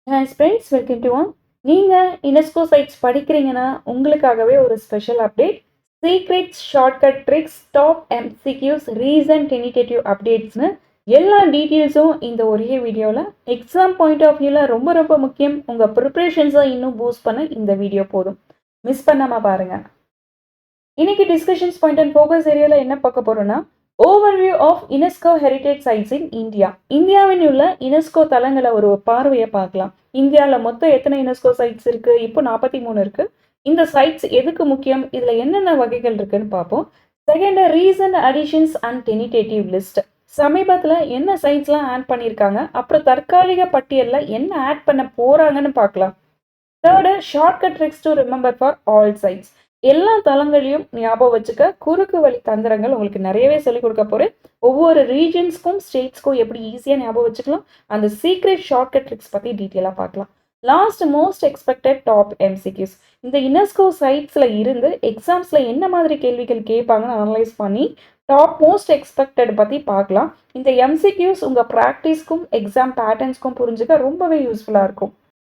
Friends welcome to one. நீங்கள் UNESCO sites படிக்கிறீங்கன்னா உங்களுக்காகவே ஒரு special update. Secrets, shortcut tricks, top MCQs, recent tentative அப்டேட்ஸ்னு எல்லா டீட்டெயில்ஸும் இந்த ஒரே வீடியோவில் எக்ஸாம் பாயிண்ட் ஆஃப் வியூவில் ரொம்ப ரொம்ப முக்கியம். உங்கள் ப்ரிப்ரேஷன்ஸை இன்னும் பூஸ்ட் பண்ண இந்த வீடியோ போதும். மிஸ் பண்ணாமல் பாருங்கள். இன்னைக்கு டிஸ்கஷன்ஸ் பாயிண்ட் அண்ட் ஃபோக்கஸ் ஏரியாவில் என்ன பார்க்க போகிறோன்னா, overview of UNESCO heritage sites in India. இந்தியாவில் உள்ள யுனெஸ்கோ தலங்களை ஒரு பார்வையை பார்க்கலாம். இந்தியாவில் மொத்தம் எத்தனை யுனெஸ்கோ சைட்ஸ் இருக்குது? இப்போ 43 இருக்குது. இந்த சைட்ஸ் எதுக்கு முக்கியம்? இதில் என்னென்ன வகைகள் இருக்குன்னு பார்ப்போம். Second, recent additions and tentative list. சமீபத்தில் என்ன சைட்ஸ்லாம் ஆட் பண்ணியிருக்காங்க, அப்புறம் தற்காலிக பட்டியலில் என்ன ஆட் பண்ண போகிறாங்கன்னு பார்க்கலாம். Third, shortcut tricks to remember for all sites. எல்லா தளங்களையும் ஞாபகம் வச்சுக்க குறுக்கு வழி தந்திரங்கள் உங்களுக்கு நிறையவே சொல்லிக் கொடுக்க போகிறேன். ஒவ்வொரு ரீஜன்ஸ்க்கும் ஸ்டேட்ஸ்க்கும் எப்படி ஈஸியாக ஞாபகம் வச்சுக்கலாம், அந்த சீக்ரெட் ஷார்ட்கட் ட்ரிக்ஸ் பற்றி டீட்டெயிலாக பார்க்கலாம். Last, most expected top MCQs. இந்த யுனெஸ்கோ சைட்ஸில் இருந்து எக்ஸாம்ஸில் என்ன மாதிரி கேள்விகள் கேட்பாங்கன்னு அனலைஸ் பண்ணி டாப் மோஸ்ட் எக்ஸ்பெக்டட் பற்றி பார்க்கலாம். இந்த எம்சிக்யூஸ் உங்கள் ப்ராக்டிஸ்க்கும் எக்ஸாம் பேட்டர்ன்ஸ்க்கும் புரிஞ்சுக்க ரொம்பவே யூஸ்ஃபுல்லாக இருக்கும்.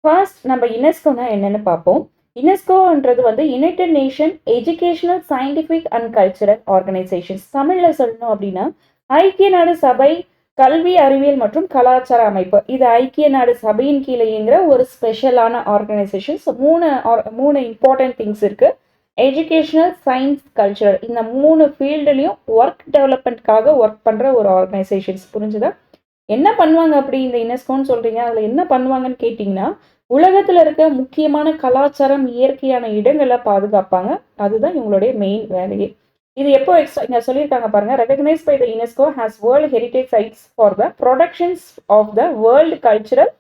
ஃபர்ஸ்ட், நம்ம யுனெஸ்கோனா என்னென்னு பார்ப்போம். யுனெஸ்கோன்றது வந்து United nation educational, scientific and cultural organisations. தமிழில் சொல்லணும் அப்படின்னா ஐக்கிய நாடு சபை கல்வி, அறிவியல் மற்றும் கலாச்சார அமைப்பு. இது ஐக்கிய நாடு சபையின் கீழே இயங்குற ஒரு ஸ்பெஷலான ஆர்கனைசேஷன்ஸ். மூணு இம்பார்ட்டன்ட் திங்ஸ் இருக்கு. Educational, science, cultural. இந்த 3 ஃபீல்டுலையும் ஒர்க் டெவலப்மெண்ட்காக ஒர்க் பண்ணுற ஒரு ஆர்கனைசேஷன்ஸ். புரிஞ்சுதா? என்ன பண்ணுவாங்க அப்படி இந்த யுனெஸ்கோன்னு சொல்றீங்க, அதில் என்ன பண்ணுவாங்கன்னு கேட்டிங்கன்னா, உலகத்தில் இருக்க முக்கியமான கலாச்சாரம், இயற்கையான இடங்களை பாதுகாப்பாங்க. அதுதான் இவங்களுடைய மெயின் வேலையே. இது எப்போ இங்க சொல்லியிருக்காங்க பாருங்க. Recognise by the UNESCO has world heritage sites for the productions of the world cultural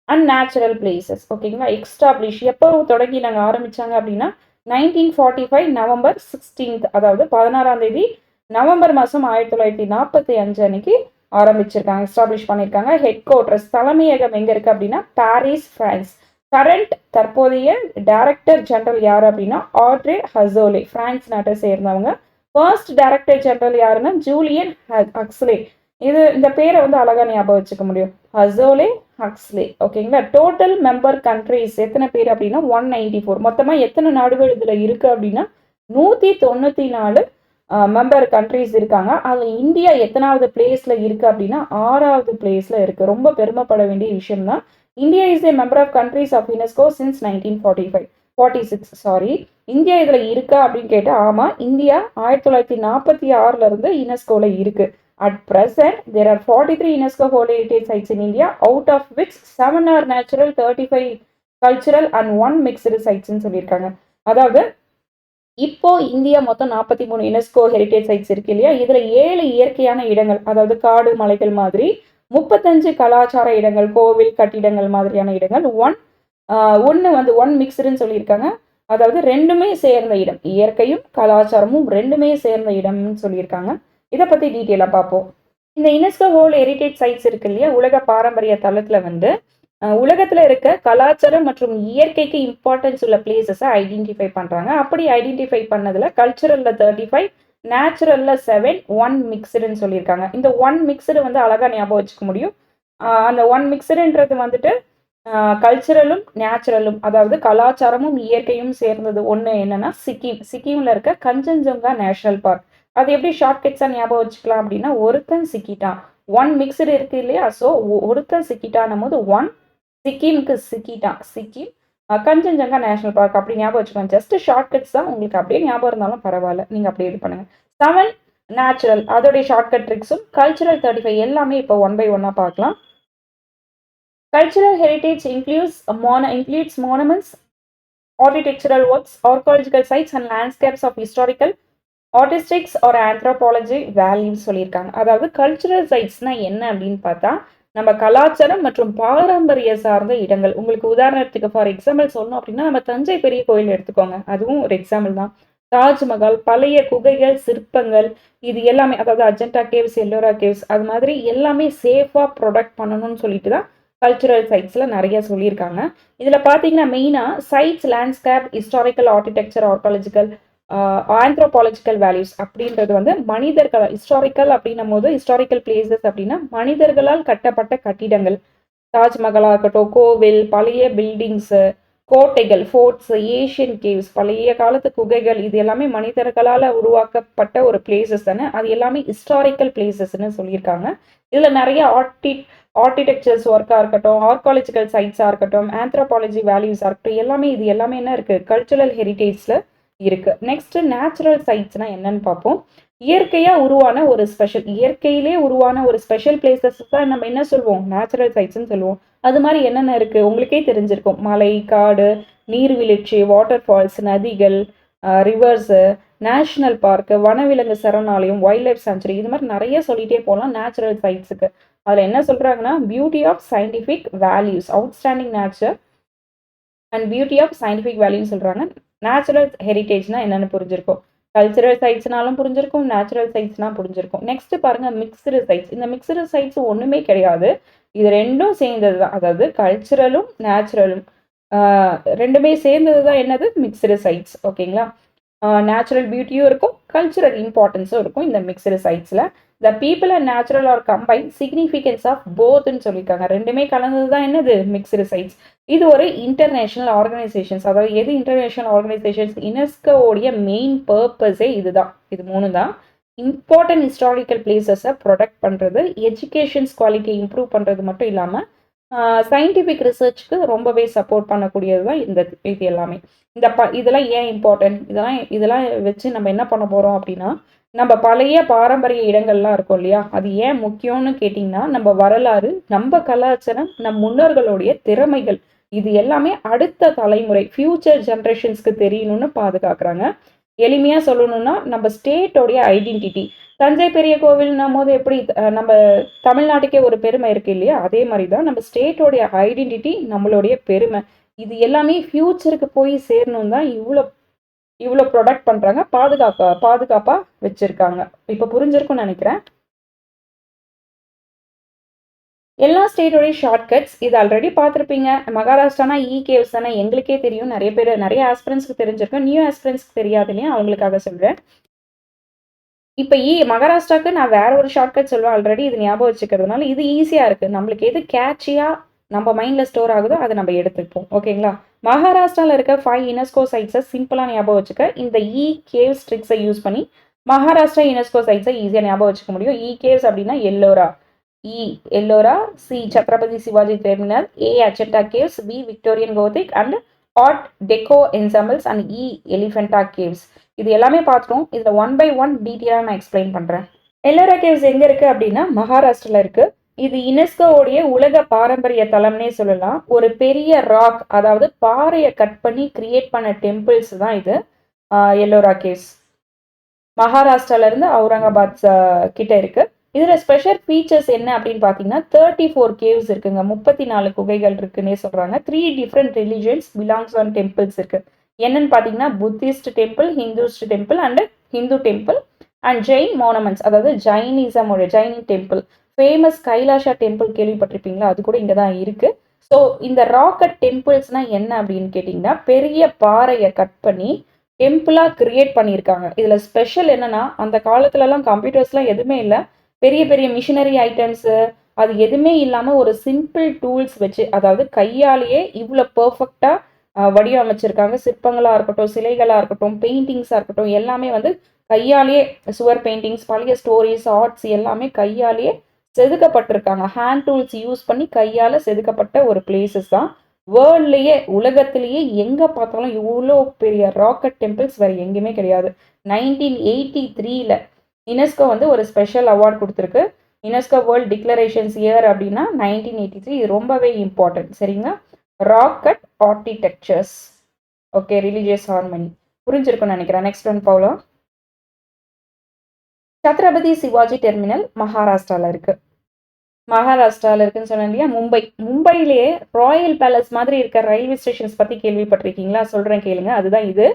and natural places. ஓகேங்களா? எக்ஸ்டாப்ளிஷ் எப்போ தொடங்கி நாங்கள் ஆரம்பிச்சாங்க அப்படின்னா 1945 நவம்பர் 16, அதாவது 16ஆம் தேதி நவம்பர் மாதம் 1945 அன்னைக்கு ஆரம்பிச்சிருக்காங்க, எஸ்டாப்ளிஷ் பண்ணியிருக்காங்க. ஹெட் குவார்டர்ஸ், தலைமையகம் எங்கே இருக்குது அப்படின்னா பாரிஸ், பிரான்ஸ். கரண்ட், தற்போதைய டைரக்டர் ஜெனரல் யார் அப்படின்னா ஆட்ரே ஹசோலே, பிரான்ஸ் நாட்டை சேர்ந்தவங்க. ஃபர்ஸ்ட் டைரக்டர் ஜெனரல் யாருன்னா ஜூலியன் ஹக்ஸ்லே. இந்த பேரை வந்து அழகா ஞாபகம் வச்சுக்க முடியும், ஹசோலே, ஹக்ஸ்லே. ஓகேங்களா? டோட்டல் மெம்பர் கண்ட்ரிஸ் எத்தனை பேர் அப்படின்னா 194. மொத்தமாக எத்தனை நாடுகள் இதில் இருக்குது அப்படின்னா 194 மெம்பர் கண்ட்ரிஸ் இருக்காங்க. அதில் இந்தியா எத்தனாவது பிளேஸில் இருக்குது அப்படின்னா 6வது பிளேஸில் இருக்குது. ரொம்ப பெருமைப்பட வேண்டிய விஷயம் தான். India is a member of countries of UNESCO since 1946. India இதில் இருக்கா அப்படின்னு கேட்டால் ஆமாம், இந்தியா 1946 யுனெஸ்கோவில் இருக்குது. At present there are 43 UNESCO holy heritage sites in India, out of which 7 are natural, 35 cultural and 1 mixed சைட்ஸ்ன்னு சொல்லியிருக்காங்க. அதாவது இப்போ இந்தியா மொத்தம் 43 யுனெஸ்கோ ஹெரிட்டேஜ் சைட்ஸ் இருக்கு இல்லையா? இதுல 7 இயற்கையான இடங்கள், அதாவது காடு, மலைகள் மாதிரி, 35 கலாச்சார இடங்கள், கோவில், கட்டிடங்கள் மாதிரியான இடங்கள், ஒன் மிக்ஸ்டுன்னு சொல்லியிருக்காங்க. அதாவது ரெண்டுமே சேர்ந்த இடம், இயற்கையும் கலாச்சாரமும் ரெண்டுமே சேர்ந்த இடம்னு சொல்லியிருக்காங்க. இதை பத்தி டீட்டெயிலாக பார்ப்போம். இந்த யுனெஸ்கோ வேர்ல்ட் ஹெரிட்டேஜ் சைட்ஸ் இருக்கு இல்லையா, உலக பாரம்பரிய தளத்துல வந்து உலகத்தில் இருக்க கலாச்சாரம் மற்றும் இயற்கைக்கு இம்பார்ட்டன்ஸ் உள்ள பிளேசஸை ஐடென்டிஃபை பண்ணுறாங்க. அப்படி ஐடென்டிஃபை பண்ணதில் கல்ச்சுரலில் 35, நேச்சுரலில் 7, 1 மிக்ஸ்டுன்னு சொல்லியிருக்காங்க. இந்த 1 மிக்ஸ்டு வந்து அழகாக ஞாபகம் வச்சுக்க முடியும். அந்த 1 மிக்ஸ்டுன்றது வந்துட்டு கல்ச்சுரலும் நேச்சுரலும், அதாவது கலாச்சாரமும் இயற்கையும் சேர்ந்தது ஒன்று. என்னன்னா சிக்கிமில் இருக்க கஞ்சன்ஜங்கா நேஷனல் பார்க். அது எப்படி ஷார்ட்கட்ஸாக ஞாபகம் வச்சுக்கலாம் அப்படின்னா, ஒருத்தன் சிக்கிட்டான், 1 மிக்ஸ்டு இருக்கு இல்லையா? ஸோ ஒருத்தன் சிக்கிட்டான் போது 1, சிக்கிமுக்கு சிக்கிட்டான், சிக்கிம், கஞ்சன்ஜங்கா நேஷனல் பார்க் அப்படி ஞாபகம் வச்சுக்கோங்க. ஜஸ்ட் ஷார்ட்கட்ஸ் தான், உங்களுக்கு அப்படியே ஞாபகம் இருந்தாலும் பரவாயில்ல, நீங்கள் அப்படியே இது பண்ணுங்க. 7 நேச்சுரல், அதோடைய ஷார்ட்கட் ட்ரிக்ஸும். கல்ச்சுரல் 35 எல்லாமே இப்போ 1 by 1 பார்க்கலாம். Cultural heritage includes monuments, architectural works, archaeological sites and landscapes of historical, artistics or anthropology values சொல்லியிருக்காங்க. அதாவது கல்ச்சுரல் சைட்ஸ்னா என்ன அப்படின்னு பார்த்தா, நம்ம கலாச்சாரம் மற்றும் பாரம்பரிய சார்ந்த இடங்கள். உங்களுக்கு உதாரணத்துக்கு ஃபார் எக்ஸாம்பிள் சொல்லணும் அப்படின்னா, நம்ம தஞ்சை பெரிய கோயில் எடுத்துக்கோங்க, அதுவும் ஒரு எக்ஸாம்பிள் தான். தாஜ்மஹால், பழைய குகைகள், சிற்பங்கள், இது எல்லாமே, அதாவது அஜந்தா கேவ்ஸ், எல்லோரா கேவ்ஸ், அது மாதிரி எல்லாமே சேஃபாக ப்ரொடக்ட் பண்ணணும்னு சொல்லிட்டு தான் கல்ச்சுரல் சைட்ஸில் நிறைய சொல்லியிருக்காங்க. இதில் பார்த்தீங்கன்னா மெயினாக sites, landscape, historical, architecture, archaeological, anthropological values அப்படின்றது வந்து மனிதர்கள், ஹிஸ்டாரிக்கல் அப்படின்னும் போது ஹிஸ்டாரிக்கல் பிளேசஸ் அப்படின்னா மனிதர்களால் கட்டப்பட்ட கட்டிடங்கள். தாஜ்மஹாலாக இருக்கட்டும், கோவில், பழைய பில்டிங்ஸு, கோட்டைகள், ஃபோர்ட்ஸ், ஏஷியன் கேவ்ஸ், பழைய காலத்து குகைகள், இது எல்லாமே மனிதர்களால் உருவாக்கப்பட்ட ஒரு பிளேசஸ் தானே. அது எல்லாமே ஹிஸ்டாரிக்கல் பிளேசஸ்ன்னு சொல்லியிருக்காங்க. இதில் நிறைய ஆர்கிடெக்சர்ஸ் ஒர்க்காக இருக்கட்டும், ஆர்காலஜிக்கல் சைட்ஸாக இருக்கட்டும், ஆந்த்ரோபாலஜி வேல்யூஸாக இருக்கட்டும், எல்லாமே இது எல்லாமே என்ன இருக்குது, கல்ச்சுரல் ஹெரிட்டேஜில் இருக்குது. நெக்ஸ்ட்டு நேச்சுரல் சைட்ஸ்னால் என்னன்னு பார்ப்போம். இயற்கையாக உருவான ஒரு இயற்கையிலே உருவான ஒரு ஸ்பெஷல் பிளேசஸ் தான் நம்ம என்ன சொல்லுவோம், நேச்சுரல் சைட்ஸ்ன்னு சொல்லுவோம். அது மாதிரி என்னென்ன இருக்குது உங்களுக்கே தெரிஞ்சிருக்கும். மலை, காடு, நீர்வீழ்ச்சி, வாட்டர் ஃபால்ஸ், நதிகள், ரிவர்ஸு, நேஷ்னல் பார்க்கு, வனவிலங்கு சரணாலயம், வைல்ட் லைஃப் சாங்சுரி, இது மாதிரி நிறைய சொல்லிகிட்டே போகலாம் நேச்சுரல் சைட்ஸுக்கு. அதில் என்ன சொல்கிறாங்கன்னா, beauty of scientific values, outstanding nature and beauty of scientific வேல்யூன்னு சொல்கிறாங்க. நேச்சுரல் ஹெரிட்டேஜ்னால் என்னென்னு புரிஞ்சிருக்கும். கல்ச்சுரல் சைட்ஸ்னாலும் புரிஞ்சிருக்கும், நேச்சுரல் சைட்ஸ்னால் புரிஞ்சிருக்கும். நெக்ஸ்ட்டு பாருங்கள், மிக்ஸ்டு சைட்ஸ். இந்த மிக்ஸ்டு சைட்ஸ் ஒன்றுமே கிடையாது, இது ரெண்டும் சேர்ந்தது தான். அதாவது கல்ச்சுரலும் நேச்சுரலும் ரெண்டுமே சேர்ந்தது தான் என்னது, மிக்ஸ்டு சைட்ஸ். ஓகேங்களா. நேச்சுரல் பியூட்டியும் இருக்கும், கல்ச்சுரல் இம்பார்ட்டன்ஸும் இருக்கும் இந்த மிக்ஸ்டு சைட்ஸில். The people and natural are combine significance of போத்ன்னு சொல்லியிருக்காங்க. ரெண்டுமே கலந்தது தான் என்னது, மிக்ஸ்டு சைட்ஸ். இது ஒரு இன்டர்நேஷ்னல் ஆர்கனைசேஷன்ஸ். அதாவது எது இன்டர்நேஷ்னல் ஆர்கனைசேஷன்ஸ், யுனெஸ்கோடைய மெயின் பர்பஸே இதுதான். இது மூணு தான். இம்பார்ட்டன்ட் ஹிஸ்டாரிக்கல் பிளேசஸை ப்ரொடெக்ட் பண்ணுறது, எஜுகேஷன்ஸ் குவாலிட்டியை இம்ப்ரூவ் பண்ணுறது மட்டும் இல்லாமல் சயின்டிஃபிக் ரிசர்ச்சுக்கு ரொம்பவே சப்போர்ட் பண்ணக்கூடியது தான் இது எல்லாமே. இதெல்லாம் ஏன் இம்பார்ட்டன்ட், இதெல்லாம் வச்சு நம்ம என்ன பண்ண போகிறோம் அப்படின்னா, நம்ம பழைய பாரம்பரிய இடங்கள்லாம் இருக்கும் இல்லையா, அது ஏன் முக்கியம்னு கேட்டிங்கன்னா, நம்ம வரலாறு, நம்ம கலாச்சாரம், நம் முன்னோர்களுடைய திறமைகள், இது எல்லாமே அடுத்த தலைமுறை ஃபியூச்சர் ஜென்ரேஷன்ஸ்க்கு தெரியணும்னு பாதுகாக்கிறாங்க. எளிமையாக சொல்லணும்னா, நம்ம ஸ்டேட்டோடைய ஐடென்டிட்டி, தஞ்சை பெரிய கோவில்னும் போது எப்படி நம்ம தமிழ்நாட்டுக்கே ஒரு பெருமை இருக்குது இல்லையா, அதே மாதிரி தான் நம்ம ஸ்டேட்டோடைய ஐடென்டிட்டி, நம்மளுடைய பெருமை, இது எல்லாமே ஃப்யூச்சருக்கு போய் சேரணும் தான் இவ்வளோ ப்ரொடக்ட் பண்ணுறாங்க, பாதுகாப்பாக வச்சுருக்காங்க. இப்போ புரிஞ்சிருக்கும்னு நினைக்கிறேன். எல்லா ஸ்டேட்டோடைய ஷார்ட்கட்ஸ் இது ஆல்ரெடி பார்த்துருப்பீங்க. மகாராஷ்டிரானா கேவ்ஸ் தானே, எங்களுக்கே தெரியும், நிறைய ஆஸ்பிரன்ஸ்க்கு தெரிஞ்சிருக்கும், நியூ ஆஸ்பிரன்ஸ்க்கு தெரியாது இல்லையா, அவங்களுக்காக சொல்கிறேன். இப்போ மகாராஷ்டிராவுக்கு நான் வேற ஒரு ஷார்ட்கட் சொல்லுவேன், ஆல்ரெடி இது ஞாபகம் வச்சுக்கிறதுனால இது ஈஸியாக இருக்குது. நம்மளுக்கு எது கேட்சியாக நம்ம மைண்டில் ஸ்டோர் ஆகுதோ அதை நம்ம எடுத்துப்போம். ஓகேங்களா. மகாராஷ்டிராவில் இருக்க 5 யுனெஸ்கோ சைட்ஸை சிம்பிளாக ஞாபகம் வச்சுக்க இந்த கேவ்ஸ் ட்ரிக்ஸை யூஸ் பண்ணி மகாராஷ்டிரா யுனெஸ்கோ சைட்ஸை ஈஸியாக ஞாபகம் வச்சுக்க முடியும். கேவ்ஸ் அப்படின்னா Ellora, C Chhatrapati Shivaji terminal, A Ajanta caves, B Victorian Gothic and art deco ensembles and Elephanta caves. இது எல்லாமே பார்த்துட்டோம். இதில் 1 by 1 டீட்டெயிலாக நான் எக்ஸ்பிளைன் பண்ணுறேன். எல்லோரா கேவ்ஸ் எங்கே இருக்குது அப்படின்னா மகாராஷ்டிராவில் இருக்குது. இது யுனெஸ்கோவுடைய உலக பாரம்பரிய தலம்னே சொல்லலாம். ஒரு பெரிய ராக், அதாவது பாறையை கட் பண்ணி கிரியேட் பண்ண டெம்பிள்ஸ் தான் இது எல்லோரா கேவ்ஸ். மகாராஷ்டிராவிலேருந்து அவுரங்காபாத் கிட்ட இருக்குது. இதில் ஸ்பெஷல் ஃபீச்சர்ஸ் என்ன அப்படின்னு பார்த்தீங்கன்னா 34 கேவ்ஸ் இருக்குங்க, 34 குகைகள் இருக்குன்னே சொல்கிறாங்க. 3 different religions belongs on temples இருக்குது. என்னன்னு பார்த்தீங்கன்னா Buddhist temple, Hinduist temple and Hindu temple and Jain monuments, அதாவது ஜைனி டெம்பிள். ஃபேமஸ் கைலாஷா டெம்பிள் கேள்விப்பட்டிருப்பீங்களா, அது கூட இங்கே தான் இருக்குது. ஸோ இந்த ராக்கட் டெம்பிள்ஸ்னால் என்ன அப்படின்னு கேட்டிங்கன்னா, பெரிய பாறையை கட் பண்ணி டெம்பிளாக கிரியேட் பண்ணியிருக்காங்க. இதில் ஸ்பெஷல் என்னென்னா, அந்த காலத்துலலாம் கம்ப்யூட்டர்ஸ்லாம் எதுவுமே இல்லை, பெரிய பெரிய மிஷினரி ஐட்டம்ஸு அது எதுவுமே இல்லாமல் ஒரு சிம்பிள் டூல்ஸ் வச்சு, அதாவது கையாலேயே இவ்வளோ பர்ஃபெக்டாக வடிவமைச்சிருக்காங்க. சிற்பங்களாக இருக்கட்டும், சிலைகளாக இருக்கட்டும், பெயிண்டிங்ஸாக இருக்கட்டும், எல்லாமே வந்து கையாலேயே, சுவர் பெயிண்டிங்ஸ், பழைய ஸ்டோரிஸ், ஆர்ட்ஸ் எல்லாமே கையாலேயே செதுக்கப்பட்டிருக்காங்க. ஹேண்ட் டூல்ஸ் யூஸ் பண்ணி கையால் செதுக்கப்பட்ட ஒரு பிளேசஸ் தான். வேர்ல்ட்லேயே, உலகத்திலேயே எங்கே பார்த்தாலும் இவ்வளோ பெரிய ராக்கெட் டெம்பிள்ஸ் வேறு எங்கேயுமே கிடையாது. 1983ல் யுனெஸ்கோ வந்து ஒரு ஸ்பெஷல் அவார்ட் கொடுத்துருக்கு. யுனெஸ்கோ வேர்ல்ட் டிக்ளரேஷன்ஸ் இயர் அப்படின்னா 1983. இது ரொம்பவே இம்பார்ட்டன்ட். சரிங்களா. Rock cut architectures, okay, religious harmony புரிஞ்சிருக்கும்னு நினைக்கிறேன். நெக்ஸ்ட் ஒன் போகலாம். சத்ரபதி சிவாஜி டெர்மினல் மகாராஷ்டிராவில் இருக்குது. மகாராஷ்டிராவில் இருக்குன்னு சொன்னேன் இல்லையா, மும்பையிலேயே ராயல் பேலஸ் மாதிரி இருக்க ரயில்வே ஸ்டேஷன்ஸ் பற்றி கேள்விப்பட்டிருக்கீங்களா, சொல்கிறேன் கேளுங்க. அதுதான் இது.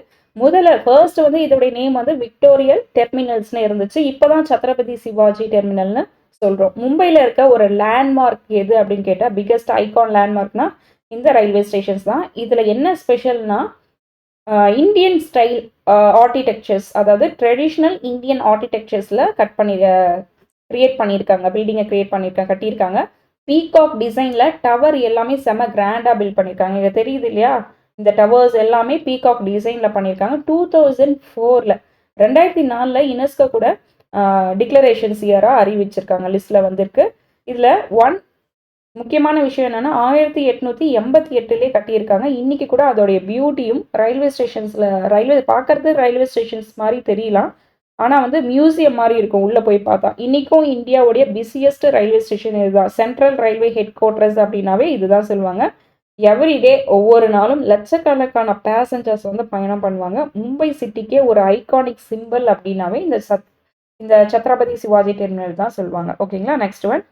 ஃபர்ஸ்ட் வந்து இதோடைய நேம் வந்து விக்டோரியல் டெர்மினல்ஸ்னு இருந்துச்சு. இப்போ தான் சத்ரபதி சிவாஜி டெர்மினல்னு சொல்கிறோம். மும்பையில் இருக்க ஒரு லேண்ட்மார்க் எது அப்படின்னு கேட்டால், பிக்கஸ்ட் ஐகான் லேண்ட்மார்க்னா இந்த ரயில்வே ஸ்டேஷன்ஸ் தான். இதில் என்ன ஸ்பெஷல்னா, இந்தியன் ஸ்டைல் ஆர்கிடெக்சர்ஸ், அதாவது ட்ரெடிஷ்னல் இந்தியன் ஆர்கிடெக்சர்ஸில் கிரியேட் பண்ணியிருக்காங்க, பில்டிங்கை கட்டியிருக்காங்க. பீகாக் டிசைனில் டவர் எல்லாமே செம கிராண்டாக பில்ட் பண்ணியிருக்காங்க. இங்கே தெரியுது இல்லையா, இந்த டவர்ஸ் எல்லாமே பீகாக் டிசைனில் பண்ணியிருக்காங்க. 2004 2004 யுனெஸ்கோ கூட டிக்ளரேஷன்ஸ் இயராக அறிவிச்சிருக்காங்க, லிஸ்ட்டில் வந்திருக்கு. இதில் முக்கியமான விஷயம் என்னென்னா 1888 கட்டியிருக்காங்க. இன்றைக்கி கூட அதோடைய பியூட்டியும் ரயில்வே ஸ்டேஷன்ஸில் பார்க்குறது ரயில்வே ஸ்டேஷன்ஸ் மாதிரி தெரியலாம், ஆனால் வந்து மியூசியம் மாதிரி இருக்கும் உள்ளே போய் பார்த்தா. இன்றைக்கும் இந்தியாவுடைய பிஸியஸ்ட் ரயில்வே ஸ்டேஷன் இதுதான். சென்ட்ரல் ரயில்வே ஹெட் குவார்ட்டர்ஸ் அப்படின்னாவே இதுதான் சொல்லுவாங்க. எவ்ரிடே ஒவ்வொரு நாளும் லட்சக்கணக்கான பேசஞ்சர்ஸ் வந்து பயணம் பண்ணுவாங்க. மும்பை சிட்டிக்கே ஒரு ஐகானிக் சிம்பிள் அப்படின்னாவே இந்த சத்ரபதி சிவாஜி டெர்மினல் தான் சொல்லுவாங்க. ஓகேங்களா, நெக்ஸ்ட் ஒன்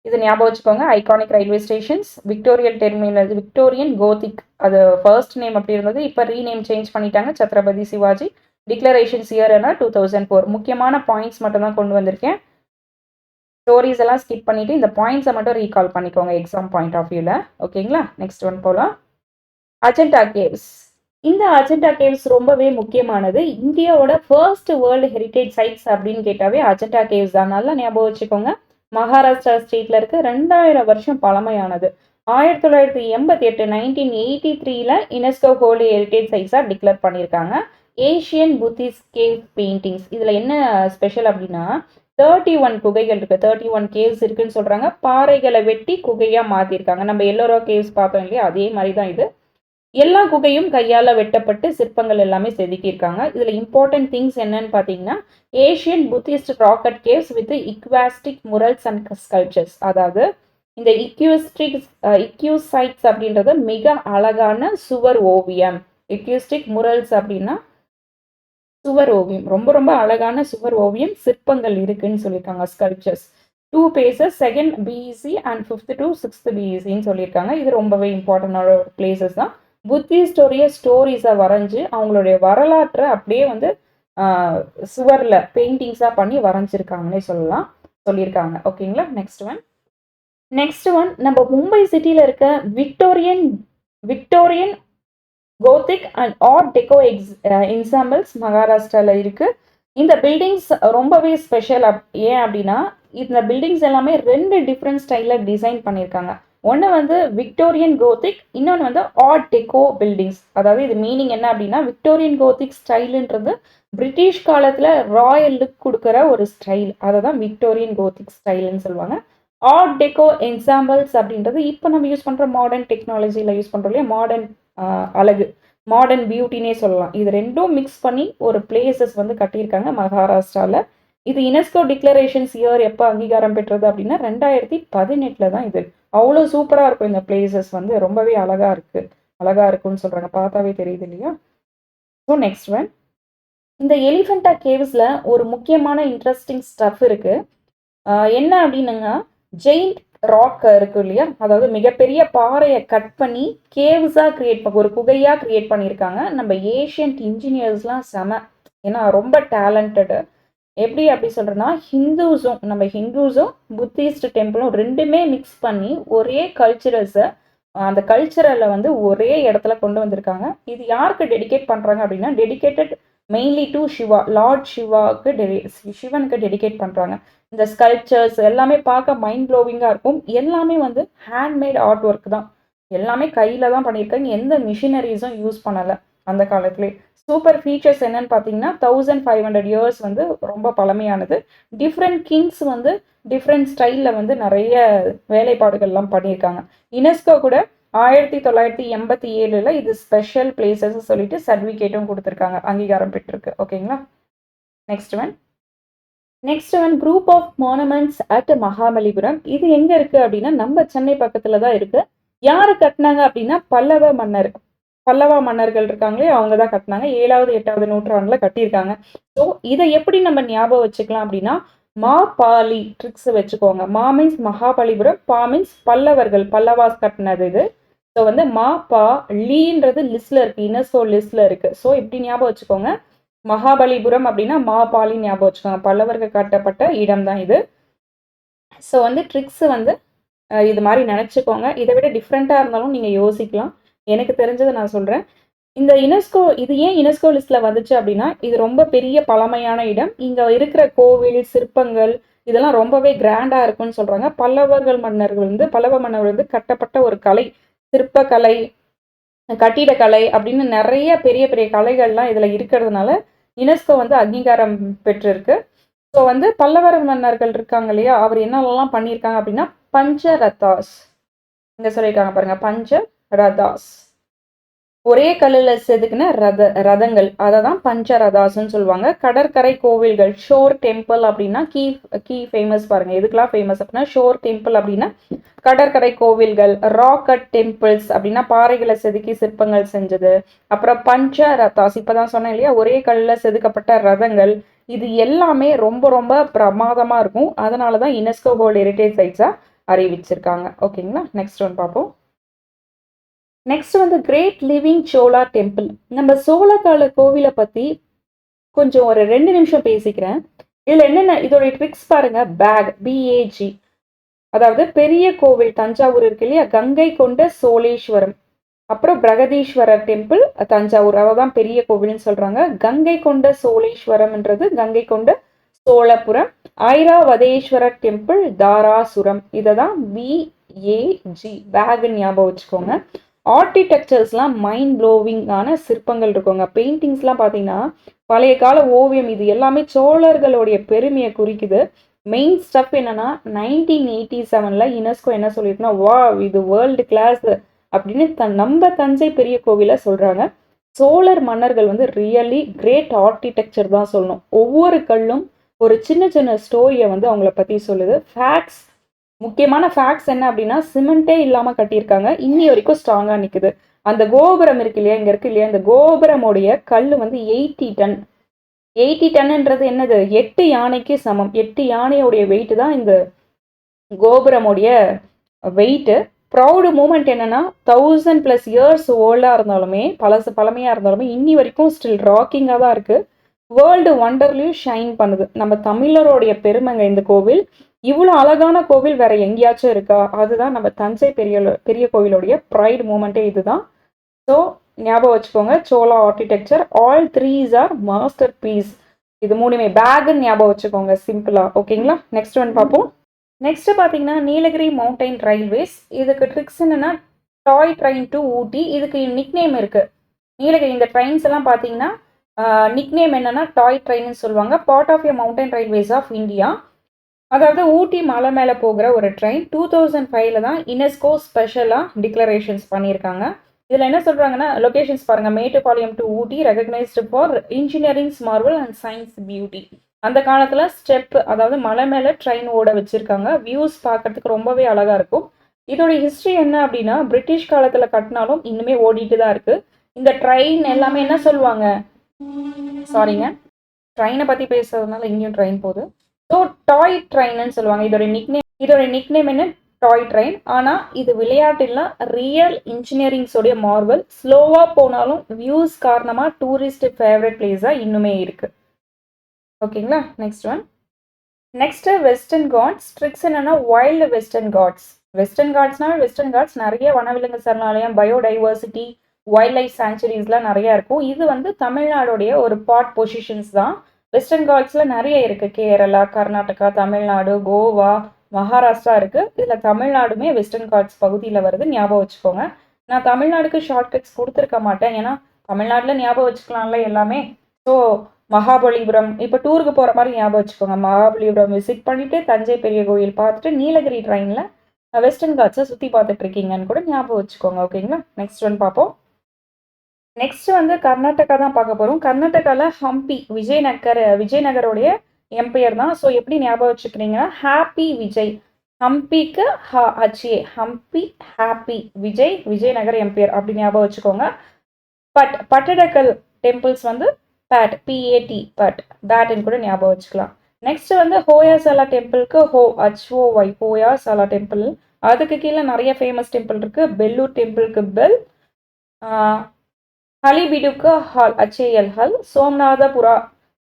இது ஞாபகம் வச்சுக்கோங்க. Iconic railway stations, Victorian terminal, Victorian Gothic, அது ஃபர்ஸ்ட் நேம் அப்படி இருந்தது, இப்போ ரீநேம் சேஞ்ச் பண்ணிட்டாங்க சத்ரபதி சிவாஜி. டிக்ளரேஷன்ஸ் இயர் என்ன 2004. முக்கியமான பாயிண்ட்ஸ் மட்டும் தான் கொண்டு வந்திருக்கேன். ஸ்டோரிஸ் எல்லாம் ஸ்கிப் பண்ணிவிட்டு இந்த பாயிண்ட்ஸை மட்டும் ரீகால் பண்ணிக்கோங்க எக்ஸாம் பாயிண்ட் ஆஃப் வியூவில். ஓகேங்களா, நெக்ஸ்ட் ஒன் போகலாம். அஜந்தா கேவ்ஸ். இந்த அஜந்தா கேவ்ஸ் ரொம்பவே முக்கியமானது. இந்தியாவோட ஃபர்ஸ்ட் வேர்ல்டு ஹெரிட்டேஜ் சைட்ஸ் அப்படின்னு கேட்டாவே அஜந்தா கேவ்ஸ் தான். நல்லா ஞாபகம் வச்சுக்கோங்க. மகாராஷ்டிரா ஸ்டேட்ல இருக்கு. 2000 வருஷம் பழமையானது. 1988 1983 யுனெஸ்கோ வேர்ல்டு ஹெரிட்டேஜ் சைட்ஸாக டிக்ளேர் பண்ணியிருக்காங்க. Asian Buddhist cave paintings. இதில் என்ன ஸ்பெஷல் அப்படின்னா 31 குகைகள் இருக்கு, 31 கேவ்ஸ் இருக்குன்னு சொல்றாங்க. பாறைகளை வெட்டி குகையா மாத்திருக்காங்க. நம்ம எல்லோரோ கேவ்ஸ் பார்த்தோம் இல்லையா, அதே மாதிரி தான் இது. எல்லா குகையும் கையால் வெட்டப்பட்டு சிற்பங்கள் எல்லாமே செதுக்கியிருக்காங்க. இதில் இம்பார்ட்டன்ட் திங்ஸ் என்னன்னு பார்த்தீங்கன்னா Asian Buddhist rock cut caves with இக்வாஸ்டிக் முரல்ஸ் அண்ட் ஸ்கல்ப்சர்ஸ். அதாவது இந்த இக்யூசைட்ஸ் அப்படின்றது மிக அழகான சுவர் ஓவியம். இக்யூஸ்டிக் முரல்ஸ் அப்படின்னா சுவர் ஓவியம், ரொம்ப ரொம்ப அழகான சுவர் ஓவியம், சிற்பங்கள் இருக்குன்னு சொல்லியிருக்காங்க. Sculptures 2 places 2nd BEC and 5th to 6th BECன்னு சொல்லியிருக்காங்க. இது ரொம்பவே இம்பார்ட்டண்டான ஒரு பிளேசஸ் தான். புத்திஸ்டோடைய ஸ்டோரிஸை வரைஞ்சி அவங்களுடைய வரலாற்றை அப்படியே வந்து சுவரில் பெயிண்டிங்ஸாக பண்ணி வரைஞ்சிருக்காங்கன்னே சொல்லியிருக்காங்க. ஓகேங்களா, நெக்ஸ்ட் ஒன் நம்ம மும்பை சிட்டியில் இருக்க விக்டோரியன் கோத்திக் அண்ட் ஆர்ட் டெக்கோ என்சாம்பிள்ஸ் மகாராஷ்டிராவில் இருக்குது. இந்த பில்டிங்ஸ் ரொம்பவே ஸ்பெஷல். ஏன் அப்படின்னா இந்த பில்டிங்ஸ் எல்லாமே 2 டிஃப்ரெண்ட் ஸ்டைலில் டிசைன் பண்ணியிருக்காங்க. ஒன்று வந்து விக்டோரியன் கோத்திக், இன்னொன்று வந்து ஆர்ட் டெக்கோ பில்டிங்ஸ். அதாவது இது மீனிங் என்ன அப்படின்னா விக்டோரியன் கோத்திக் ஸ்டைலுன்றது பிரிட்டிஷ் காலத்தில் ராயல் லுக் கொடுக்குற ஒரு ஸ்டைல், அதை தான் விக்டோரியன் கோத்திக் ஸ்டைலுன்னு சொல்லுவாங்க. ஆர்ட் டெக்கோ என்சாம்பிள்ஸ் அப்படின்றது இப்போ நம்ம யூஸ் பண்ணுற மாடர்ன் டெக்னாலஜியில் யூஸ் பண்ணுறோம் இல்லையா, மாடர்ன் அழகு, மாடர்ன் பியூட்டினே சொல்லலாம். இது ரெண்டும் மிக்ஸ் பண்ணி ஒரு பிளேசஸ் வந்து கட்டியிருக்காங்க மகாராஷ்டிராவில். இது யுனெஸ்கோ டிக்ளரேஷன்ஸ் இயர் எப்போ அங்கீகாரம் பெற்றது அப்படின்னா 2018 தான். இது அவ்வளோ சூப்பராக இருக்கும். இந்த பிளேசஸ் வந்து ரொம்பவே அழகாக இருக்குன்னு சொல்கிறாங்க, பார்த்தாவே தெரியுது இல்லையா. ஸோ நெக்ஸ்ட் ஒன், இந்த எலிஃபெண்டா கேவ்ஸில் ஒரு முக்கியமான இன்ட்ரெஸ்டிங் ஸ்டஃப் இருக்குது. என்ன அப்படின்னுங்க, ஜெயிண்ட் ராக் இருக்கு இல்லையா, அதாவது மிகப்பெரிய பாறையை கட் பண்ணி கேவ்ஸாக ஒரு குகையாக கிரியேட் பண்ணியிருக்காங்க. நம்ம ஏஷியன்ட் இன்ஜினியர்ஸ்லாம் செம, ஏன்னா ரொம்ப டேலண்டடு. எப்படி அப்படி சொல்கிறேன்னா ஹிந்துஸும் புத்திஸ்ட் டெம்பிளும் ரெண்டுமே மிக்ஸ் பண்ணி ஒரே கல்ச்சுரல்ஸை, அந்த கல்ச்சரலை வந்து ஒரே இடத்துல கொண்டு வந்திருக்காங்க. இது யாருக்கு டெடிகேட் பண்ணுறாங்க அப்படின்னா dedicated mainly to Shiva, lord சிவனுக்கு டெடிகேட் பண்ணுறாங்க. இந்த ஸ்கல்ப்சர்ஸ் எல்லாமே பார்க்க மைண்ட் ப்ளோவிங்காக இருக்கும். எல்லாமே வந்து ஹேண்ட்மேட் ஆர்ட் ஒர்க் தான், எல்லாமே கையில் தான் பண்ணியிருக்காங்க. எந்த மிஷினரிஸும் யூஸ் பண்ணலை அந்த காலத்துலேயே. சூப்பர் ஃபீச்சர்ஸ் என்னன்னு பார்த்தீங்கன்னா 1500 இயர்ஸ் வந்து ரொம்ப பழமையானது. டிஃப்ரெண்ட் கிங்ஸ் வந்து டிஃப்ரெண்ட் ஸ்டைலில் வந்து நிறைய வேலைப்பாடுகள்லாம் பண்ணியிருக்காங்க. யுனெஸ்கோ கூட 1987 இது ஸ்பெஷல் பிளேசஸ் சொல்லிட்டு சர்டிஃபிகேட்டும் கொடுத்துருக்காங்க, அங்கீகாரம் பெற்றிருக்கு. ஓகேங்களா, next one group of monuments at Mahabalipuram. இது எங்கே இருக்குது அப்படின்னா நம்ம சென்னை பக்கத்தில் தான் இருக்குது. யார் கட்டினாங்க அப்படின்னா பல்லவா மன்னர்கள் இருக்காங்களே, அவங்க தான் கட்டினாங்க. 7வது 8வது நூற்றாண்டில் கட்டியிருக்காங்க. ஸோ இதை எப்படி நம்ம ஞாபகம் வச்சுக்கலாம் அப்படின்னா பாலி ட்ரிக்ஸ் வச்சுக்கோங்க. மீன்ஸ் மகாபலிபுரம், மீன்ஸ் பல்லவாஸ் கட்டினது இது. ஸோ வந்து லீன்றது லிஸ்ட்ல இருக்கு, யுனெஸ்கோ லிஸ்ட்ல இருக்கு. ஸோ இப்படி ஞாபகம் வச்சுக்கோங்க. மகாபலிபுரம் அப்படின்னா பாலி ஞாபகம் வச்சுக்கோங்க. பல்லவர்கள் கட்டப்பட்ட இடம் தான் இது. ஸோ வந்து ட்ரிக்ஸ் வந்து இது மாதிரி நினச்சிக்கோங்க. இதை விட டிஃப்ரெண்ட்டாக இருந்தாலும் நீங்கள் யோசிக்கலாம். எனக்கு தெரிஞ்சதை நான் சொல்கிறேன். இந்த இது ஏன் யுனெஸ்கோ லிஸ்ட்டில் வந்துச்சு அப்படின்னா இது ரொம்ப பெரிய பழமையான இடம். இங்கே இருக்கிற கோவில், சிற்பங்கள், இதெல்லாம் ரொம்பவே கிராண்டா இருக்கும்னு சொல்றாங்க. பல்லவ மன்னர்கள் வந்து கட்டப்பட்ட ஒரு கலை, சிற்பக்கலை, கட்டிடக்கலை அப்படின்னு நிறைய பெரிய பெரிய கலைகள்லாம் இதுல இருக்கிறதுனால யுனெஸ்கோ வந்து அங்கீகாரம் பெற்றிருக்கு. ஸோ வந்து பல்லவர் மன்னர்கள் இருக்காங்க இல்லையா, அவர் என்னெல்லாம் பண்ணியிருக்காங்க அப்படின்னா பஞ்சரதாஸ், இங்க சொல்லியிருக்காங்க பாருங்க, பஞ்சரதாஸ், ஒரே கல்லுல செதுக்கின ரதங்கள், அதை தான் பஞ்சரதாஸ்ன்னு சொல்லுவாங்க. கடற்கரை கோவில்கள், ஷோர் டெம்பிள் அப்படின்னா கீ ஃபேமஸ் பாருங்க, எதுக்கெல்லாம் ஃபேமஸ் அப்படின்னா ஷோர் டெம்பிள் அப்படின்னா கடற்கரை கோவில்கள், ராக்கட் டெம்பிள்ஸ் அப்படின்னா பாறைகளை செதுக்கி சிற்பங்கள் செஞ்சது, அப்புறம் பஞ்சரதாஸ் இப்பதான் சொன்னேன் இல்லையா, ஒரே கல்லுல செதுக்கப்பட்ட ரதங்கள், இது எல்லாமே ரொம்ப ரொம்ப பிரமாதமா இருக்கும். அதனாலதான் யுனெஸ்கோ வேர்ல்ட் ஹெரிடேஜ் சைட்ஸா அறிவிச்சிருக்காங்க. ஓகேங்களா, நெக்ஸ்ட் ஒன் பார்ப்போம். நெக்ஸ்ட் வந்து கிரேட் லிவிங் சோலா டெம்பிள். நம்ம சோழகால கோவிலை பத்தி கொஞ்சம் ஒரு 2 நிமிஷம் பேசிக்கிறேன். இதுல என்னென்ன இதோட ட்ரிக்ஸ் பாருங்க. BAG, அதாவது பெரிய கோவில் தஞ்சாவூர் இருக்கு இல்லையா, கங்கை கொண்ட சோழேஸ்வரம், அப்புறம் பிரகதீஸ்வரர் டெம்பிள் தஞ்சாவூர், அதான் பெரிய கோவில்னு சொல்றாங்க. கங்கை கொண்ட சோழேஸ்வரம்ன்றது கங்கை கொண்ட சோழபுரம். ஐராவதேஸ்வரர் டெம்பிள் தாராசுரம், இதை தான் BAG பேக் ஞாபகம் வச்சுக்கோங்க. ஆர்கிடெக்சர்ஸ்லாம் மைண்ட் ப்ளோவிங்கான சிற்பங்கள் இருக்குங்க. பெயிண்டிங்ஸ்லாம் பார்த்தீங்கன்னா பழைய கால ஓவியம், இது எல்லாமே சோழர்களுடைய பெருமையை குறிக்குது. மெயின் ஸ்டெப் என்னன்னா 1987 யுனெஸ்கோ என்ன சொல்லியிருக்குன்னா, வா இது வேர்ல்டு கிளாஸ் அப்படின்னு நம்ம தஞ்சை பெரிய கோவிலை சொல்றாங்க. சோழர் மன்னர்கள் வந்து ரியலி கிரேட் ஆர்கிடெக்சர் தான் சொல்லணும். ஒவ்வொரு கல்லும் ஒரு சின்ன சின்ன ஸ்டோரியை வந்து அவங்கள பத்தி சொல்லுது. ஃபேக்ட்ஸ், முக்கியமான ஃபேக்ட்ஸ் என்ன அப்படின்னா, சிமெண்டே இல்லாமல் கட்டியிருக்காங்க, இன்னி வரைக்கும் ஸ்ட்ராங்காக நிற்குது. அந்த கோபுரம் இருக்கு இல்லையா, இங்கே இருக்கு இல்லையா, இந்த கோபுரமுடைய கல் வந்து 80 டன். 80 டன்ன்றது என்னது, 8 யானைக்கு சமம். 8 யானையோடைய வெயிட் தான் இந்த கோபுரமுடைய வெயிட்டு. ப்ரௌடு மூமெண்ட் என்னன்னா, 1000+ இயர்ஸ் ஓல்டாக இருந்தாலுமே, பழமையாக இருந்தாலுமே இன்னி வரைக்கும் ஸ்டில் ராக்கிங்காக தான் இருக்கு. வேர்ல்டு ஒண்டர்லையும் ஷைன் பண்ணுது. நம்ம தமிழருடைய பெருமைங்க இந்த கோவில். இவ்வளோ அழகான கோவில் வேற எங்கேயாச்சும் இருக்கா? அதுதான் நம்ம தஞ்சை பெரிய கோவிலுடைய ப்ரைட் மூமெண்ட்டே இதுதான். ஸோ ஞாபகம் வச்சுக்கோங்க, Chola architecture all 3s are masterpiece. இது மூணுமே பேக்குன்னு ஞாபகம் வச்சுக்கோங்க சிம்பிளா. ஓகேங்களா, நெக்ஸ்ட் ஒன் பார்ப்போம். நெக்ஸ்ட் பார்த்தீங்கன்னா நீலகிரி மவுண்டைன் ரயில்வேஸ். இதுக்கு ட்ரிக்ஸ் என்னன்னா, டாய் ட்ரெயின் டு ஊட்டி, இதுக்கு நிக்நேம் இருக்கு. நீலகிரி இந்த ட்ரெயின்ஸ் எல்லாம் பார்த்தீங்கன்னா நிக்நேம் என்னன்னா டாய் ட்ரெயின்னு சொல்லுவாங்க. Part of a mountain railways of India. அதாவது ஊட்டி மலை மேலே போகிற ஒரு ட்ரெயின். 2005 தான் யுனெஸ்கோ ஸ்பெஷலாக டிக்ளரேஷன்ஸ் பண்ணியிருக்காங்க. இதில் என்ன சொல்கிறாங்கன்னா, லொக்கேஷன்ஸ் பாருங்கள், Mettupalayam to Ooty recognised for engineerings Marvel and science beauty. அந்த காலத்தில் ஸ்டெப், அதாவது மலை மேலே ட்ரெயின் ஓட வச்சுருக்காங்க. வியூஸ் பார்க்கறதுக்கு ரொம்பவே அழகாக இருக்கும். இதோட ஹிஸ்ட்ரி என்ன அப்படின்னா, பிரிட்டிஷ் காலத்தில் கட்டினாலும் இன்னுமே ஓடிட்டு தான் இருக்குது. இந்த ட்ரெயின் எல்லாமே என்ன சொல்லுவாங்க, சாரிங்க, ட்ரெயினை பற்றி பேசுறதுனால இங்கேயும் ட்ரெயின் போகுது. ஸோ டாய் ட்ரெயின்னு சொல்லுவாங்க. இதோட நிக்நேம் என்ன, டாய் ட்ரெயின். ஆனால் இது விளையாட்டுலாம் ரியல் இன்ஜினியரிங்ஸோடைய மார்வல். ஸ்லோவாக போனாலும் வியூஸ் காரணமாக டூரிஸ்ட் ஃபேவரட் பிளேஸாக இன்னுமே இருக்கு. ஓகேங்களா, next one. Next western ghats. Tricks என்னன்னா, wild western ghats. Western ghats நிறைய வனவிலங்கு சரணாலயம், பயோடைவர்சிட்டி, வைல்ட் லைஃப் சாங்சுரிஸ்லாம் நிறைய இருக்கும். இது வந்து தமிழ்நாடுடைய ஒரு பார்ட் பொசிஷன்ஸ் தான். வெஸ்டர்ன் காட்ஸ்ல நிறைய இருக்கு. கேரளா, கர்நாடகா, தமிழ்நாடு, கோவா, மகாராஷ்டிரா இருக்கு. இதுல தமிழ்நாடுமே வெஸ்டர்ன் காட்ஸ் பகுதியில் வருது, ஞாபகம் வச்சுக்கோங்க. நான் தமிழ்நாடுக்கு ஷார்ட்கட்ஸ் கொடுத்துருக்க மாட்டேன், ஏன்னா தமிழ்நாட்டில் ஞாபகம் வச்சுக்கலாம்ல எல்லாமே. ஸோ மகாபலிபுரம், இப்போ டூருக்கு போகிற மாதிரி ஞாபகம் வச்சுக்கோங்க. மகாபலிபுரம் விசிட் பண்ணிட்டு தஞ்சை பெரிய கோயில் பார்த்துட்டு நீலகிரி ட்ரெயினில் வெஸ்டர்ன் காட்ஸை சுற்றி பார்த்துட்டு இருக்கீங்கன்னு கூட ஞாபகம் வச்சுக்கோங்க. ஓகேங்களா, நெக்ஸ்ட் ஒன் பார்ப்போம். நெக்ஸ்ட் வந்து கர்நாடகா தான் பார்க்க போகிறோம். கர்நாடகாவில் ஹம்பி, விஜயநகரோடைய எம்பையர் தான். ஸோ எப்படி ஞாபகம் வச்சுக்கிறீங்கன்னா, ஹாப்பி விஜய், ஹம்பிக்கு ஹம்பி ஹாப்பி விஜயநகர் எம்பையர் அப்படி ஞாபகம் வச்சுக்கோங்க. பட்டடக்கல் டெம்பிள்ஸ் வந்து பேட்னு கூட ஞாபகம் வச்சுக்கலாம். நெக்ஸ்ட் வந்து ஹோயாசாலா டெம்பிளுக்கு ஹோயாசாலா டெம்பிள். அதுக்கு கீழே நிறைய ஃபேமஸ் டெம்பிள் இருக்கு. பெல்லூர் டெம்பிளுக்கு பெல், ஹலிபிடுக்கு ஹல்,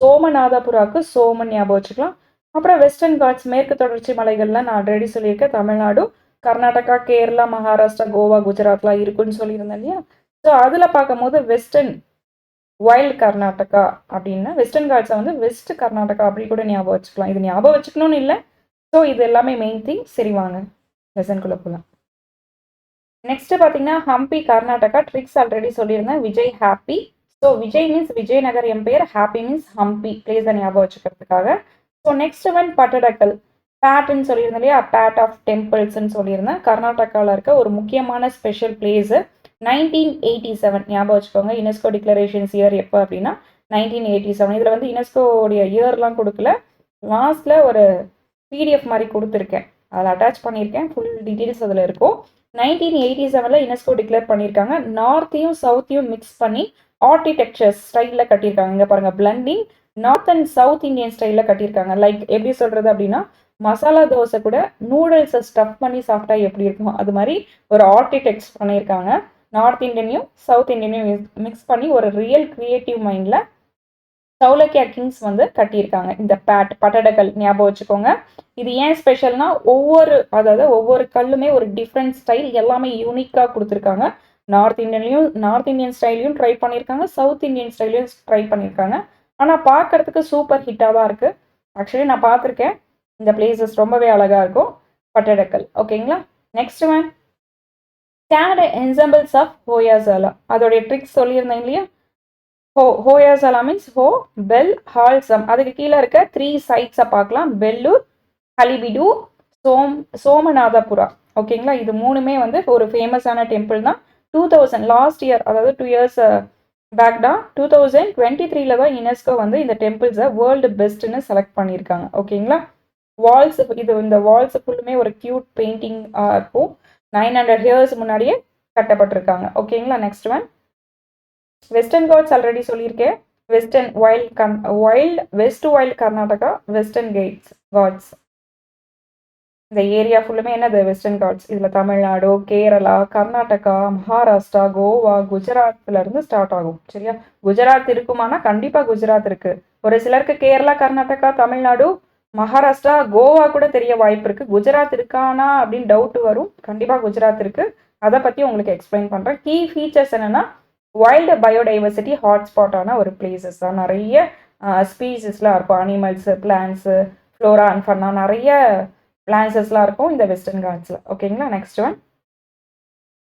சோமநாதபுராக்கு சோமன் ஞாபகம் வச்சுக்கலாம். அப்புறம் வெஸ்டர்ன் காட்ஸ், மேற்கு தொடர்ச்சி மலைகள்லாம் நான் ஆல்ரெடி சொல்லியிருக்கேன். தமிழ்நாடு, கர்நாடகா, கேரளா, மகாராஷ்டிரா, கோவா, குஜராத்லாம் இருக்குன்னு சொல்லியிருந்தேன் இல்லையா. ஸோ அதில் பார்க்கும்போது வெஸ்டர்ன் வைல்ட் கர்நாடகா அப்படின்னா வெஸ்டர்ன் காட்ஸை வந்து வெஸ்ட் கர்நாடகா அப்படி கூட ஞாபகம் வச்சுக்கலாம். இது ஞாபகம் வச்சுக்கணும்னு இல்லை. ஸோ இது எல்லாமே மெயின் திங். சரி வாங்க லெசன்குள்ளே போகலாம். நெக்ஸ்ட் பார்த்தீங்கன்னா ஹம்பி கர்நாடகா. ட்ரிக்ஸ் ஆல்ரெடி சொல்லியிருந்தேன். Vijay happy. So Vijay means Vijayanagar empire, happy means Hampi பிளேஸை ஞாபகம் வச்சுக்கிறதுக்காக. So next one Pattadakal. பேட்னு சொல்லியிருந்தேன் இல்லையா, பேட் ஆஃப் டெம்பிள்ஸ்ன்னு சொல்லியிருந்தேன். கர்நாடகாவில் இருக்க ஒரு முக்கியமான ஸ்பெஷல் பிளேஸு. 1987 ஞாபகம் வச்சுக்கோங்க. யுனெஸ்கோ டிக்ளரேஷன்ஸ் இயர் எப்போ அப்படின்னா 1987. இதில் வந்து யுனெஸ்கோடைய இயர்லாம் கொடுக்கல. லாஸ்ட்டில் ஒரு பிடிஎஃப் மாதிரி கொடுத்துருக்கேன், அதில் அட்டாச் பண்ணியிருக்கேன். ஃபுல் டீட்டெயில்ஸ் அதில் இருக்கும். 1987 யுனெஸ்கோ டிக்ளேர் பண்ணியிருக்காங்க. நார்த்தையும் சவுத்தையும் மிக்ஸ் பண்ணி ஆர்கிடெக்சர் ஸ்டைலில் கட்டியிருக்காங்க. இங்கே பாருங்கள், blending north and south Indian ஸ்டைலில் கட்டியிருக்காங்க. லைக் எப்படி சொல்கிறது அப்படின்னா, மசாலா தோசை கூட நூடுல்ஸை ஸ்டஃப் பண்ணி சாப்பிட்டா எப்படி இருக்கும், அது மாதிரி ஒரு ஆர்கிடெக்ட்ஸ் பண்ணியிருக்காங்க. நார்த் இந்தியனையும் சவுத் இந்தியனையும் மிக்ஸ் பண்ணி ஒரு ரியல் கிரியேட்டிவ் மைண்டில் சௌலக்கியா கிங்ஸ் வந்து கட்டியிருக்காங்க. இந்த பட்டடக்கல் ஞாபகம் வச்சுக்கோங்க. இது ஏன் ஸ்பெஷல்னா, ஒவ்வொரு கல்லுமே ஒரு டிஃப்ரெண்ட் ஸ்டைல், எல்லாமே யூனிக்காக கொடுத்துருக்காங்க. நார்த் இந்தியன் ஸ்டைலையும் ட்ரை பண்ணியிருக்காங்க, சவுத் இந்தியன் ஸ்டைலையும் ட்ரை பண்ணியிருக்காங்க. ஆனால் பார்க்கறதுக்கு சூப்பர் ஹிட்டாக தான் இருக்குது. ஆக்சுவலி நான் பார்த்துருக்கேன். இந்த பிளேசஸ் ரொம்பவே அழகாக இருக்கும். பட்டடக்கல். ஓகேங்களா. Next one standard ensembles of Hoysala. அதோடைய ட்ரிக்ஸ் சொல்லியிருந்தேன் இல்லையா. Hoysala means ho, bell, hall, sum. அதுக்கு கீழே இருக்க 3 சைட்ஸை பார்க்கலாம். பெல்லூர், ஹலிபிடு, சோமநாதபுரா. ஓகேங்களா. இது மூணுமே வந்து ஒரு ஃபேமஸான டெம்பிள் தான். 2000 லாஸ்ட் இயர், அதாவது 2 இயர்ஸ் பேக் தான், 2023 தான் யுனெஸ்கோ வந்து இந்த டெம்பிள்ஸை வேர்ல்டு பெஸ்ட்னு செலக்ட் பண்ணியிருக்காங்க. ஓகேங்களா. வால்ஸ், இந்த வால்ஸ் ஃபுல்லுமே ஒரு கியூட் பெயிண்டிங் இருக்கும். 900 இயர்ஸ் முன்னாடியே கட்டப்பட்டிருக்காங்க. ஓகேங்களா. Next one western ghats already சொல்லியிருக்கேன். West wild Karnataka, western ghats. இந்த ஏரியா ஃபுல்லுமே என்னது வெஸ்டர்ன் காட்ஸ். இதில் தமிழ்நாடு, கேரளா, கர்நாடகா, மகாராஷ்டிரா, கோவா, குஜராத்ல இருந்து ஸ்டார்ட் ஆகும். சரியா. குஜராத் இருக்குமானா கண்டிப்பாக குஜராத் இருக்கு. ஒரு சிலருக்கு கேரளா, கர்நாடகா, தமிழ்நாடு, மகாராஷ்டிரா, கோவா கூட தெரிய வாய்ப்பு இருக்கு. குஜராத் இருக்கானா அப்படின்னு டவுட் வரும். கண்டிப்பாக குஜராத் இருக்கு. அதை பற்றி உங்களுக்கு எக்ஸ்பிளைன் பண்ணுறேன். கீ ஃபீச்சர்ஸ் என்னன்னா, வைல்டு பயோடைவர்சிட்டி ஹாட்ஸ்பாட்டான ஒரு பிளேசஸ் தான். நிறைய ஸ்பீசிஸ்லாம் இருக்கும். அனிமல்ஸு, பிளான்ஸு, ஃப்ளோரா அண்ட் ஃபன்னா, நிறைய பிளான்ஸஸ்லாம் இருக்கும் இந்த வெஸ்டர்ன் காட்ஸில். ஓகேங்களா.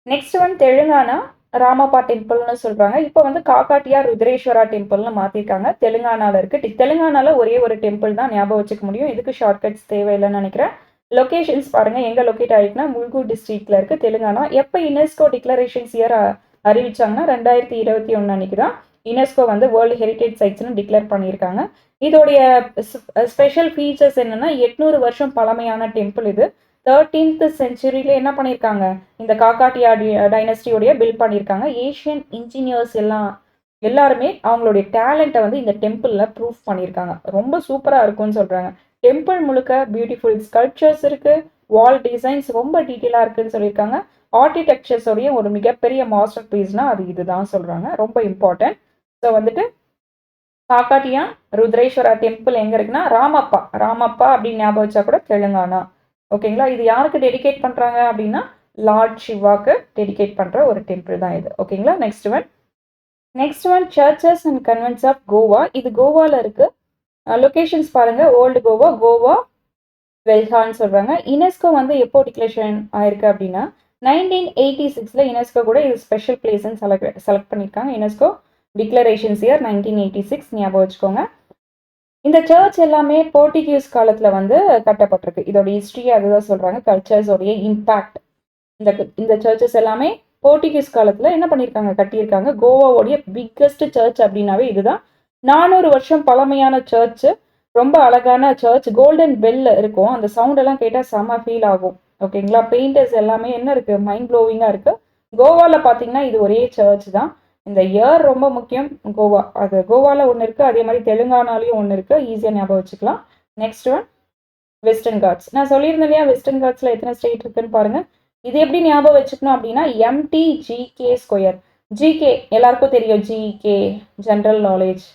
நெக்ஸ்ட் ஒன் தெலுங்கானா ராமப்பா டெம்பிள்னு சொல்கிறாங்க. இப்போ வந்து காக்காட்டியா ருத்ரேஸ்வரா டெம்பிள்னு மாற்றிருக்காங்க. தெலுங்கானாவில் இருக்குது. தெலுங்கானாவில் ஒரே ஒரு டெம்பிள் தான் ஞாபகம் வச்சுக்க முடியும். இதுக்கு ஷார்ட்கட்ஸ் தேவையில்லைன்னு நினைக்கிறேன். லொக்கேஷன்ஸ் பாருங்கள், எங்கே லொக்கேட் ஆகிருக்குன்னா முல்கூர் டிஸ்ட்ரிக்டில் இருக்குது தெலுங்கானா. எப்போ யுனெஸ்கோ டிக்ளரேஷன்ஸ் இயர் அறிவிச்சாங்கன்னா 2021 அன்னைக்கு தான் யுனெஸ்கோ வந்து வேர்ல்டு ஹெரிட்டேஜ் சைட்ஸ்னு டிக்ளேர் பண்ணியிருக்காங்க. இதோடைய ஸ்பெஷல் ஃபீச்சர்ஸ் என்னென்னா, 800 வருஷம் பழமையான டெம்பிள் இது. 13th செஞ்சுரியில் என்ன பண்ணியிருக்காங்க, இந்த காக்காட்டியா டைனஸ்டியோடைய பில்ட் பண்ணியிருக்காங்க. ஏஷியன் இன்ஜினியர்ஸ் எல்லாருமே அவங்களுடைய டேலண்ட்டை வந்து இந்த டெம்பிளில் ப்ரூஃப் பண்ணியிருக்காங்க. ரொம்ப சூப்பராக இருக்கும்னு சொல்கிறாங்க. டெம்பிள் முழுக்க பியூட்டிஃபுல் ஸ்கல்ப்சர்ஸ் இருக்குது. வால் டிசைன்ஸ் ரொம்ப டீட்டெயிலாக இருக்குதுன்னு சொல்லியிருக்காங்க. ஆர்கிடெக்சர்ஸோடைய ஒரு மிகப்பெரிய மாஸ்டர் பீஸ்னால் அது இதுதான் சொல்கிறாங்க. ரொம்ப இம்பார்ட்டன்ட். ஸோ வந்துட்டு காக்காட்டியா ருத்ரேஸ்வரா டெம்பிள் எங்கே இருக்குன்னா ராமப்பா அப்படின்னு ஞாபகம் வச்சா கூட தெலுங்கானா. ஓகேங்களா. இது யாருக்கு டெடிகேட் பண்ணுறாங்க அப்படின்னா, லார்ட் சிவாக்கு டெடிகேட் பண்ணுற ஒரு டெம்பிள் தான் இது. ஓகேங்களா. Next one churches and convents of Goa. இது கோவாவில் இருக்குது. லொக்கேஷன்ஸ் பாருங்கள். ஓல்டு கோவா, வெல்ஹான்னு சொல்கிறாங்க. யுனெஸ்கோ வந்து எப்போ டிக்ளரேஷன் ஆயிருக்கு அப்படின்னா 1986 யுனெஸ்கோ கூட இது ஸ்பெஷல் பிளேஸ்ன்னு செலக்ட் பண்ணியிருக்காங்க. யுனெஸ்கோ டிக்ளரேஷன்ஸ் இயர் 1986 ஞாபகம் வச்சுக்கோங்க. இந்த சர்ச் எல்லாமே போர்ச்சுகீஸ் காலத்தில் வந்து கட்டப்பட்டிருக்கு. இதோட ஹிஸ்ட்ரி அதுதான் சொல்கிறாங்க. கல்ச்சர்ஸோடைய இம்பேக்ட். இந்த சர்ச்சஸ் எல்லாமே போர்ச்சுகீஸ் காலத்தில் என்ன பண்ணியிருக்காங்க, கட்டியிருக்காங்க. கோவாவோடைய பிக்கஸ்ட் சர்ச் அப்படின்னாவே இதுதான். 400 வருஷம் பழமையான சர்ச்சு. ரொம்ப அழகான சர்ச். கோல்டன் பெல் இருக்கும். அந்த சவுண்டெல்லாம் கேட்டால் செம்ம ஃபீல் ஆகும். ஓகேங்களா. பெயிண்டர்ஸ் எல்லாமே என்ன இருக்குது, மைண்ட் ப்ளோவிங்காக இருக்குது. கோவாவில் பார்த்தீங்கன்னா இது ஒரே சர்ச் தான். இந்த இயர் ரொம்ப முக்கியம். கோவாவில் ஒன்று இருக்குது, அதே மாதிரி தெலுங்கானாலையும் ஒன்று இருக்குது. ஈஸியாக ஞாபகம் வச்சுக்கலாம். Next one western Ghats. நான் சொல்லியிருந்தேன் இல்லையா, வெஸ்டர்ன் காட்ஸில் எத்தனை ஸ்டேட் இருக்குன்னு பாருங்கள். இது எப்படி ஞாபகம் வச்சுக்கணும் அப்படின்னா, MTGK². ஜிகே எல்லாருக்கும் தெரியும். GK general knowledge.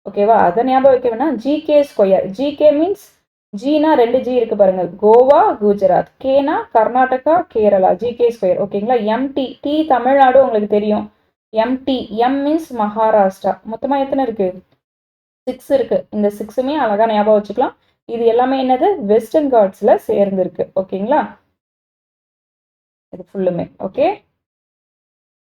ஓகேவா. அதை ஞாபகம் வைக்க வேணாம். GK². ஜிகே மீன்ஸ் ஜினா 2 G இருக்கு பாருங்க. கோவா, குஜராத். கேனா கர்நாடகா, கேரளா. GK². ஓகேங்களா. MT தமிழ்நாடு உங்களுக்கு தெரியும். MT, M means Maharashtra. மொத்தமாக எத்தனை இருக்கு? 6 இருக்கு. இந்த 6மே அழகா ஞாபகம் வச்சுக்கலாம். இது எல்லாமே என்னது? வெஸ்டர்ன் காட்ஸ்ல சேர்ந்திருக்கு. ஓகேங்களா? இது ஃபுல்லுமே ஓகே.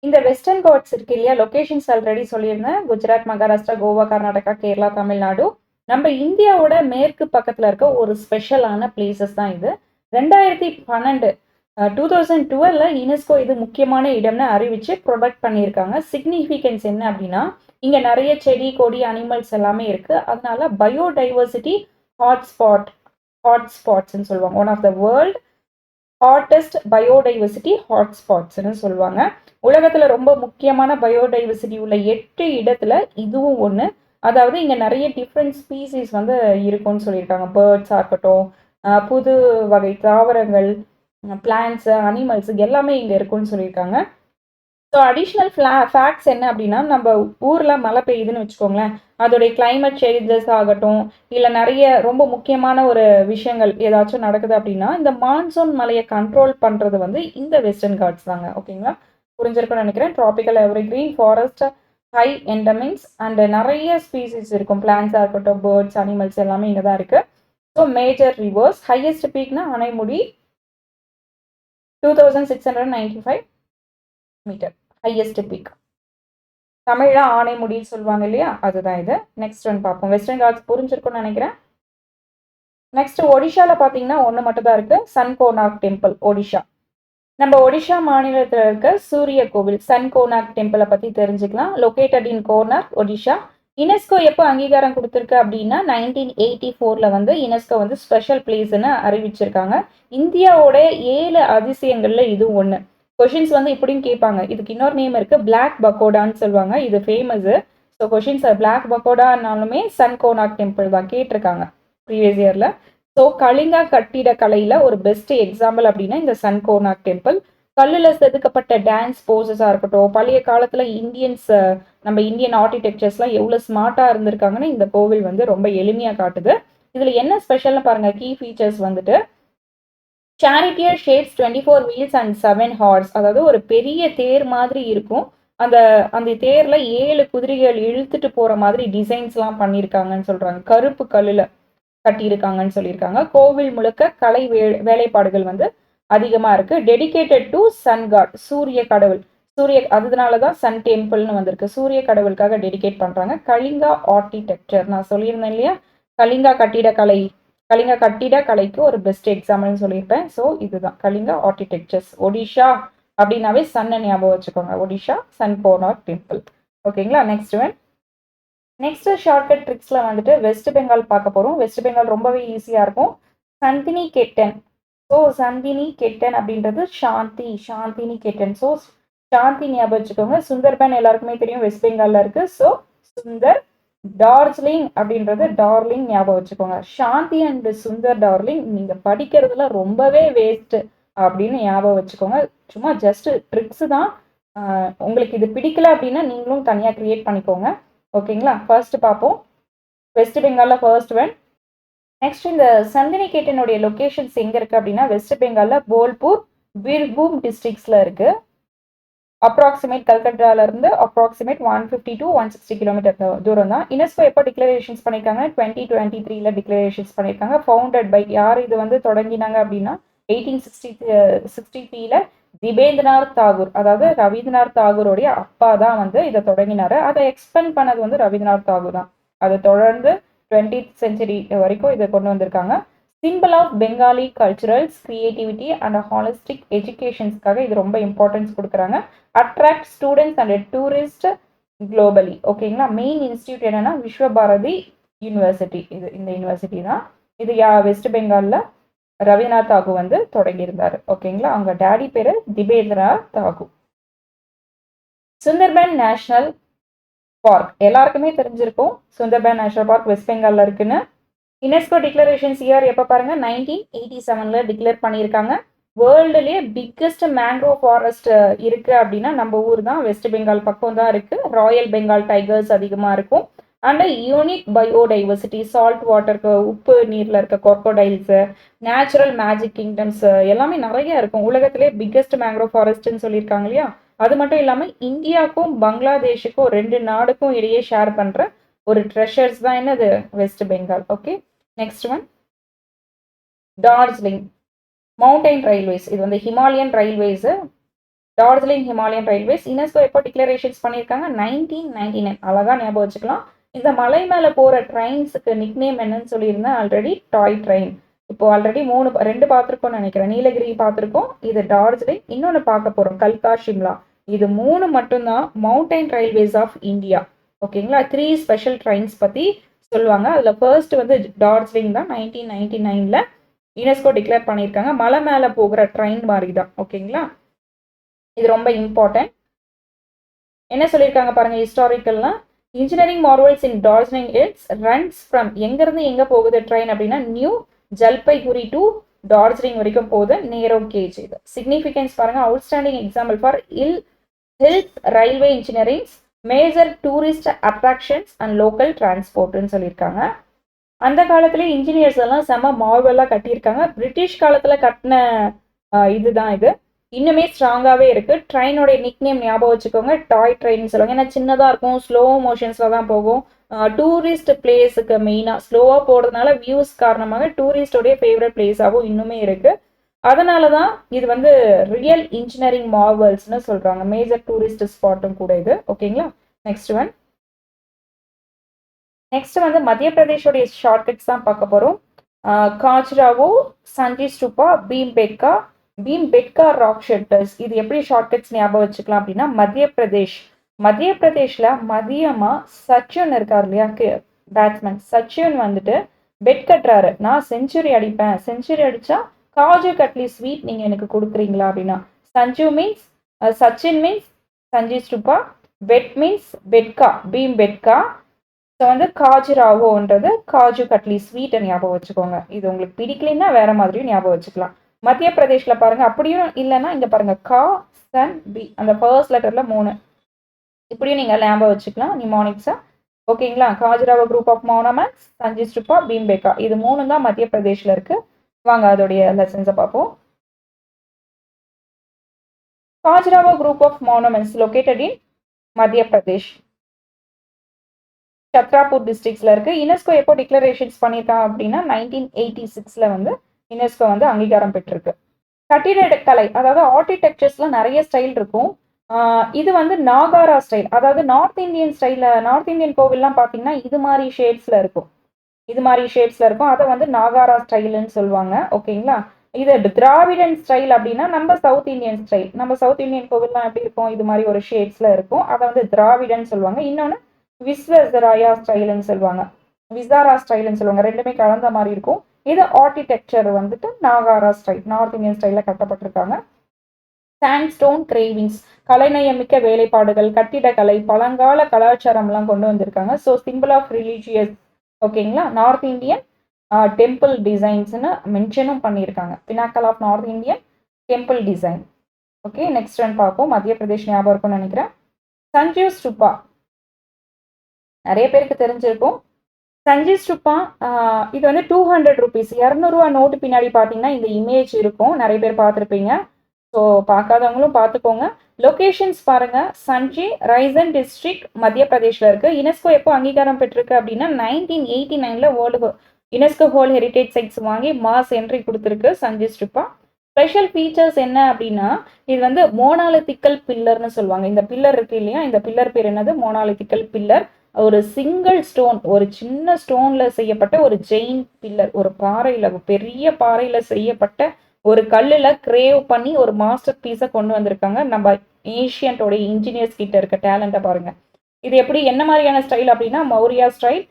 இந்த வெஸ்டர்ன் காட்ஸ் இருக்கு இல்லையா, லொகேஷன்ஸ் ஆல்ரெடி சொல்லியிருந்தேன். குஜராத், மகாராஷ்டிரா, கோவா, கர்நாடகா, கேரளா, தமிழ்நாடு. நம்ம இந்தியாவோட மேற்கு பக்கத்துல இருக்க ஒரு ஸ்பெஷலான பிளேசஸ் தான் இது. 2012 2012ல யுனெஸ்கோ இது முக்கியமான இடம்னு அறிவிச்சு ப்ரொடக்ட் பண்ணியிருக்காங்க. சிக்னிஃபிகன்ஸ் என்ன அப்படின்னா, இங்க நிறைய செடி கொடி அனிமல்ஸ் எல்லாமே இருக்கு. அதனால பயோடைவர்சிட்டி ஹாட்ஸ்பாட்ஸ்ன்னு சொல்லுவாங்க. One of the world hottest biodiversity ஹாட்ஸ்பாட்ஸ்ன்னு சொல்லுவாங்க. உலகத்துல ரொம்ப முக்கியமான பயோடைவர்சிட்டி உள்ள 8 இடத்துல இதுவும் ஒன்று. அதாவது இங்க நிறைய டிஃப்ரெண்ட் ஸ்பீசிஸ் வந்து இருக்கும்னு சொல்லியிருக்காங்க. பேர்ட்ஸாக இருக்கட்டும், புது வகை தாவரங்கள், பிளான்ட்ஸ், அனிமல்ஸ் எல்லாமே இங்க இருக்கும்னு சொல்லியிருக்காங்க. ஸோ அடிஷ்னல் ஃபேக்ட்ஸ் என்ன அப்படின்னா, நம்ம ஊரில் மழை பெய்யுதுன்னு வச்சுக்கோங்களேன், அதோடைய கிளைமேட் சேஞ்சஸ் ஆகட்டும், இல்லை நிறைய ரொம்ப முக்கியமான ஒரு விஷயங்கள் ஏதாச்சும் நடக்குது அப்படின்னா, இந்த மான்சூன் மழையை கண்ட்ரோல் பண்ணுறது வந்து இந்த வெஸ்டர்ன் காட்ஸ் தாங்க. ஓகேங்களா? புரிஞ்சிருக்கும்னு நினைக்கிறேன். Tropical evergreen forest, high endemics and நிறைய ஸ்பீசிஸ் இருக்கும். பிளான்ஸாக இருக்கட்டும், பேர்ட்ஸ், அனிமல்ஸ் எல்லாமே இங்கே தான் இருக்குது. ஸோ மேஜர் ரிவர்ஸ், ஹையஸ்ட் பீக்னா அணைமுடி 2695 மீட்டர் ஹையஸ்ட் பீக். தமிழ்ல ஆனைமுடின்னு சொல்லுவாங்க இல்லையா, அதுதான் இது. நெக்ஸ்ட் ஒன் பார்ப்போம். வெஸ்டர்ன் காட்ஸ் புரிஞ்சிருக்கும்னு நினைக்கிறேன். நெக்ஸ்ட் ஒடிஷால பார்த்தீங்கன்னா ஒன்று மட்டும் தான் இருக்கு, சன் கோனார்க் டெம்பிள், ஒடிஷா. நம்ம ஒடிஷா மாநிலத்தில் இருக்க சூரிய கோவில் சன் கோனார்க் டெம்பிளை பற்றி தெரிஞ்சுக்கலாம். Located in Konark, Odisha. UNESCO எப்போ அங்கீகாரம் கொடுத்துருக்கு அப்படின்னா 1984ல் வந்து யுனெஸ்கோ வந்து ஸ்பெஷல் பிளேஸ்ன்னு அறிவிச்சிருக்காங்க. இந்தியாவோட 7 அதிசயங்கள்ல இதுவும் ஒன்று. கொஷின்ஸ் வந்து இப்படியும் கேட்பாங்க. இதுக்கு இன்னொரு நேம் இருக்கு, பிளாக் பக்கோடான்னு சொல்லுவாங்க. இது ஃபேமஸ். ஸோ கொஷின்ஸ் பிளாக் பக்கோடானாலுமே சன் கோனார்க் டெம்பிள் தான் கேட்டிருக்காங்க ப்ரீவியஸ் இயர்ல. ஸோ கலிங்கா கட்டிடக்கலையில் ஒரு பெஸ்ட் எக்ஸாம்பிள் அப்படின்னா இந்த சன் கோனார்க் டெம்பிள். கல்லில் செதுக்கப்பட்ட டான்ஸ் போசஸாக இருக்கட்டும், பழைய காலத்தில் இந்தியன்ஸ், நம்ம இந்தியன் ஆர்கிடெக்சர்ஸ்லாம் எவ்வளோ ஸ்மார்ட்டாக இருந்திருக்காங்கன்னு இந்த கோவில் வந்து ரொம்ப எளிமையாக காட்டுது. இதில் என்ன ஸ்பெஷல்னு பாருங்க, கீ ஃபீச்சர்ஸ் வந்துட்டு சாரிட்டியர் ஷேப்ஸ் 24 வீல்ஸ் அண்ட் 7 ஹார்ஸ். அதாவது ஒரு பெரிய தேர் மாதிரி இருக்கும். அந்த அந்த தேர்ல 7 குதிரைகள் இழுத்துட்டு போற மாதிரி டிசைன்ஸ்லாம் பண்ணியிருக்காங்கன்னு சொல்றாங்க. கருப்பு கல்லில் கட்டியிருக்காங்கன்னு சொல்லியிருக்காங்க. கோவில் முழுக்க கலை வேலைப்பாடுகள் வந்து அதிகமா இருக்கு. டெடிகேட்டட் டு சன் காட், சூரிய கடவுள். அதனால தான் சன் டெம்பிள்னு வந்திருக்கு. சூரிய கடவுளுக்காக டெடிகேட் பண்றாங்க. கலிங்கா ஆர்கிடெக்சர் நான் சொல்லியிருந்தேன் இல்லையா, கலிங்கா கட்டிடக்கலைக்கு ஒரு பெஸ்ட் எக்ஸாம்பிள்னு சொல்லியிருப்பேன். ஸோ இதுதான் கலிங்கா ஆர்கிடெக்சர்ஸ். ஒடிஷா அப்படின்னாவே சன்னை ஞாபகம் வச்சுக்கோங்க. Odisha sun Konark temple. ஓகேங்களா? Next one. நெக்ஸ்ட் ஷார்ட்கட் ட்ரிக்ஸ்ல வந்துட்டு வெஸ்ட் பெங்கால் பார்க்க போறோம். வெஸ்ட் பெங்கால் ரொம்பவே ஈஸியா இருக்கும். சந்தினி கெட்டன். ஸோ சந்தினி கெட்டன் அப்படின்றது சாந்தினி கெட்டன். ஸோ சாந்தி ஞாபகம் வச்சுக்கோங்க. சுந்தர்பன் எல்லாருக்குமே தெரியும், வெஸ்ட் பெங்கால்ல இருக்கு. ஸோ சுந்தர். டார்ஜிலிங் அப்படின்றது டார்லிங் ஞாபகம் வச்சுக்கோங்க. சாந்தி அண்ட் சுந்தர் டார்லிங் நீங்க படிக்கிறதுல ரொம்பவே வேஸ்ட் அப்படின்னு ஞாபகம் வச்சுக்கோங்க. சும்மா ஜஸ்ட் ட்ரிக்ஸ் தான். உங்களுக்கு இது பிடிக்கல அப்படின்னா நீங்களும் தனியா கிரியேட் பண்ணிக்கோங்க. ஓகேங்களா? ஃபர்ஸ்ட் பார்ப்போம். வெஸ்ட் பெங்கால்ல ஃபர்ஸ்ட் ஒன். நெக்ஸ்ட் இந்த சந்தினி கேட்டனுடைய லொகேஷன்ஸ் எங்க இருக்கு அப்படின்னா வெஸ்ட் பெங்கால்ல போல்பூர், பீர்பூம் டிஸ்ட்ரிக்ட்ஸ்ல இருக்கு. அப்ராக்சிமேட் கல்கட்டால இருந்து அப்ராக்சிமேட் 150 to 160 கிலோமீட்டர் தூரம் தான். யுனெஸ்கோ எப்போ டிக்ளரேஷன்ஸ் பண்ணியிருக்காங்க? 2023ல டிக்ளரேஷன்ஸ் பண்ணியிருக்காங்க. ஃபவுண்டட் பை யார் இது வந்து தொடங்கினாங்க அப்படின்னா 1863ல திபேந்திரநாத் தாகூர், அதாவது ரவீந்திரநாத் தாகூருடைய அப்பா தான் வந்து இதை தொடங்கினாரு. அதை எக்ஸ்பெண்ட் பண்ணது வந்து ரவீந்திரநாத் தாகூர் தான். அதை தொடர்ந்து 20th செஞ்சுரி வரைக்கும் இதை கொண்டு வந்திருக்காங்க. Simple of Bengali culturals, creativity and holistic எஜுகேஷன்ஸ்க்காக இது ரொம்ப இம்பார்ட்டன்ஸ் கொடுக்குறாங்க. Attract students and tourist globally. ஓகேங்களா? மெயின் இன்ஸ்டியூட் என்னன்னா விஸ்வபாரதி யூனிவர்சிட்டி. இந்த யூனிவர்சிட்டி தான். இது வெஸ்ட் பெங்கால்ல ரவீந்திரநாத் தாகூர் வந்து தொடங்கியிருந்தாரு. ஓகேங்களா? அவங்க டேடி பேரு திபேந்திரநாத் தாகூர். சுந்தர்பன் நேஷனல் பார்க் எல்லாருக்குமே தெரிஞ்சிருக்கும். சுந்தர்பன் நேஷனல் பார்க் வெஸ்ட் பெங்கால்ல இருக்குன்னு. யுனெஸ்கோ டிக்ளரேஷன்ஸ் இயர் எப்போ பாருங்க, 1987ல டிக்ளேர் பண்ணியிருக்காங்க. வேர்ல்டுலேயே பிக்கஸ்ட் மேங்க்ரோவ் ஃபாரஸ்ட் இருக்கு அப்படின்னா நம்ம ஊர் தான், வெஸ்ட் பெங்கால் பக்கம் தான் இருக்கு. ராயல் பெங்கால் டைகர்ஸ் அதிகமா இருக்கும். அண்ட் யூனிக் பயோடைவர்சிட்டி, சால்ட் வாட்டருக்கு, உப்பு நீர்ல இருக்க கொர்கோடைல்ஸ், நேச்சுரல் மேஜிக் கிங்டம்ஸ் எல்லாமே நிறைய இருக்கும். உலகத்திலே பிக்கஸ்ட் மேங்க்ரோவ் ஃபாரஸ்ட்னு சொல்லியிருக்காங்க இல்லையா, அது மட்டும் இல்லாமல் இந்தியாவுக்கும் பங்களாதேஷுக்கும் 2 நாடுக்கும் இடையே ஷேர் பண்ணுற ஒரு ட்ரெஷர்ஸ் தான் என்னது west Bengal. Okay, next one Darjeeling mountain railways. இது வந்து Himalayan railways. Darjeeling Himalayan railways UNESCO எப்போ டிக்ளரேஷன்ஸ் பண்ணியிருக்காங்க? 1999. அழகாக ஞாபகம் வச்சுக்கலாம். இந்த மலை மேலே போகிற ட்ரெயின்ஸுக்கு நிக்நேம் என்னன்னு சொல்லியிருந்தேன் ஆல்ரெடி, டாய் ட்ரெயின். இப்போ ஆல்ரெடி 2 பார்த்துருக்கோம்னு நினைக்கிறேன். நீலகிரி பார்த்துருக்கோம், இது டார்ஜிலிங், இன்னொன்று பார்க்க போகிறோம் கல்கா ஷிம்லா. இது 3 மட்டும்தான் மவுண்டைன் ரயில்வேஸ் ஆஃப் இந்தியா. ஓகேங்களா, 3 ஸ்பெஷல் ட்ரெயின்ஸ் பற்றி சொல்லுவாங்க. அதில் ஃபர்ஸ்ட் வந்து டார்ஜிலிங் தான் 1999ல் யுனெஸ்கோ டிக்ளேர் பண்ணியிருக்காங்க. மலை மேலே போகிற ட்ரெயின் மாதிரி தான். ஓகேங்களா, இது ரொம்ப இம்பார்ட்டன்ட். என்ன சொல்லியிருக்காங்க பாருங்க, ஹிஸ்டாரிக்கல்லாம் engineering marvels in Darjeeling it's runs from எங்கேருந்து எங்கே போகுது ட்ரெயின் அப்படின்னா நியூ ஜல்பைகுரி டு டார்ஜிலிங் வரைக்கும் போகுது, நேரோ கேஜ். இது சிக்னிஃபிகன்ஸ் பாருங்க, outstanding example for hills railway engineering, major tourist attractions and local டிரான்ஸ்போர்ட்னு சொல்லியிருக்காங்க. அந்த காலத்துல இன்ஜினியர்ஸ் எல்லாம் செம்ம மார்வலாக கட்டியிருக்காங்க. பிரிட்டிஷ் காலத்தில் கட்டின இதுதான் இது, இன்னுமே ஸ்ட்ராங்காகவே இருக்குது. ட்ரெயினோடைய நிக்நேம் ஞாபகம் வச்சுக்கோங்க, டாய் ட்ரெயின் சொல்லுவாங்க. ஏன்னா சின்னதாக இருக்கும், ஸ்லோ மோஷன்ஸில் தான் போகும். டூரிஸ்ட் பிளேஸுக்கு மெயினாக ஸ்லோவாக போகிறதுனால வியூஸ் காரணமாக டூரிஸ்டோடைய ஃபேவரட் பிளேஸாகவும் இன்னுமே இருக்குது. அதனால தான் இது வந்து ரியல் இன்ஜினியரிங் மார்வல்ஸ்னு சொல்கிறாங்க. மேஜர் டூரிஸ்ட் ஸ்பாட்டும் கூட இது. ஓகேங்களா, நெக்ஸ்ட் வந்து மத்திய பிரதேஷோடைய ஷார்ட்கட்ஸ் தான் பார்க்க போகிறோம். காஜ்ராவோ, சஞ்சி ஸ்டூபா, பீம்பெட்கா ராக் ஷெல்டர்ஸ். இது எப்படி ஷார்ட்கட்ஸ் ஞாபகம் வச்சுக்கலாம் அப்படின்னா மத்திய பிரதேஷ்ல மதியமா சச்சின் இருக்கார் இல்லையா, பேட்ஸ்மேன் சச்சின் வந்துட்டு பெட் கட்டுறாரு, நான் செஞ்சுரி அடிப்பேன், செஞ்சுரி அடிச்சா காஜு கட்லி ஸ்வீட் நீங்க எனக்கு கொடுக்குறீங்களா அப்படின்னா Sanju means Sachin means Sanchi stupa, bet means Betka Bhimbetka. So வந்து காஜுராவோன்றது காஜு கட்லி ஸ்வீட்டை ஞாபகம் வச்சுக்கோங்க. இது உங்களுக்கு பிடிக்கலன்னா வேற மாதிரியும் ஞாபகம் வச்சுக்கலாம். மத்திய பிரதேஷ்ல பாருங்க, அப்படியும் இல்லைன்னா இங்க பாருங்க கா சன் பி, அந்த ஃபர்ஸ்ட் லெட்டர்ல 3 இப்படியும் நீங்க ஞாபகம் வச்சுக்கலாம் நிமானிக்ஸா. ஓகேங்களா, காஜுராவோ குரூப் ஆஃப் மானுமெண்ட்ஸ், சஞ்சி ஸ்டூபா, பீம்பெட்கா, இது 3 தான் மத்திய பிரதேஷ்ல இருக்கு. வாங்க அதோடைய லெசன்ஸை பார்ப்போம். Khajuraho group of monuments located in Madhya Pradesh, சத்ராபூர் டிஸ்ட்ரிக்ட்ஸ்ல இருக்கு. யுனெஸ்கோ எப்போ டிக்ளரேஷன்ஸ் பண்ணியிருக்காங்க அப்படின்னா 1986ல் வந்து யுனெஸ்கோ வந்து அங்கீகாரம் பெற்றிருக்கு. கட்டிடக்கலை, அதாவது ஆர்கிடெக்சர்ஸ்ல நிறைய ஸ்டைல் இருக்கும். இது வந்து நாகாரா ஸ்டைல், அதாவது நார்த் இந்தியன் கோவில்லாம் பார்த்தீங்கன்னா இது மாதிரி ஷேப்ஸ்ல இருக்கும். அதை வந்து நாகாரா ஸ்டைல்னு சொல்லுவாங்க. ஓகேங்களா, இது திராவிடன் ஸ்டைல் அப்படின்னா நம்ம சவுத் இந்தியன் கோவில்லாம் எப்படி இருக்கும், இது மாதிரி ஒரு ஷேப்ஸ்ல இருக்கும். அதை வந்து திராவிடன் சொல்லுவாங்க. இன்னொன்று விஸ்வசராயா ஸ்டைல்னு சொல்லுவாங்க, ரெண்டுமே கலந்த மாதிரி இருக்கும். இது ஆர்கிடெக்சர் வந்துட்டு நாகாரா ஸ்டைல், நார்த் இந்தியன் ஸ்டைல்ல கட்டப்பட்டிருக்காங்க. சாண்ட்ஸ்டோன் கிரேவிங்ஸ், கலைநயமிக்க வேலைப்பாடுகள், கட்டிடக்கலை, பழங்கால கலாச்சாரம்லாம் கொண்டு வந்திருக்காங்க. So simple of religious. ஓகேங்களா, நார்த் இந்தியன் டெம்பிள் டிசைன்ஸ்னு மென்ஷனும் பண்ணியிருக்காங்க. Pinnacle of north Indian temple design. Okay, next one பார்ப்போம். மத்திய பிரதேஷ் ஞாபகம் இருக்கும்னு நினைக்கிறேன். சஞ்சீவ் ஸ்டூபா நிறைய பேருக்கு தெரிஞ்சிருக்கும். சஞ்சீவ் ஸ்டூபா இது வந்து 200 rupees, 200 ரூபா நோட்டு பின்னாடி பார்த்தீங்கன்னா இந்த இமேஜ் இருக்கும், நிறைய பேர் பார்த்துருப்பீங்க. ஸோ பார்க்காதவங்களும் பார்த்துக்கோங்க. லொகேஷன்ஸ் பாருங்க, சஞ்சி ரைசன் டிஸ்ட்ரிக்ட் மத்திய பிரதேஷ்ல இருக்கு. யுனெஸ்கோ எப்போ அங்கீகாரம் பெற்றிருக்கு அப்படின்னா 1989ல் யுனெஸ்கோ வேர்ல்ட் ஹெரிட்டேஜ் சைட்ஸ் வாங்கி மாஸ் என்ட்ரி கொடுத்துருக்கு சஞ்சி ஸ்டூபா. ஸ்பெஷல் ஃபீச்சர்ஸ் என்ன அப்படின்னா இது வந்து மோனாலித்திக்கல் பில்லர்னு சொல்லுவாங்க. இந்த பில்லர் இருக்கு இல்லையா, இந்த பில்லர் பேர் என்னது, மோனாலித்திக்கல் பில்லர். ஒரு சிங்கிள் ஸ்டோன், ஒரு சின்ன ஸ்டோன்ல செய்யப்பட்ட ஒரு ஜெயின் பில்லர், ஒரு பாறையில, பெரிய பாறையில செய்யப்பட்ட ஒரு கல்லுல கிரேவ் பண்ணி ஒரு மாஸ்டர் பீஸை கொண்டு வந்திருக்காங்க. நம்ம ஏஷியன்டோட இன்ஜினியர்ஸ் கிட்ட இருக்க டேலண்ட்டை பாருங்க. இது எப்படி என்ன மாதிரியான ஸ்டைல் அப்படின்னா மௌரியா ஸ்டைல்,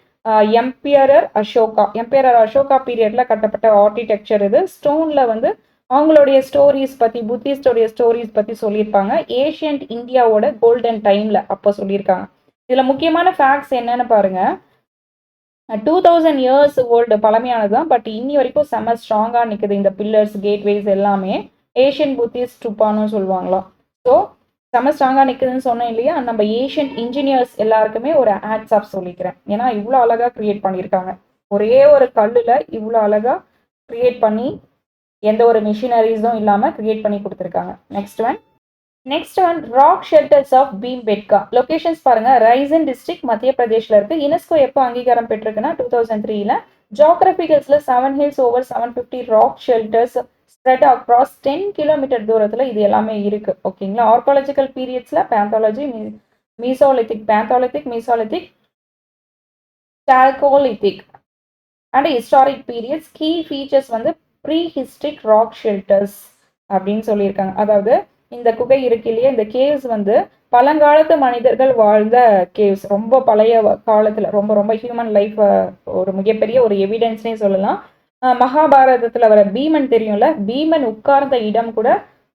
எம்பையரர் அசோகா பீரியட்ல கட்டப்பட்ட ஆர்கிடெக்சர். இது ஸ்டோன்ல வந்து அவங்களுடைய ஸ்டோரிஸ் பத்தி, புத்திஸ்டோடைய ஸ்டோரிஸ் பத்தி சொல்லியிருப்பாங்க. ஏஷியன்ட் இந்தியாவோட கோல்டன் டைம்ல அப்போ சொல்லியிருக்காங்க. இதுல முக்கியமான ஃபேக்ட்ஸ் என்னன்னு பாருங்க, 2000 years ஓல்டு பழமையானதுதான், பட் இன்னி வரைக்கும் செம்ம ஸ்ட்ராங்கா நிற்குது. இந்த பில்லர்ஸ், கேட்வேஸ் எல்லாமே ஏஷியன் புத்திஸ்ட் ஸ்டூபான்னு சொல்லுவாங்களாம். ஸோ செம்ம ஸ்ட்ராங்கா நிற்குதுன்னு சொன்னேன் இல்லையா, நம்ம ஏஷியன் இன்ஜினியர்ஸ் எல்லாருக்குமே ஒரு ஹேட்ஸ் ஆஃப் சொல்லிக்கிறேன். ஏன்னா இவ்வளோ அழகா கிரியேட் பண்ணியிருக்காங்க. ஒரே ஒரு கல்லுல இவ்வளோ அழகா கிரியேட் பண்ணி எந்த ஒரு மிஷினரிஸும் இல்லாமல் கிரியேட் பண்ணி கொடுத்துருக்காங்க. Next one next one rock shelters of Bhimbetka. Locations பாருங்க, ரைசன் டிஸ்ட்ரிக்ட் மத்திய பிரதேஷ்ல இருக்கு. யுனெஸ்கோ எப்போ அங்கீகாரம் பெற்றிருக்குன்னா 2003ல. ஜியோகிராபிகல்ஸ்ல 7 hills over 750 rock shelters spread across 10 kilometre தூரத்துல இது எல்லாமே இருக்கு. ஓகேங்களா. ஆர்காலஜிக்கல் பீரியட்ஸ்ல பேந்தாலஜி, Mesolithic, Chalcolithic and historic periods. Key features வந்து ப்ரீ ஹிஸ்டிக் ராக் ஷெல்டர்ஸ் அப்படின்னு சொல்லியிருக்காங்க. அதாவது இந்த குகை இருக்கு இல்லையா, இந்த கேவ்ஸ் வந்து பழங்காலத்து மனிதர்கள் வாழ்ந்த கேவ்ஸ். ரொம்ப பழைய காலத்துல ரொம்ப ரொம்ப ஹியூமன் லைஃப் ஒரு மிகப்பெரிய ஒரு எவிடன்ஸ்னே சொல்லலாம். மகாபாரதத்துல வர பீமன் தெரியும்ல, பீமன் உட்கார்ந்த இடம் கூட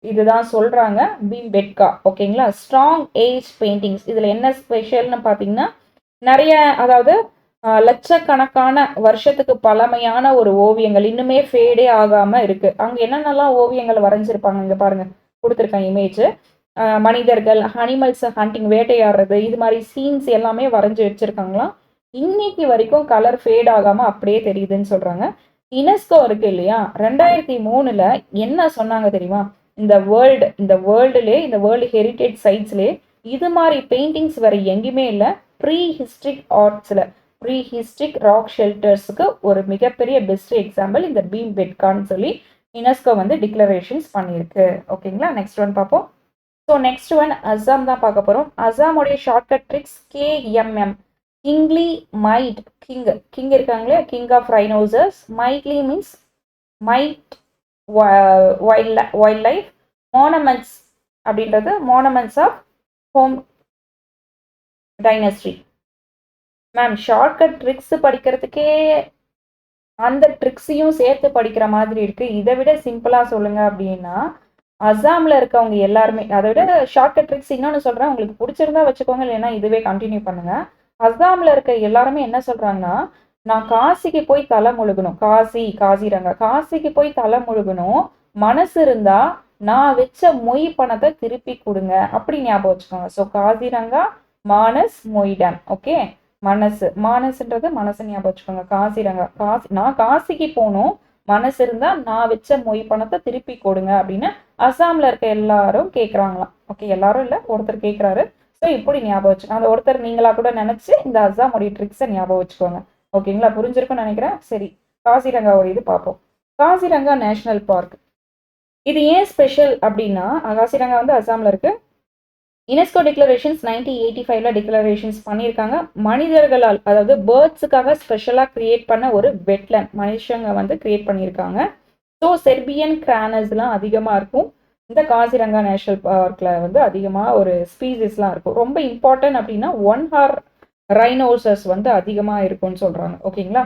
இதுதான் சொல்றாங்க, பீம்பேட்கா. ஓகேங்களா. Strong age paintings. இதுல என்ன ஸ்பெஷல்னு பாத்தீங்கன்னா நிறைய, அதாவது லட்சக்கணக்கான வருஷத்துக்கு பழமையான ஒரு ஓவியங்கள் இன்னுமே ஃபேடே ஆகாம இருக்கு. அங்க என்னென்னலாம் ஓவியங்கள் வரைஞ்சிருப்பாங்க இங்க பாருங்க, கொடுத்துருக்கேன் இமேஜ். மனிதர்கள், அனிமல்ஸ் ஹண்டிங், வேட்டையாடுறது, இது மாதிரி சீன்ஸ் எல்லாமே வரைஞ்சி வச்சிருக்காங்களாம். இன்னைக்கு வரைக்கும் கலர் ஃபேட் ஆகாம அப்படியே தெரியுதுன்னு சொல்றாங்க. யுனெஸ்கோ இருக்கு இல்லையா, 2003ல என்ன சொன்னாங்க தெரியுமா, இந்த வேர்ல்டு ஹெரிட்டேஜ் சைட்ஸ்லேயே இது மாதிரி பெயிண்டிங்ஸ் வேற எங்கேயுமே இல்லை. ப்ரீ ஹிஸ்டிக் ஆர்ட்ஸ்ல, ப்ரீ ஹிஸ்டிக் ராக் ஷெல்டர்ஸுக்கு ஒரு மிகப்பெரிய பெஸ்ட் எக்ஸாம்பிள் இந்த பீம்பேட்கான்னு சொல்லி யுனெஸ்கோ வந்து டிக்ளரேஷன்ஸ் பண்ணியிருக்கு. ஓகேங்களா. நெக்ஸ்ட் ஒன் பார்ப்போம். ஸோ நெக்ஸ்ட் ஒன் அசாம் தான் பார்க்க போகிறோம். அசாமுடைய shortcut tricks KMM. Kingly might, king இருக்காங்களே, king of rhinoceros. Mightily means might wildlife. Monuments அப்படின்றது monuments of home dynasty. Ma'am shortcut tricks படிக்கிறதுக்கே அந்த ட்ரிக்ஸையும் சேர்த்து படிக்கிற மாதிரி இருக்கு. இதை விட சிம்பிளா சொல்லுங்க அப்படின்னா, அசாம்ல இருக்கவங்க எல்லாருமே, அதை விட ஷார்ட்கட் ட்ரிக்ஸ் இன்னொன்னு சொல்றேன், உங்களுக்கு பிடிச்சிருந்தா வச்சுக்கோங்க, இல்லைன்னா இதுவே கண்டினியூ பண்ணுங்க. அசாம்ல இருக்க எல்லாருமே என்ன சொல்றாங்கன்னா, நான் காசிக்கு போய் தலை முழுகணும், காசிரங்கா காசிக்கு போய் தலை முழுகணும், மனசு இருந்தா நான் வச்ச மொய் பணத்தை திருப்பி கொடுங்க, அப்படி ஞாபகம் வச்சுக்கோங்க. ஸோ காசிரங்கா, மானஸ், மொய்டன். ஓகே. மானஸ்ன்றது மனசு ஞாபகம் வச்சுக்கோங்க. காசிரங்கா, நான் காசிக்கு போகணும், மனசு இருந்தா நான் வச்ச மொய் பணத்தை திருப்பி கொடுங்க அப்படின்னு அசாம்ல இருக்க எல்லாரும் கேட்குறாங்களாம். ஓகே, எல்லாரும் இல்லை, ஒருத்தர் கேட்குறாரு. ஸோ இப்படி ஞாபகம் வச்சுக்கோங்க. அந்த ஒருத்தர் நீங்களா கூட நினைச்சு இந்த அசாமுடைய ட்ரிக்ஸை ஞாபகம் வச்சுக்கோங்க. ஓகேங்களா. புரிஞ்சிருக்கும்னு நினைக்கிறேன். சரி, காசிரங்காவோட இது பார்ப்போம். Kaziranga national park. இது ஏன் ஸ்பெஷல் அப்படின்னா, காசிரங்கா வந்து அசாம்ல இருக்கு. யுனெஸ்கோ டிக்ளரேஷன்ஸ் 1985ல டிக்ளரேஷன்ஸ் பண்ணியிருக்காங்க. மனிதர்களால், அதாவது பேர்ட்ஸுக்காக ஸ்பெஷலாக கிரியேட் பண்ண ஒரு வெட்லேண்ட் மனுஷங்க வந்து கிரியேட் பண்ணியிருக்காங்க. ஸோ செர்பியன் கிரானஸ்லாம் அதிகமாக இருக்கும். இந்த காசிரங்கா நேஷனல் பார்க்கில் வந்து அதிகமாக ஒரு ஸ்பீசிஸ்லாம் இருக்கும். ரொம்ப இம்பார்ட்டன்ட் அப்படின்னா 1 ஹார் ரைனோசர்ஸ் வந்து அதிகமாக இருக்கும்னு சொல்கிறாங்க. ஓகேங்களா.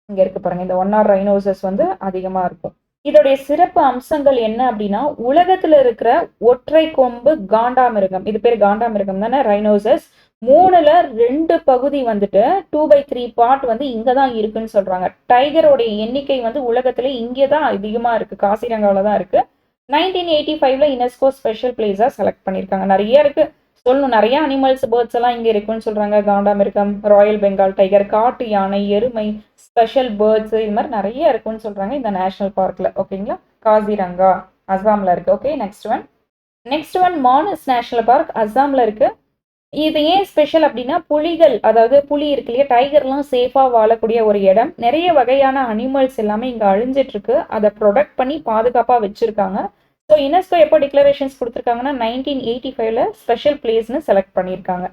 இங்கே இருக்கு பாருங்க, இந்த 1 ஹார் ரைனோசர்ஸ் வந்து அதிகமாக இருக்கும். இதோடைய சிறப்பு அம்சங்கள் என்ன அப்படின்னா, உலகத்துல இருக்கிற ஒற்றை கொம்பு காண்டாமிருகம், இது பேர் காண்டாமிருகம் தானே, ரைனோசஸ். 3ல 2 பகுதி வந்துட்டு 2/3 பார்ட் வந்து இங்கதான் இருக்குன்னு சொல்றாங்க. டைகரோடைய எண்ணிக்கை வந்து உலகத்துல இங்கேதான் அதிகமா இருக்கு, காசிரங்காவில தான் இருக்கு. 1985ல யுனெஸ்கோ ஸ்பெஷல் பிளேஸா செலக்ட் பண்ணியிருக்காங்க. நிறைய இருக்கு சொல்லணும், நிறைய அனிமல்ஸ், பேர்ட்ஸ் எல்லாம் இங்க இருக்குன்னு சொல்றாங்க. காண்டாமிருகம், ராயல் பெங்கால் டைகர், காட்டு யானை, எருமை, ஸ்பெஷல் பேர்ட்ஸ், இது மாதிரி நிறைய இருக்குன்னு சொல்றாங்க இந்த நேஷனல் பார்க்ல. ஓகேங்களா. காசிரங்கா அசாம்ல இருக்கு. Okay. Next one Manas national park, அசாம்ல இருக்கு. இது ஏன் ஸ்பெஷல் அப்படின்னா, புலிகள், அதாவது புலி இருக்கு இல்லையா, டைகர்லாம் சேஃபா வாழக்கூடிய ஒரு இடம். நிறைய வகையான அனிமல்ஸ் எல்லாமே இங்க அழிஞ்சிட்டு இருக்கு. அதை ப்ரொடெக்ட் பண்ணி பாதுகாப்பா வச்சிருக்காங்க. ஸோ யுனெஸ்கோ எப்போ டிக்ளரேஷன்ஸ் கொடுத்துருக்காங்கன்னா 1985ல ஸ்பெஷல் பிளேஸ்னு செலக்ட் பண்ணியிருக்காங்க.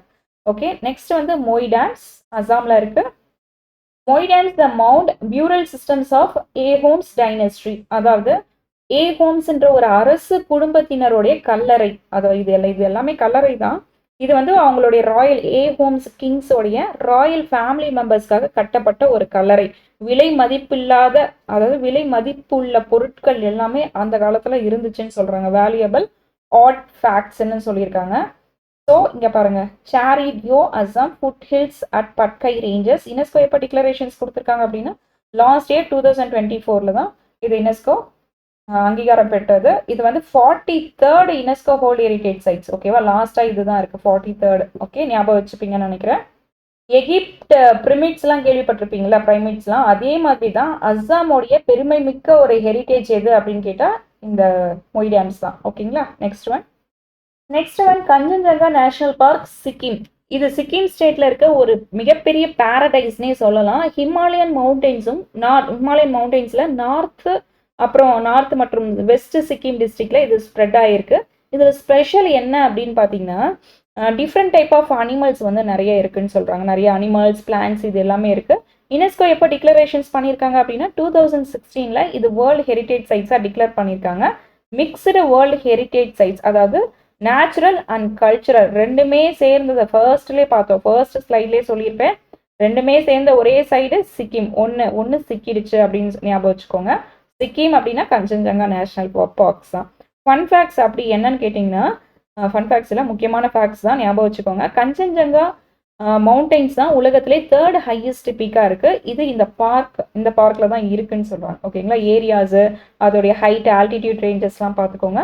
ஓகே. நெக்ஸ்ட் வந்து மொய்டான்ஸ், அசாம்ல இருக்கு. மொய்டான்ஸ் த மவுண்ட் பியூரல் சிஸ்டம்ஸ் ஆஃப் ஏஹோம்ஸ் டைனஸ்ட்ரி, அதாவது ஏஹோம்ஸ்ன்ற ஒரு அரசு குடும்பத்தினருடைய கல்லறை. அதாவது இது எல்லாமே கல்லறை தான். இது வந்து அவங்களுடைய ராயல் ஏஹோம்ஸ் கிங்ஸோடைய ராயல் ஃபேமிலி மெம்பர்ஸ்க்காக கட்டப்பட்ட ஒரு கல்லறை. விலை மதிப்பில்லாத, அதாவது விலை மதிப்புள்ள பொருட்கள் எல்லாமே அந்த காலத்துல இருந்துச்சுன்னு சொல்றாங்க. வேல்யூபிள் ஆர்ட் ஃபேக்ட்ஸ்ன்னு சொல்லியிருக்காங்க. ஸோ இங்க பாருங்க, Charaideo Assam foot hills at Patkai ranges. UNESCO எப்போ டிக்ளரேஷன்ஸ் கொடுத்துருக்காங்க அப்படின்னா லாஸ்ட் இயர் 2024ல தான் இது யுனெஸ்கோ அங்கீகாரம் பெற்றது. இது வந்து 43rd UNESCO world heritage sides. ஓகேவா. லாஸ்டா இதுதான் இருக்கு 43rd. ஓகே, ஞாபகம் வச்சுப்பீங்கன்னு நினைக்கிறேன். எகிப்ட் பிரமிட்ஸ்லாம் கேள்விப்பட்டிருப்பீங்களா, பிரைமேட்ஸ்லாம், அதே மாதிரி தான் அஸ்ஸாமோடைய பெருமை மிக்க ஒரு ஹெரிட்டேஜ் எது அப்படின்னு கேட்டால் இந்த மொய் டேம்ஸ் தான். ஓகேங்களா. Next one Kangchenjunga national park Sikkim. இது சிக்கிம் ஸ்டேட்ல இருக்க ஒரு மிகப்பெரிய பாரடைஸ்னே சொல்லலாம். ஹிமாலயன் மவுண்டெயின்ஸ்ல நார்த் மற்றும் வெஸ்ட் சிக்கிம் டிஸ்ட்ரிக்ட்ல இது ஸ்ப்ரெட் ஆயிருக்கு. இதுல ஸ்பெஷல் என்ன அப்படின்னு பார்த்தீங்கன்னா, டிஃப்ரெண்ட் டைப் ஆஃப் அனிமல்ஸ் வந்து நிறைய இருக்குன்னு சொல்றாங்க. நிறைய அனிமல்ஸ், பிளான்ஸ் இது எல்லாமே இருக்கு. யுனெஸ்கோ எப்போ டிக்ளரேஷன்ஸ் பண்ணியிருக்காங்க அப்படின்னா 2016 இது வேர்ல்டு ஹெரிட்டேஜ் சைட்ஸாக டிக்ளேர் பண்ணியிருக்காங்க. மிக்சடு வேர்ல்டு ஹெரிட்டேஜ் சைட்ஸ், அதாவது நேச்சுரல் அண்ட் கல்ச்சுரல் ரெண்டுமே சேர்ந்ததை ஃபர்ஸ்ட்லேயே பார்த்தோம். ஃபர்ஸ்ட் ஸ்லைட்லேயே சொல்லியிருப்பேன். ரெண்டுமே சேர்ந்த ஒரே சைடு சிக்கிம். ஒன்று சிக்கிடுச்சு அப்படின்னு ஞாபகம் வச்சுக்கோங்க. சிக்கிம் அப்படின்னா கஞ்சன்ஜங்கா நேஷனல் பார்க்ஸ் தான். ஃபன் ஃபேக்ட்ஸ் அப்படி என்னன்னு கேட்டிங்கன்னா, ஃபன் ஃபேக்ட்ஸ் இல்லை, முக்கியமான ஃபேக்ட்ஸ் தான் ஞாபகம் வச்சுக்கோங்க. கஞ்சன்ஜங்கா மவுண்டெயின்ஸ் தான் உலகத்திலே 3rd ஹையஸ்ட் பீக்காக இருக்குது. இது இந்த பார்க்கில் தான் இருக்குன்னு சொல்கிறாங்க. ஓகேங்களா. ஏரியாஸு, அதோடைய ஹைட், ஆல்டிடியூட் ரேஞ்சஸ்லாம் பார்த்துக்கோங்க.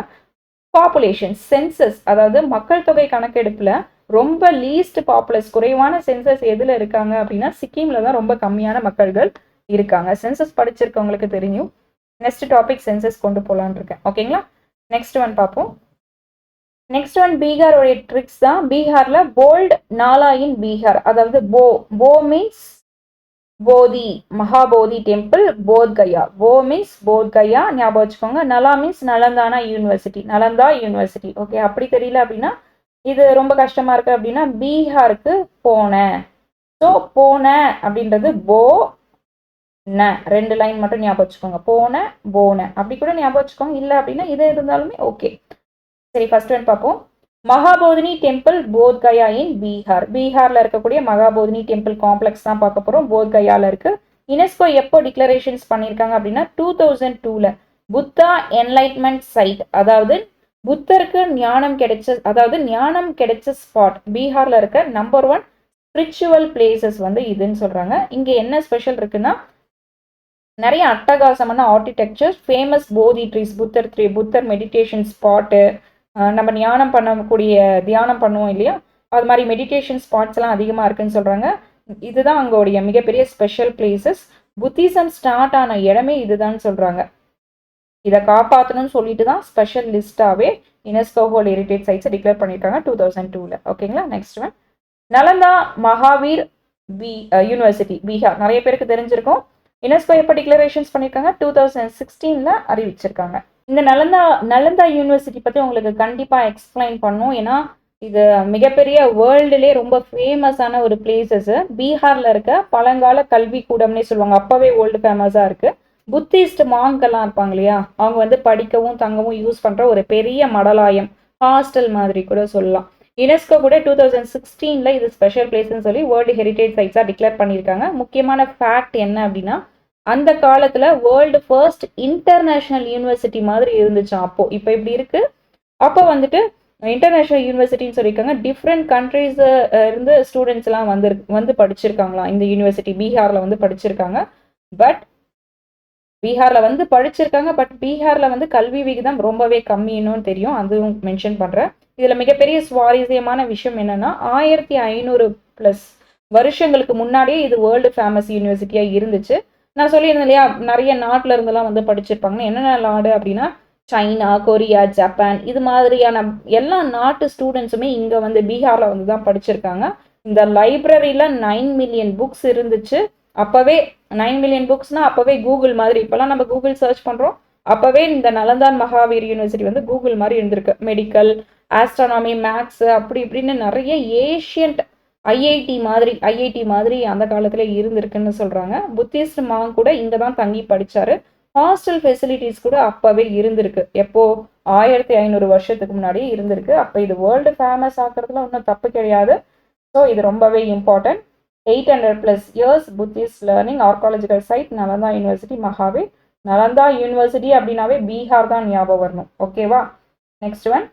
பாப்புலேஷன் சென்சஸ், அதாவது மக்கள் தொகை கணக்கெடுப்பில் ரொம்ப லீஸ்ட் பாப்புலஸ், குறைவான சென்சஸ் எதில் இருக்காங்க அப்படின்னா சிக்கிமில் தான் ரொம்ப கம்மியான மக்கள்கள் இருக்காங்க. சென்சஸ் படிச்சிருக்கவங்களுக்கு தெரியும். நெக்ஸ்ட் டாபிக் சென்சஸ் கொண்டு போகலான்னு இருக்கேன். ஓகேங்களா. நெக்ஸ்ட் ஒன் பார்ப்போம். நெக்ஸ்ட் ஒன் பீகாரோடைய ட்ரிக்ஸ் தான். பீகார்ல போல்ட் நாலா இன் பீகார், அதாவது போ மீன்ஸ் போதி, மகாபோதி டெம்பிள், போத்கயா. போ மீன்ஸ் போத்கயா ஞாபகம் வச்சுக்கோங்க. நலா மீன்ஸ் நலந்தா யூனிவர்சிட்டி. ஓகே, அப்படி தெரியல அப்படின்னா, இது ரொம்ப கஷ்டமா இருக்கு அப்படின்னா பீகாருக்கு போனேன். ஸோ போனேன் அப்படின்றது ரெண்டு லைன் மட்டும் ஞாபகம் வச்சுக்கோங்க. போன அப்படி கூட ஞாபகம் வச்சுக்கோங்க. இல்லை அப்படின்னா இது இருந்தாலுமே ஓகே. சரி, ஃபர்ஸ்ட் ஒன் பார்ப்போம். மகாபோதினி டெம்பிள் போத்கயா இன் பீகார். பீகார்ல இருக்கக்கூடிய மகாபோதினி டெம்பிள் காம்ப்ளெக்ஸ் தான் பார்க்க போறோம். போத்கயால இருக்கு. யுனெஸ்கோ எப்போ டிக்ளரேஷன்ஸ் பண்ணியிருக்காங்க அப்படின்னா 2002 புத்தா என்லைட்மெண்ட் சைட், அதாவது புத்தருக்கு ஞானம் கிடைச்ச ஸ்பாட். பீகார்ல இருக்க நம்பர் 1 ஸ்பிரிச்சுவல் பிளேசஸ் வந்து இதுன்னு சொல்றாங்க. இங்க என்ன ஸ்பெஷல் இருக்குன்னா, நிறைய அட்டகாசமான ஆர்கிடெக்சர், ஃபேமஸ் போதி ட்ரீஸ், புத்தர் மெடிடேஷன் ஸ்பாட்டு, நம்ம தியானம் பண்ணுவோம் இல்லையா, அது மாதிரி மெடிடேஷன் ஸ்பாட்ஸ் எல்லாம் அதிகமாக இருக்குன்னு சொல்கிறாங்க. இதுதான் அங்கோடைய மிகப்பெரிய ஸ்பெஷல் பிளேசஸ். புத்திசம் ஸ்டார்ட் ஆன இடமே இதுதான் சொல்கிறாங்க. இதை காப்பாற்றணும்னு சொல்லிட்டு தான் ஸ்பெஷல் லிஸ்டாகவே யுனெஸ்கோ வேர்ல்ட் ஹெரிட்டேஜ் சைட்ஸை டிக்ளேர் பண்ணியிருக்காங்க 2002. ஓகேங்களா. நெக்ஸ்ட் ஒன் நலந்தா மகாவீர் யூனிவர்சிட்டி, பீகார். நிறைய பேருக்கு தெரிஞ்சிருக்கும். யுனெஸ்கோ எப்போ டிக்ளரேஷன்ஸ் பண்ணியிருக்காங்க 2016 அறிவிச்சிருக்காங்க. இந்த நலந்தா யூனிவர்சிட்டி பற்றி உங்களுக்கு கண்டிப்பாக எக்ஸ்பிளைன் பண்ணும். ஏன்னா இது மிகப்பெரிய வேர்ல்டுலே ரொம்ப ஃபேமஸான ஒரு பிளேசஸ். பீகாரில் இருக்க பழங்கால கல்வி கூடம்னே சொல்லுவாங்க. அப்போவே வேர்ல்டு ஃபேமஸாக இருக்குது. புத்திஸ்ட் மாங்கெல்லாம் இருப்பாங்க இல்லையா, அவங்க வந்து படிக்கவும் தங்கவும் யூஸ் பண்ணுற ஒரு பெரிய மடலாயம், ஹாஸ்டல் மாதிரி கூட சொல்லலாம். யுனெஸ்கோ கூட 2016 இது ஸ்பெஷல் பிளேஸ்ன்னு சொல்லி வேர்ல்டு ஹெரிட்டேஜ் சைட்ஸாக டிக்ளேர் பண்ணியிருக்காங்க. முக்கியமான ஃபேக்ட் என்ன அப்படின்னா, அந்த காலத்தில் வேர்ல்டு ஃபர்ஸ்ட் இன்டர்நேஷ்னல் யூனிவர்சிட்டி மாதிரி இருந்துச்சு அப்போ. இப்போ இப்படி இருக்கு. அப்போ வந்துட்டு இன்டர்நேஷ்னல் யூனிவர்சிட்டின்னு சொல்லியிருக்காங்க. டிஃப்ரெண்ட் கண்ட்ரீஸ் இருந்து ஸ்டூடெண்ட்ஸ் எல்லாம் வந்து படிச்சிருக்காங்களாம் இந்த யூனிவர்சிட்டி. பீகார்ல வந்து படிச்சிருக்காங்க. பட் பீகார்ல வந்து கல்வி விகிதம் ரொம்பவே கம்மின்னு தெரியும். அதுவும் மென்ஷன் பண்றேன். இதுல மிகப்பெரிய சுவாரஸ்யமான விஷயம் என்னன்னா, 1500+ வருஷங்களுக்கு முன்னாடியே இது வேர்ல்டு ஃபேமஸ் யூனிவர்சிட்டியா இருந்துச்சு. நான் சொல்லியிருந்தேன் இல்லையா, நிறைய நாட்டுல இருந்தெல்லாம் வந்து படிச்சிருப்பாங்க. என்னென்ன நாடு அப்படின்னா சைனா, கொரியா, ஜப்பான், இது மாதிரியான எல்லா நாட்டு ஸ்டூடெண்ட்ஸுமே இங்க வந்து பீகார்ல வந்து தான் படிச்சிருக்காங்க. இந்த லைப்ரரியில 9 மில்லியன் புக்ஸ் இருந்துச்சு. அப்பவே 9 மில்லியன் புக்ஸ்னா அப்பவே கூகுள் மாதிரி. இப்பெல்லாம் நம்ம கூகுள் சர்ச் பண்றோம். அப்பவே இந்த நலந்தான் மகாவீர் யூனிவர்சிட்டி வந்து கூகுள் மாதிரி இருந்திருக்கு. மெடிக்கல், ஆஸ்ட்ரானமி, மேக்ஸ், அப்படி இப்படின்னு நிறைய ஏஷியன்ட் ஐஐடி மாதிரி அந்த காலத்துல இருந்திருக்குன்னு சொல்றாங்க. புத்திஸ்ட் மாங் கூட இங்க தான் தங்கி படிச்சாரு. ஹாஸ்டல் ஃபெசிலிட்டிஸ் கூட அப்பவே இருந்திருக்கு. எப்போ 1500 வருஷத்துக்கு முன்னாடி இருந்திருக்கு. அப்ப இது வேர்ல்டு ஃபேமஸ் ஆக்குறதுல ஒன்றும் தப்பு கிடையாது. ஸோ இது ரொம்பவே important. 800+ years Buddhist learning archaeological site Nalanda university Mahavir. Nalanda university அப்படின்னாவே பீகார் தான் ஞாபகம் வரணும். ஓகேவா. நெக்ஸ்ட் ஒன்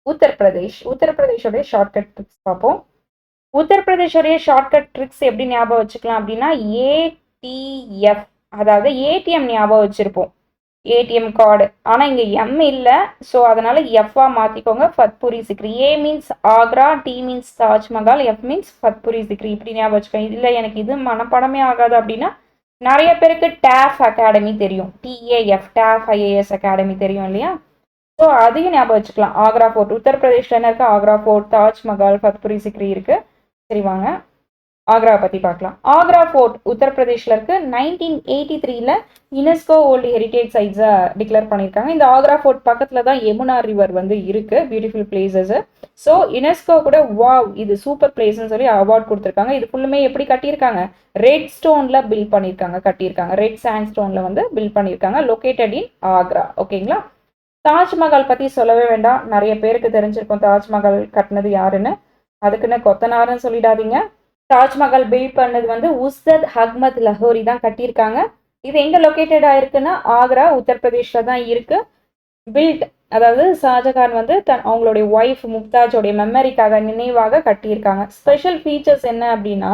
உத்தரப்பிரதேஷோடைய ஷார்ட்கட் ட்ரிக்ஸ் பார்ப்போம். உத்தரப்பிரதேஷோடைய ஷார்ட்கட் ட்ரிக்ஸ் எப்படி ஞாபகம் வச்சுக்கலாம் அப்படின்னா, ஏடிஎஃப், அதாவது ஏடிஎம் ஞாபகம் வச்சிருப்போம், ஏடிஎம் கார்டு. ஆனால் இங்கே எம் இல்லை. ஸோ அதனால எஃப்ஆ மாற்றிக்கோங்க. Fatehpur Sikri. A means Agra, T means Taj Mahal, F means Fatehpur Sikri. இப்படி ஞாபகம் வச்சுக்கோங்க. இல்லை எனக்கு இது மனப்படமே ஆகாது அப்படின்னா நிறைய பேருக்கு டேஃப் அகாடமி தெரியும், டிஏஎஃப் டேஃப் ஐஏஎஸ் அகாடமி தெரியும் இல்லையா? ஸோ அதையும் ஞாபகம் வச்சுக்கலாம். ஆக்ரா ஃபோர்ட் உத்தரப்பிரதேஷ்ல என்ன இருக்கு? ஆக்ரா ஃபோர்ட், தாஜ்மஹால், ஃபத்புரி சிக்ரி இருக்கு. சரி வாங்க ஆக்ரா பற்றி பார்க்கலாம். ஆக்ரா ஃபோர்ட் உத்தரப்பிரதேஷில் இருக்கு. 1983ல் யுனெஸ்கோ வேர்ல்டு ஹெரிட்டேஜ் சைட்ஸை டிக்ளேர் பண்ணியிருக்காங்க. இந்த ஆக்ரா ஃபோர்ட் பக்கத்தில் தான் யமுனா ரிவர் வந்து இருக்கு. Beautiful places. ஸோ யுனெஸ்கோ கூட வாவ் இது சூப்பர் பிளேஸ்ன்னு சொல்லி அவார்ட் கொடுத்துருக்காங்க. இது ஃபுல்லுமே எப்படி கட்டியிருக்காங்க? ரெட் ஸ்டோனில் பில்ட் பண்ணியிருக்காங்க, கட்டியிருக்காங்க. ரெட் சாண்ட் ஸ்டோனில் வந்து பில்ட் பண்ணியிருக்காங்க. Located in Agra. ஓகேங்களா? தாஜ்மஹால் பற்றி சொல்லவே வேண்டாம், நிறைய பேருக்கு தெரிஞ்சிருக்கும் தாஜ்மஹால் கட்டினது யாருன்னு. அதுக்குன்னு கொத்தனாருன்னு சொல்லிடாதீங்க. தாஜ்மஹால் பில்ட் பண்ணது வந்து உஸ்தத் அஹ்மத் லஹோரி தான் கட்டியிருக்காங்க. இது எங்க லொக்கேட்டட் ஆயிருக்குன்னா ஆக்ரா உத்தரப்பிரதேஷ்ல தான் இருக்கு. பில்ட் அதாவது ஷாஜகான் வந்து அவங்களுடைய ஒய்ஃப் மும்தாஜோடைய மெமரிக்காக நினைவாக கட்டியிருக்காங்க. ஸ்பெஷல் ஃபீச்சர்ஸ் என்ன அப்படின்னா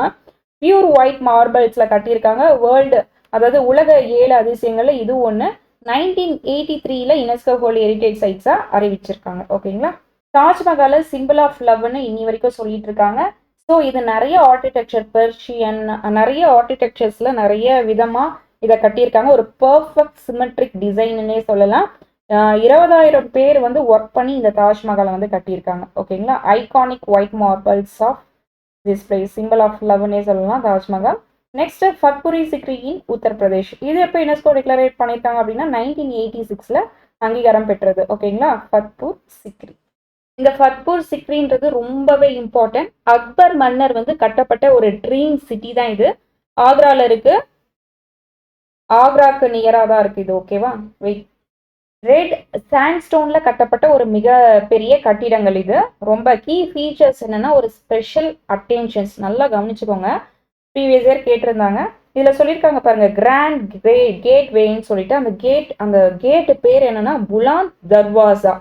பியூர் ஒயிட் மார்பிள்ஸ்ல கட்டியிருக்காங்க. வேர்ல்டு அதாவது உலக 7 அதிசயங்கள்ல இது ஒன்று. 1983ல் யுனெஸ்கோ வேர்ல்டு ஹெரிட்டேஜ் சைட்ஸா அறிவிச்சிருக்காங்க. ஓகேங்களா? தாஜ்மஹாலை சிம்பிள் ஆஃப் லவ்னு இன்னி வரைக்கும் சொல்லிட்டு இருக்காங்க. ஸோ இது நிறைய ஆர்கிடெக்சர் பெர்ஷியன் நிறைய ஆர்கிடெக்சர்ஸ்ல நிறைய விதமா இதை கட்டியிருக்காங்க. ஒரு பர்ஃபெக்ட் சிமெட்ரிக் டிசைன்னே சொல்லலாம். 20,000 பேர் வந்து ஒர்க் பண்ணி இந்த தாஜ்மஹாலை வந்து கட்டியிருக்காங்க. ஓகேங்களா? Iconic white marbles of this place, simple of லவ்னே சொல்லலாம் தாஜ்மஹால். Next Fatehpur Sikri in Uttar Pradesh. இது எப்போ யுனெஸ்கோ டிக்ளரேட் பண்ணியிருக்காங்க அப்படின்னா 1986ல் அங்கீகாரம் பெற்றது. ஓகேங்களா? ஃபத்பூர் சிக்ரி. இந்த ஃபத்பூர் சிக்ரின்றது ரொம்பவே இம்பார்ட்டன்ட். அக்பர் மன்னர் வந்து கட்டப்பட்ட ஒரு ட்ரீம் சிட்டி தான் இது. ஆக்ரால இருக்கு. ஆக்ராக்கு நியராக தான் இருக்கு இது. ஓகேவா? வெயிட். ரெட் சாண்ட்ஸ்டோன்ல கட்டப்பட்ட ஒரு மிக பெரிய கட்டிடங்கள் இது. ரொம்ப கீ ஃபீச்சர்ஸ் என்னன்னா ஒரு ஸ்பெஷல் அட்டென்ஷன்ஸ். நல்லா கவனிச்சுக்கோங்க. ப்ரீவியஸ் இயர் கேட்டிருந்தாங்க. இதில் சொல்லியிருக்காங்க பாருங்க, கிராண்ட் கேட் வேன்னு சொல்லிட்டு அந்த கேட்டு பேர் என்னன்னா புலாந்த் தர்வாசா.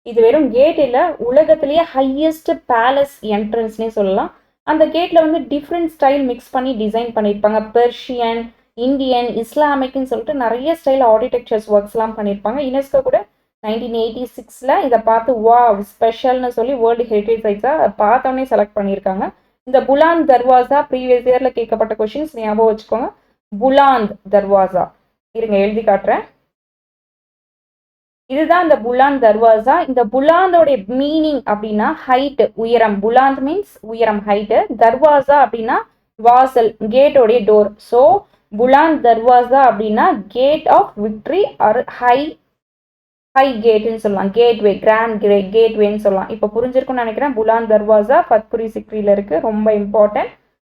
இது வெறும் கேட் இல்லை, உலகத்திலேயே ஹையஸ்ட் பேலஸ் என்ட்ரன்ஸ்னே சொல்லலாம். அந்த கேட்ல வந்து டிஃப்ரெண்ட் ஸ்டைல் மிக்ஸ் பண்ணி டிசைன் பண்ணியிருப்பாங்க. பெர்ஷியன், இந்தியன், இஸ்லாமிக்னு சொல்லிட்டு நிறைய ஸ்டைல் ஆர்கிடெக்சர்ஸ் ஒர்க்ஸ்லாம் பண்ணியிருப்பாங்க. யுனெஸ்கோ கூட 1986ல் இதை பார்த்து வா ஸ்பெஷல்னு சொல்லி வேர்ல்டு ஹெரிட்டேஜ் சைட்ஸாக பார்த்தோன்னே செலக்ட் பண்ணியிருக்காங்க. இந்த புலாந்த் தர்வாசா ப்ரீவியஸ் இயர்ல கேட்கப்பட்ட கொஸ்டின்ஸ் ஞாபகம் வச்சுக்கோங்க. புலாந்த் தர்வாசா இருங்க எழுதி காட்டுறேன். இதுதான் இந்த புலாந்த் தர்வாசா. இந்த புலாந்தோடைய மீனிங் அப்படின்னா ஹைட், உயரம். புலாந்த் மீன்ஸ் உயரம், ஹைட். தர்வாசா அப்படின்னா வாசல், கேட்டோடைய டோர். ஸோ புலாந்த் தர்வாசா அப்படின்னா gate of victory or high கேட்னு சொல்லலாம். கேட்வே, கிராண்ட் கேட்வேன்னு சொல்லலாம். இப்போ புரிஞ்சிருக்கும்னு நினைக்கிறேன். புலாந்த் தர்வாசா ஃபத்புரி சிக்ரியில் இருக்கு. ரொம்ப இம்பார்ட்டன்ட்,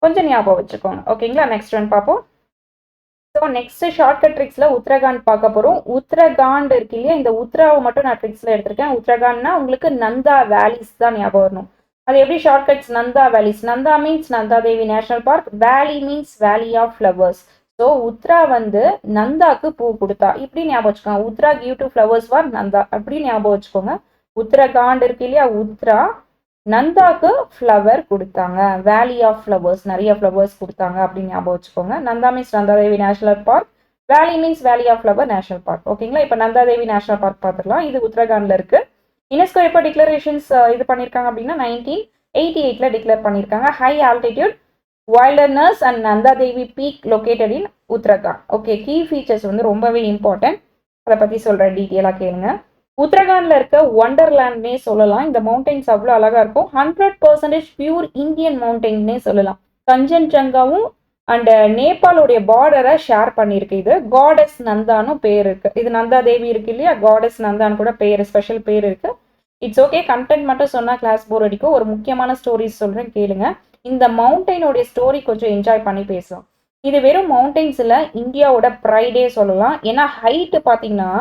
கொஞ்சம் ஞாபகம் வச்சுக்கோங்க. ஓகேங்களா? நெக்ஸ்ட் ஒன் பார்ப்போம். ஸோ நெக்ஸ்ட் ஷார்ட்கட் ட்ரிக்ஸ்ல உத்தரகாண்ட் பார்க்க போறோம். உத்தரகாண்ட் இருக்கு இல்லையா, இந்த உத்தராவை மட்டும் நான் ட்ரிக்ஸ்ல எடுத்திருக்கேன். உத்தரகாண்ட்னா உங்களுக்கு நந்தா வேலிஸ் தான் ஞாபகம் வரணும். அது எப்படி shortcuts? Nanda valleys. Nanda means Nanda Devi national park. Valley means valley of flowers. So Utra வந்து நந்தாக்கு பூ கொடுத்தா, இப்படி ஞாபகம் வச்சுக்கோங்க. Utra give to flowers for Nanda, அப்படி ஞாபகம் வச்சுக்கோங்க. உத்தரகாண்ட் இருக்கு இல்லையா, உத்ரா நந்தாக்கு ஃப்ளவர் கொடுத்தாங்க. வேலி ஆஃப் ஃப்ளவர்ஸ், நிறைய ஃப்ளவர்ஸ் கொடுத்தாங்க அப்படின்னு ஞாபகம் வச்சுக்கோங்க. Nanda means Nandadevi national park. Valley means valley of flower national park. ஓகேங்களா? இப்போ நந்தாதேவி நேஷனல் பார்க் பார்த்துக்கலாம். இது உத்தரகாண்ட்ல இருக்கு. யுனெஸ்கோ எப்போ டிக்ளரேஷன்ஸ் இது பண்ணியிருக்காங்க அப்படின்னா 1988ல் டிக்ளேர் பண்ணியிருக்காங்க. High altitude wilderness and Nanda Devi peak located in Uttarakhand. Okay, key features வந்து ரொம்பவே இம்பார்ட்டன்ட். அதை பற்றி சொல்கிறேன், டீட்டெயிலாக கேளுங்க. உத்தரகாண்ட்ல இருக்க ஒண்டர்லேண்ட்னே சொல்லலாம். இந்த மவுண்டைன்ஸ் அவ்வளோ அழகா இருக்கும். 100% பியூர் இந்தியன் மவுண்டைன்னே சொல்லலாம். கஞ்சன்ஜங்காவும் அண்ட் நேபாளுடைய பார்டரை ஷேர் பண்ணியிருக்கு. இது காடஸ் நந்தான்னு பேர் இருக்கு. இது நந்தா தேவி இருக்கு இல்லையா, காடஸ் நந்தான்னு கூட பேர், ஸ்பெஷல் பேர் இருக்கு. இட்ஸ் ஓகே, கண்டென்ட் மட்டும் சொன்னா கிளாஸ் போர் அடிக்கும். ஒரு முக்கியமான ஸ்டோரிஸ் சொல்றேன் கேளுங்க. இந்த மவுண்டைனோடைய ஸ்டோரி கொஞ்சம் என்ஜாய் பண்ணி பேசலாம். இது வெறும் மவுண்டைன்ஸ் இல்லை, இந்தியாவோட ப்ரைடே சொல்லலாம். ஏன்னா ஹைட்டு பார்த்தீங்கன்னா,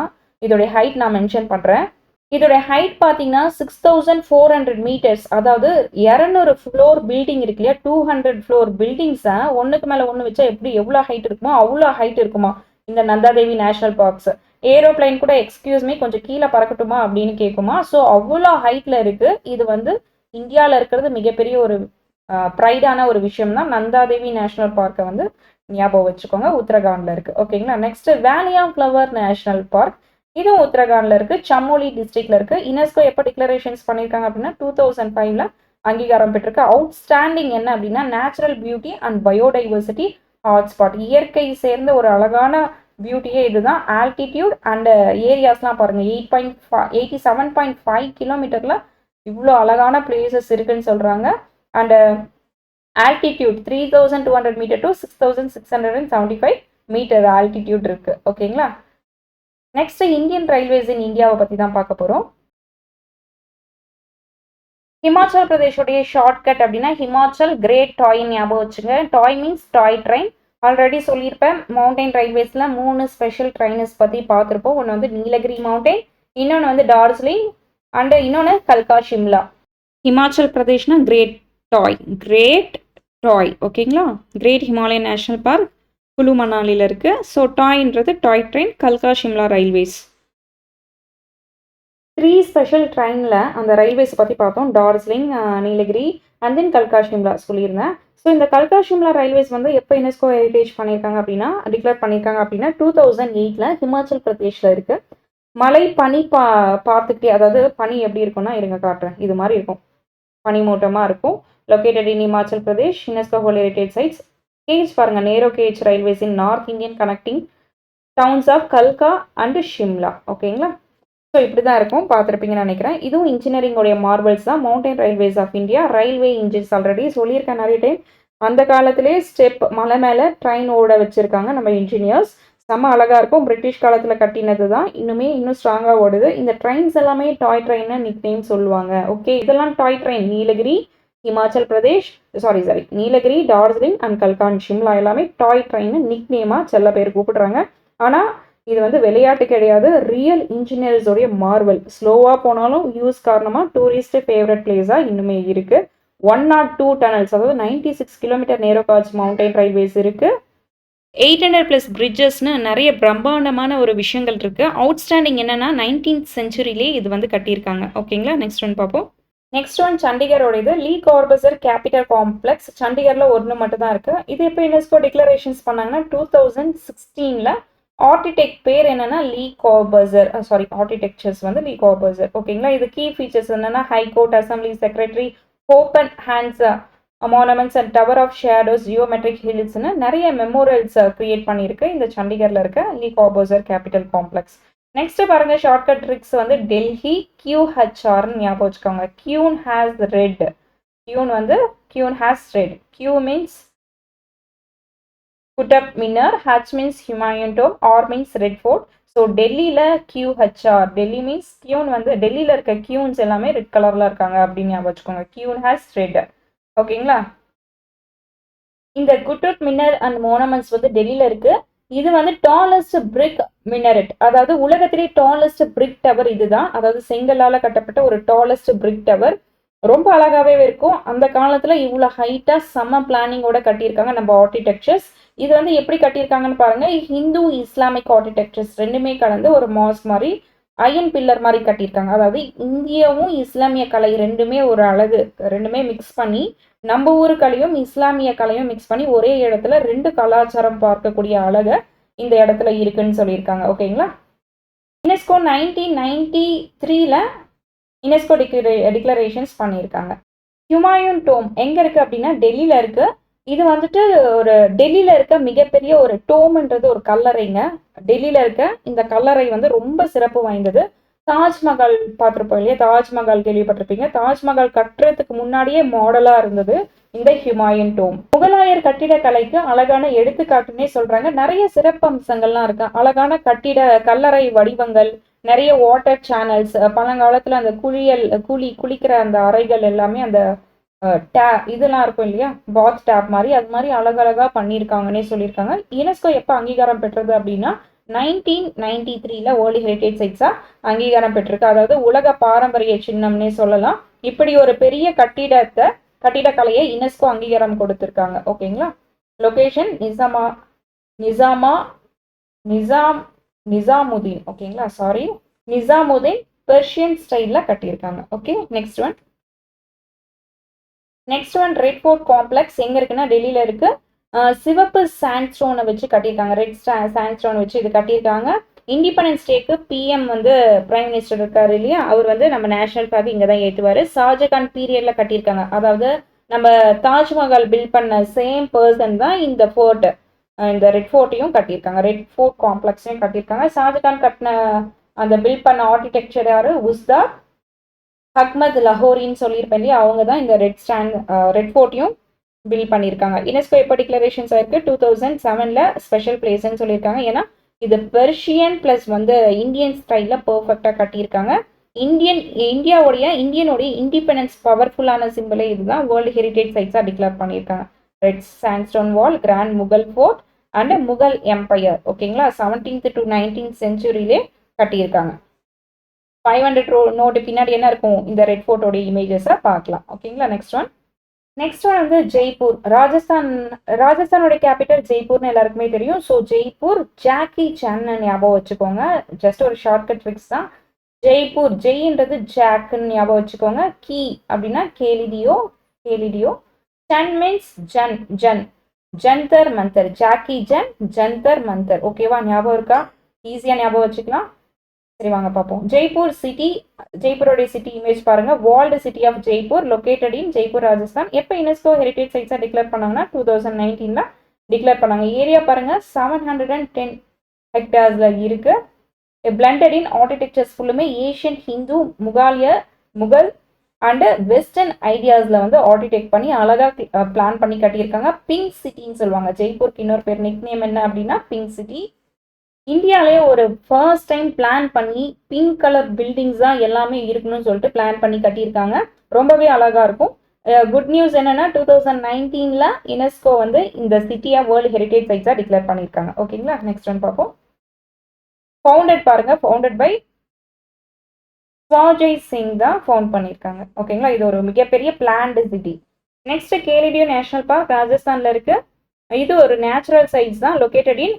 இதோடைய ஹைட் நான் மென்ஷன் பண்ணுறேன். இதோடைய ஹைட் பார்த்தீங்கன்னா 6400 மீட்டர்ஸ். அதாவது 200 ஃப்ளோர் பில்டிங் இருக்கு இல்லையா, 200 ஃப்ளோர் பில்டிங்ஸை ஒன்றுக்கு மேலே ஒன்று வச்சா எப்படி எவ்வளோ ஹைட் இருக்குமோ அவ்வளோ ஹைட் இருக்குமா இந்த நந்தாதேவி நேஷனல் பார்க்ஸ். ஏரோப்ளைன் கூட எக்ஸ்கியூஸ் மீ கொஞ்சம் கீழே பறக்கட்டுமா அப்படின்னு கேட்குமா. ஸோ அவ்வளோ ஹைட்டில் இருக்குது. இது வந்து இந்தியாவில் இருக்கிறது மிகப்பெரிய ஒரு ப்ரைடான ஒரு விஷயம் தான். நந்தாதேவி நேஷனல் பார்க்கை வந்து ஞாபகம் வச்சுக்கோங்க. உத்தரகாண்ட்ல இருக்கு. ஓகேங்களா? நெக்ஸ்ட் வேலி ஆஃப் ஃப்ளவர் நேஷனல் பார்க். இதுவும் உத்தரகாண்ட்ல இருக்கு, சமோலி டிஸ்ட்ரிக்ட்ல இருக்கு. யுனெஸ்கோ எப்போ டிக்ளரேஷன்ஸ் பண்ணியிருக்காங்க அப்படின்னா 2005ல் அங்கீகாரம் பெற்றிருக்கு. அவுட்ஸ்டாண்டிங் என்ன அப்படின்னா natural beauty and biodiversity, hotspot. இயற்கை சேர்ந்த ஒரு அழகான பியூட்டியே இதுதான். ஆல்டிடியூட் அண்ட் ஏரியாஸ்லாம் பாருங்கள், 87.5 கிலோமீட்டரில் இவ்வளோ அழகான பிளேசஸ் இருக்குன்னு சொல்கிறாங்க. And altitude 3200 metre to 6675 metre altitude இருக்குது. ஓகேங்களா. நெக்ஸ்ட் இந்தியன் ரயில்வேஸ் இன் இந்தியாவை பற்றி தான் பார்க்க போகிறோம். ஹிமாச்சல் பிரதேஷோடைய ஷார்ட்கட் அப்படின்னா ஹிமாச்சல் கிரேட் டாய் ஞாபகம் வச்சுங்க. டாய் மீன்ஸ் டாய் ட்ரெயின். ஆல்ரெடி சொல்லியிருப்பேன், மவுண்டைன் ரயில்வேஸில் 3 ஸ்பெஷல் ட்ரெயின்ஸ் பற்றி பார்த்துருப்போம். ஒன்று வந்து நீலகிரி மவுண்டைன், இன்னொன்று வந்து டார்ஜிலிங், அண்டு இன்னொன்று கல்கா ஷிம்லா. ஹிமாச்சல் பிரதேஷ்னா கிரேட் டாய். ஓகேங்களா. Great Himalayan national park Kullu மணாலியில் இருக்குது. ஸோ டாய்ன்றது டாய் ட்ரெயின், கல்கா ஷிம்லா ரயில்வேஸ். 3 ஸ்பெஷல் ட்ரெயினில் அந்த ரயில்வேஸ் பற்றி பார்த்தோம். டார்ஜிலிங், நீலகிரி அண்ட் தென் கல்கா ஷிம்லா சொல்லியிருந்தேன். ஸோ இந்த கல்கா ஷிம்லா ரயில்வேஸ் வந்து எப்போ யுனெஸ்கோ ஹெரிட்டேஜ் பண்ணியிருக்காங்க அப்படின்னா டிக்ளேர் பண்ணியிருக்காங்க அப்படின்னா 2008 ஹிமாச்சல் பிரதேஷில் இருக்குது. மலை பனி பார்த்துக்கிட்டே, அதாவது பனி எப்படி இருக்கும்னா இருங்க காட்டுறேன், இது மாதிரி இருக்கும், பனிமூட்டமாக இருக்கும். Located in Himachal Pradesh, UNESCO world heritage sites. Gauge பாருங்கள், narrow gauge railways in north Indian connecting towns of கல்கா அண்ட் ஷிம்லா. ஓகேங்களா. ஸோ இப்படி தான் இருக்கும், பார்த்துருப்பீங்கன்னு நினைக்கிறேன். இதுவும் இன்ஜினியரிங்கோடைய மார்பல்ஸ் தான். Mountain railways of India. Railway engines already சொல்லியிருக்கேன் நிறைய டைம். அந்த காலத்திலே ஸ்டெப் மலை மேலே ட்ரெயின் ஓட வச்சுருக்காங்க நம்ம இன்ஜினியர்ஸ். செம்ம அழகாக இருக்கும். பிரிட்டிஷ் காலத்தில் கட்டினது தான், இன்னும் ஸ்ட்ராங்காக ஓடுது. இந்த ட்ரெயின்ஸ் எல்லாமே டாய் ட்ரெயின்னு நிக் நேம் சொல்லுவாங்க. ஓகே, இதெல்லாம் toy train. Nilgiri, Himachal Pradesh, Nilgiri, Darjeeling and கல்கான் ஷிம்லா எல்லாமே டாய் ட்ரெயின்னு நிக் நேமாக சில பேர் கூப்பிடுறாங்க. ஆனால் இது வந்து விளையாட்டு கிடையாது, ரியல் இன்ஜினியர்ஸோடைய மார்வல். ஸ்லோவாக போனாலும் யூஸ் காரணமாக டூரிஸ்ட் ஃபேவரட் பிளேஸாக இன்னுமே இருக்குது. 102 டனல்ஸ், அதாவது 96 கிலோமீட்டர் நேரோ காஜ் மவுண்டைன் ரயில்வேஸ் இருக்குது. 800+ பிரிட்ஜஸ்னு நிறைய பிரம்மாண்டமான ஒரு விஷயங்கள் இருக்குது. அவுட்ஸ்டாண்டிங் என்னென்னா 19th செஞ்சுரியிலே இது வந்து கட்டியிருக்காங்க. ஓகேங்களா. நெக்ஸ்ட் ஒன் பார்ப்போம். நெக்ஸ்ட் ஒன் சண்டிகரோட லீ கார்பஸர் கேபிட்டல் காம்ப்ளெக்ஸ். சண்டிகரில் ஒன்று மட்டும் தான் இருக்குது. இது எப்போ யுனெஸ்கோ டிக்ளரேஷன்ஸ் பண்ணாங்கன்னா 2016. ஆர்கிடெக்ட் பேர் என்னன்னா லீ கார்பஸர், ஆர்கிடெக்சர்ஸ் வந்து லீ கார்பஸர். ஓகேங்களா. இது கீ ஃபீச்சர்ஸ் என்னன்னா high court, assembly secretary, open hands monuments and tower of shadows, geometric ஹில்ஸ்னு நிறைய மெமோரியல்ஸ் கிரியேட் பண்ணியிருக்கு இந்த சண்டிகரில் இருக்க Le Corbusier capital complex. Next பாருங்க, ஷார்ட்கட் ட்ரிக்ஸ் வந்து டெல்லி QHRன்னு ஞாபகம் வச்சுக்கோங்க. Queen has red. Queen has red. Q means Qutub Minar, H means Humayun Tomb, R means Red Fort. So டெல்லியில் QHR, டெல்லி மீன்ஸ் கியூன் வந்து டெல்லியில் இருக்க கியூன்ஸ் எல்லாமே ரெட் கலரில் இருக்காங்க அப்படின்னு ஞாபகம் வச்சுக்கோங்க. Queen has red. ஓகேங்களா. இந்த குட்டுப் மினர் அண்ட் மோனமெண்ட்ஸ் வந்து டெல்லியில் இருக்கு. இது வந்து டாலஸ்ட் பிரிக் மினரெட், அதாவது உலகத்திலே டாலஸ்ட் பிரிக் டவர் இதுதான். அதாவது செங்கலால் கட்டப்பட்ட ஒரு டாலஸ்ட் பிரிக் டவர். ரொம்ப அழகாகவே இருக்கும். அந்த காலத்தில் இவ்வளோ ஹைட்டாக செம்ம பிளானிங்கோட கட்டியிருக்காங்க நம்ம ஆர்கிடெக்சர்ஸ். இது வந்து எப்படி கட்டியிருக்காங்கன்னு பாருங்க, ஹிந்து இஸ்லாமிக் ஆர்கிடெக்சர்ஸ் ரெண்டுமே கலந்து ஒரு மாஸ்க் மாதிரி அயன் பில்லர் மாதிரி கட்டியிருக்காங்க. அதாவது இந்தியாவும் இஸ்லாமிய கலை ரெண்டுமே ஒரு அழகு, ரெண்டுமே மிக்ஸ் பண்ணி நம்ம ஊர் கலையும் இஸ்லாமிய கலையும் மிக்ஸ் பண்ணி ஒரே இடத்துல 2 கலாச்சாரம் பார்க்கக்கூடிய அழகை இந்த இடத்துல இருக்குன்னு சொல்லியிருக்காங்க. ஓகேங்களா. யுனெஸ்கோ 1993 யுனெஸ்கோ டிக்ளரேஷன்ஸ் பண்ணியிருக்காங்க. ஹுமாயூன் டோம் எங்கே இருக்குது அப்படின்னா டெல்லியில் இருக்குது. இது வந்துட்டு ஒரு டெல்லியில் இருக்க மிகப்பெரிய ஒரு டோம்ன்றது ஒரு கல்லறைங்க. டெல்லியில் இருக்க இந்த கல்லறை வந்து ரொம்ப சிறப்பு வாய்ந்தது. தாஜ்மஹால் பார்த்துருப்போம் இல்லையா, தாஜ்மஹால் கேள்விப்பட்டிருப்பீங்க. தாஜ்மஹால் கட்டுறதுக்கு முன்னாடியே மாடலாக இருந்தது இந்த ஹுமாயூன் டோம். முகலாயர் கட்டிடக்கலைக்கு அழகான எடுத்துக்காட்டுன்னே சொல்கிறாங்க. நிறைய சிறப்பு அம்சங்கள்லாம் இருக்கு. அழகான கல்லறை வடிவங்கள், நிறைய வாட்டர் சேனல்ஸ், பழங்காலத்தில் அந்த குளிக்கிற அந்த அறைகள் எல்லாமே அந்த இதெல்லாம் இருக்கும் இல்லையா, பாத் டேப் மாதிரி, அது மாதிரி அழகழகா பண்ணியிருக்காங்கன்னே சொல்லியிருக்காங்க. யுனெஸ்கோ எப்போ அங்கீகாரம் பெற்றது அப்படின்னா 1993 வேர்ல்டு ஹெரிட்டேஜ் சைட்ஸா அங்கீகாரம் பெற்றிருக்கு. அதாவது உலக பாரம்பரிய சின்னம்னே சொல்லலாம். இப்படி ஒரு பெரிய கட்டிடக்கலையை யுனெஸ்கோ அங்கீகாரம் கொடுத்துருக்காங்க. ஓகேங்களா. லொகேஷன் நிசாமுதீன். ஓகேங்களா, நிசாமுதீன் பெர்ஷியன் ஸ்டைலில் கட்டியிருக்காங்க. Okay. Next one red fort complex எங்கே இருக்குன்னா டெல்லியில் இருக்குது. சிவப்பு சாண்ட்ஸ்டோனை வச்சு கட்டியிருக்காங்க. ரெட் சாண்ட்ஸ்டோன் வச்சு இது கட்டியிருக்காங்க. இண்டிபெண்டன்ஸ் டேக்கு பிஎம் வந்து பிரைம் மினிஸ்டர் இருக்காரு இல்லையா, அவர் வந்து நம்ம நேஷனல் ஃபிளாக் இங்கே தான் ஏற்றுவார். ஷாஜகான் பீரியடில் கட்டியிருக்காங்க. அதாவது நம்ம தாஜ்மஹால் பில்ட் பண்ண சேம் பர்சன் தான் இந்த ஃபோர்ட் இந்த ரெட் ஃபோர்ட்டையும் கட்டியிருக்காங்க. ரெட் ஃபோர்ட் காம்ப்ளெக்ஸையும் கட்டியிருக்காங்க. ஷாஜகான் கட்டின அந்த பில்ட் பண்ண ஆர்கிடெக்சர் யாரு? உஸ்தார் அஹ்மத் லஹோரின்னு சொல்லியிருப்பேன் இல்லையா, அவங்க தான் இந்த ரெட் ஃபோர்ட்டையும் பில்ட் பண்ணியிருக்காங்க. யுனெஸ்கோ எப்போ டிக்ளரேஷன்ஸ் ஆயிருக்கு? 2007 ஸ்பெஷல் பிளேஸ்ன்னு சொல்லியிருக்காங்க. ஏன்னா இது பெர்ஷியன் ப்ளஸ் வந்து இந்தியன் ஸ்டைலில் பர்ஃபெக்டாக கட்டியிருக்காங்க. இந்தியாவுடைய இண்டிபெண்டன்ஸ் பவர்ஃபுல்லான சிம்பிளே இதுதான். வேர்ல்டு ஹெரிட்டேஜ் சைட்ஸாக டிக்ளேர் பண்ணியிருக்காங்க. Red sandstone wall, grand Mughal fort and Mughal empire. ஓகேங்களா, 17th to 19th சென்ச்சுரியிலே கட்டியிருக்காங்க. 500 நோட்டு பின்னாடி என்ன இருக்கும்? இந்த ரெட் ஃபோர்ட்டோட இமேஜஸை பார்க்கலாம். ஓகேங்களா, நெக்ஸ்ட் ஒன் வந்து ஜெய்ப்பூர். ராஜஸ்தானோட கேபிட்டல் ஜெய்ப்பூர்னு எல்லாருக்குமே தெரியும். ஸோ ஜெய்ப்பூர் ஜாக்கி சான்னு ஞாபகம் வச்சுக்கோங்க. ஜஸ்ட் ஒரு ஷார்ட்கட் ட்ரிக்ஸ் தான். ஜெய்ப்பூர், ஜெய்ன்றது ஜாக்குன்னு ஞாபகம் வச்சுக்கோங்க. கீ அப்படின்னா கேலிடியோ. சன் மீன்ஸ் ஜன். ஜந்தர் மந்தர், ஜாக்கி ஜந்தர் மந்தர். ஓகேவா, ஞாபகம் இருக்கா? ஈஸியாக ஞாபகம் வச்சுக்கலாம். சரி வாங்க பார்ப்போம். ஜெய்ப்பூர் சிட்டி, ஜெய்ப்பூரோட சிட்டி இமேஜ் பாருங்க. Walled city of Jaipur located in Jaipur, Rajasthan. எப்போ யுனெஸ்கோ ஹெரிட்டேஜ் சைட்ஸாக டிக்ளேர் பண்ணாங்கன்னா 2019 டிக்ளேர் பண்ணாங்க. ஏரியா பாருங்க 710 ஹெக்டார்ஸ்ல இருக்கு. பிளண்டட் இன் ஆர்கிடெக்சர்ஸ் ஃபுல்லுமே Asian, Hindu, Mughal and western ஐடியாஸ்ல வந்து ஆர்கிடெக்ட் பண்ணி அழகாக பிளான் பண்ணி கட்டியிருக்காங்க. பிங்க் சிட்டின்னு சொல்லுவாங்க. ஜெய்ப்பூருக்கு இன்னொரு பேர், நிக் நேம் என்ன அப்படின்னா பிங்க் சிட்டி. இந்தியாவிலே ஒரு ஃபர்ஸ்ட் டைம் பிளான் பண்ணி பிங்க் கலர் பில்டிங்ஸ் தான் எல்லாமே இருக்கணும்னு சொல்லிட்டு பிளான் பண்ணி கட்டியிருக்காங்க. ரொம்பவே அழகா இருக்கும். குட் நியூஸ் என்னன்னா 2019 யுனெஸ்கோ வந்து இந்த சிட்டியா வேர்ல்டு ஹெரிட்டேஜ் சைட்ஸா டிக்ளேர் பண்ணியிருக்காங்க. ஓகேங்களா, நெக்ஸ்ட் ஒன் பார்ப்போம். ஃபவுண்டட் பாருங்க, ஃபவுண்டட் பை ஸ்வாஜய் சிங் தான் ஃபவுண்ட் பண்ணியிருக்காங்க. ஓகேங்களா, இது ஒரு மிகப்பெரிய planned city. Next Keoladeo national park ராஜஸ்தான்ல இருக்கு. இது ஒரு நேச்சுரல் சைட்ஸ் தான், லொக்கேட்டட் இன்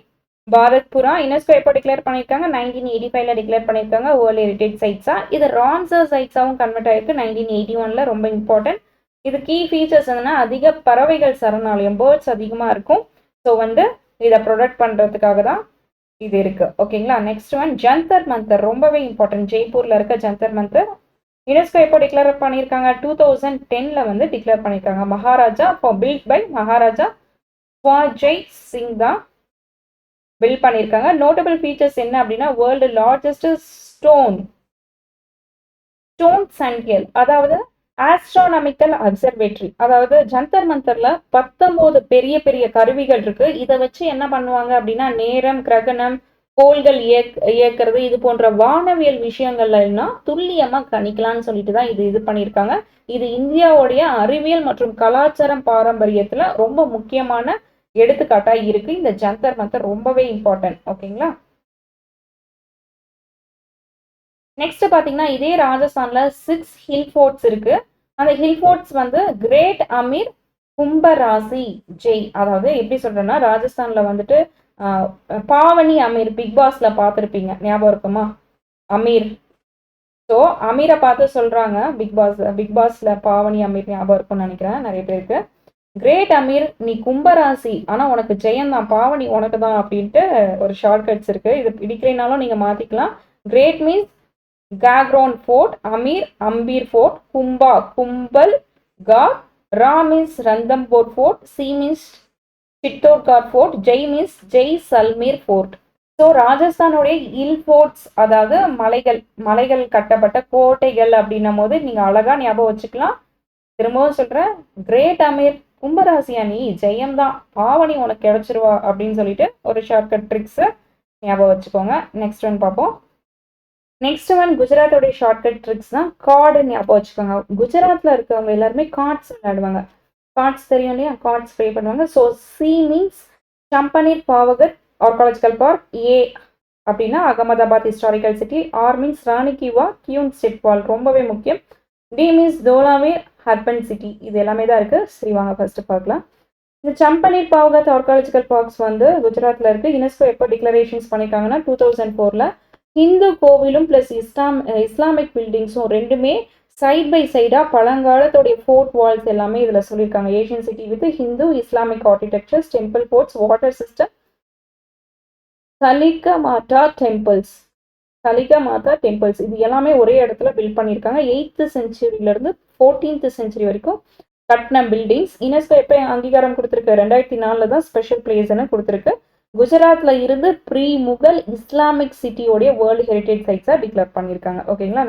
பாரத்புரா. யுனெஸ்கோ எப்போ டிக்ளேர் பண்ணியிருக்காங்க? 1985 டிக்ளேர் பண்ணியிருக்காங்க வேர்ல்டு ஹெரிட்டேஜ் சைட்ஸா. இது ராம்சர் சைட்ஸாகவும் கன்வெர்ட் ஆயிருக்கு 1981. ரொம்ப இம்பார்ட்டன்ட். இது கீ ஃபீச்சர்ஸ் என்னன்னா அதிக பறவைகள் சரணாலயம், பேர்ட்ஸ் அதிகமாக இருக்கும். ஸோ வந்து இதை ப்ரொடக்ட் பண்ணுறதுக்காக தான் இது இருக்கு. ஓகேங்களா, நெக்ஸ்ட் ஒன் ஜந்தர் மந்தர். ரொம்பவே இம்பார்ட்டன்ட். ஜெய்ப்பூர்ல இருக்க ஜந்தர் மந்தர் யுனெஸ்கோ எப்போ டிக்ளேர் பண்ணியிருக்காங்க? 2010 வந்து டிக்ளேர் பண்ணியிருக்காங்க. மகாராஜா பில்ட் பை மகாராஜா ஸ்வாஜய் சிங் தான் பில்ட் பண்ணியிருக்காங்க. நோட்டபிள் ஃபீச்சர்ஸ் என்ன அப்படின்னா வேர்ல்டு லார்ஜஸ்ட் ஸ்டோன் சன்டியல், அதாவது ஆஸ்ட்ரோனாமிக்கல் அப்சர்வேட்டரி. அதாவது ஜந்தர் மந்தர்ல 19 பெரிய பெரிய கருவிகள் இருக்கு. இதை வச்சு என்ன பண்ணுவாங்க அப்படின்னா நேரம், கிரகணம், கோள்கள் இயக்கிறது, இது போன்ற வானவியல் விஷயங்கள்ல எல்லாம் துல்லியமா கணிக்கலாம்னு சொல்லிட்டு தான் இது பண்ணியிருக்காங்க. இது இந்தியாவுடைய அறிவியல் மற்றும் கலாச்சாரம் பாரம்பரியத்துல ரொம்ப முக்கியமான எடுத்துக்காட்டா இருக்கு. இந்த ஜந்தர் மந்தர் ரொம்பவே இம்பார்ட்டன்ட். ஓகேங்களா, நெக்ஸ்ட் பாத்தீங்கன்னா இதே ராஜஸ்தான்ல 6 ஹில் ஃபோர்ட்ஸ் இருக்கு. அந்த ஹில் ஃபோர்ட்ஸ் வந்து கிரேட் அமீர், கும்பராசி ஜெய். அதாவது எப்படி சொல்றேன்னா ராஜஸ்தான்ல வந்துட்டு பாவனி அமீர் பிக் பாஸ்ல பார்த்துருப்பீங்க, ஞாபகம் இருக்குமா? அமீர். ஸோ அமீரை பார்த்து சொல்றாங்க பிக் பாஸ்ல பாவனி அமீர் ஞாபகம் இருக்கும்னு நினைக்கிறேன் நிறைய பேருக்கு. கிரேட் அமீர், நீ கும்பராசி, ஆனா உனக்கு ஜெயம் தான், பாவனி உனக்கு தான் அப்படின்ட்டு ஒரு ஷார்ட்கட்ஸ் இருக்கு. இது பிடிக்கலைனாலும் நீங்க மாத்திக்கலாம். Great means Gagron fort, Amer Amber fort, கும்பா கும்பல் கார், ரா means Ranthambore fort, C means Chittorgarh fort, Jai means Jaisalmer fort. So ராஜஸ்தானுடைய ஹில் ஃபோர்ட்ஸ், அதாவது மலைகள் கட்டப்பட்ட கோட்டைகள் அப்படின்னும் போது நீங்க அழகா ஞாபகம் வச்சுக்கலாம். திரும்பவும் சொல்றேன், கிரேட் அமீர் கும்பராசியா நீ, ஜெயம்தான், பாவனி உனக்கு கிடைச்சிருவா அப்படின்னு சொல்லிட்டு ஒரு ஷார்ட்கட் ட்ரிக்ஸ் ஞாபகம் வச்சுக்கோங்க. நெக்ஸ்ட் ஒன் பார்ப்போம். நெக்ஸ்ட் ஒன் குஜராத்தோடைய ஷார்ட்கட் ட்ரிக்ஸ் தான். கார்டு ஞாபகம் வச்சுக்கோங்க. குஜராத்ல இருக்கவங்க எல்லாருமே கார்ட்ஸ் விளையாடுவாங்க. கார்ட்ஸ் தெரியும் இல்லையா, கார்ட்ஸ் ப்ளே பண்ணுவாங்க. So C means Champaner Pavagadh archaeological park, A அப்படின்னா Ahmedabad historical city, R means Rani ki Vav, queen stepwell ரொம்பவே முக்கியம், D means Dholavira Harappan city. இது எல்லாமே தான் இருக்கு. சரி வாங்க ஃபர்ஸ்ட் பார்க்கலாம். இந்த சம்பனீர் பாவகத் ஆர்காலஜிக்கல் பார்க்ஸ் வந்து குஜராத்ல இருக்கு. யுனெஸ்கோ எப்போ டிக்ளரேஷன்ஸ் பண்ணியிருக்காங்கன்னா 2004. ஹிந்து கோவிலும் பிளஸ் இஸ்லாமிக் பில்டிங்ஸும் ரெண்டுமே சைட் பை சைடா பழங்காலத்துடைய ஃபோர்ட் வால்ஸ் எல்லாமே இதுல சொல்லியிருக்காங்க. Asian city with Hindu Islamic architectures, temple forts, water system, Kalika Mata temples இது எல்லாமே ஒரே இடத்துல பில்ட் பண்ணியிருக்காங்க. 8th செஞ்சுரியில இருந்து 14th செஞ்சுரி வரைக்கும் கட்ன பில்டிங்ஸ். யுனெஸ்கோ எப்போ அங்கீகாரம் கொடுத்துருக்கு? 2004 தான் ஸ்பெஷல் பிளேஸ்ன்னு கொடுத்துருக்கு. குஜராத்ல இருந்து ப்ரீ முகல் இஸ்லாமிக் சிட்டியோடைய வேர்ல்டு ஹெரிட்டேஜ் சைட்ஸா டிக்ளேர் பண்ணியிருக்காங்க. ஓகேங்களா?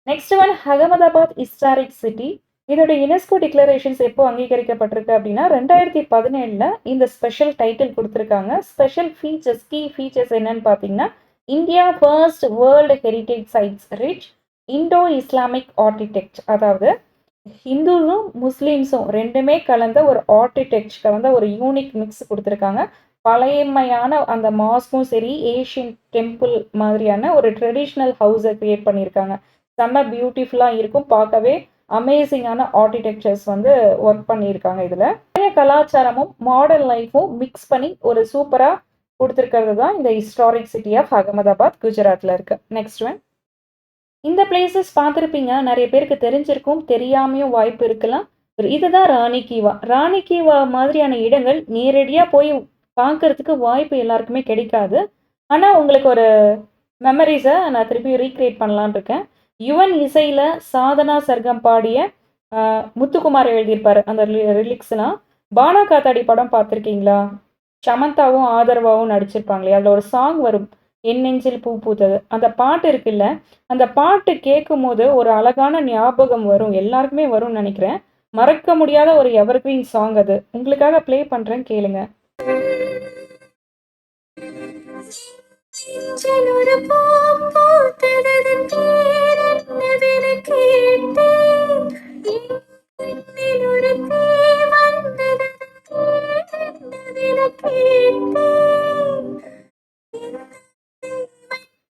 Next one Ahmedabad historic city. இதோட யுனெஸ்கோ டிக்ளரேஷன்ஸ் எப்போ அங்கீகரிக்கப்பட்டிருக்கு அப்படின்னா 2017 இந்த ஸ்பெஷல் டைட்டில் கொடுத்துருக்காங்க. ஸ்பெஷல் ஃபீச்சர்ஸ், கீ ஃபீச்சர்ஸ் என்னன்னு பார்த்தீங்கன்னா, India first world heritage sites rich Indo Islamic architect. அதாவது ஹிந்துவும் முஸ்லீம்ஸும் ரெண்டுமே கலந்த ஒரு ஆர்கிடெக்ட் கலந்த ஒரு யூனிக் மிக்ஸ் கொடுத்துருக்காங்க. பழையமையான அந்த மாஸ்க்கும் சரி, ஏஷியன் டெம்பிள் மாதிரியான ஒரு ட்ரெடிஷ்னல் ஹவுஸை கிரியேட் பண்ணியிருக்காங்க. செம்ம பியூட்டிஃபுல்லாக இருக்கும், பார்க்கவே அமேசிங்கான ஆர்கிடெக்சர்ஸ் வந்து ஒர்க் பண்ணியிருக்காங்க. இதில் பழைய கலாச்சாரமும் மாடர்ன் லைஃப்பும் மிக்ஸ் பண்ணி ஒரு சூப்பராக கொடுத்துருக்கிறது தான் இந்த ஹிஸ்டாரிக் சிட்டி ஆஃப் அகமதாபாத் குஜராத்தில் இருக்கு. நெக்ஸ்ட் ஒன், இந்த பிளேசஸ் பார்த்துருப்பீங்க, நிறைய பேருக்கு தெரிஞ்சிருக்கும், தெரியாமையும் வாய்ப்பு இருக்கலாம். இதுதான் ராணி கீவா. ராணி கீவா மாதிரியான இடங்கள் நேரடியாக போய் பார்க்கறதுக்கு வாய்ப்பு எல்லாருக்குமே கிடைக்காது. ஆனால் உங்களுக்கு ஒரு மெமரிஸை நான் திருப்பி ரீக்ரியேட் பண்ணலான் இருக்கேன். யுவன் இசையில் சாதனா சர்க்கம் பாடிய முத்துக்குமார் எழுதியிருப்பாரு அந்த ரிலிக்ஸ்லாம். பானா காத்தாடி படம் பார்த்துருக்கீங்களா? சமந்தாவும் ஆதரவாவும் நடிச்சிருப்பாங்களே, அதில் ஒரு சாங் வரும், என் நெஞ்சில் பூ பூத்தது. அந்த பாட்டு இருக்குல்ல, அந்த பாட்டு கேட்கும் போது ஒரு அழகான ஞாபகம் வரும், எல்லாருக்குமே வரும்னு நினைக்கிறேன். மறக்க முடியாத ஒரு எவர்கிரீன் சாங் அது. உங்களுக்காக ப்ளே பண்ணுறேன், கேளுங்க.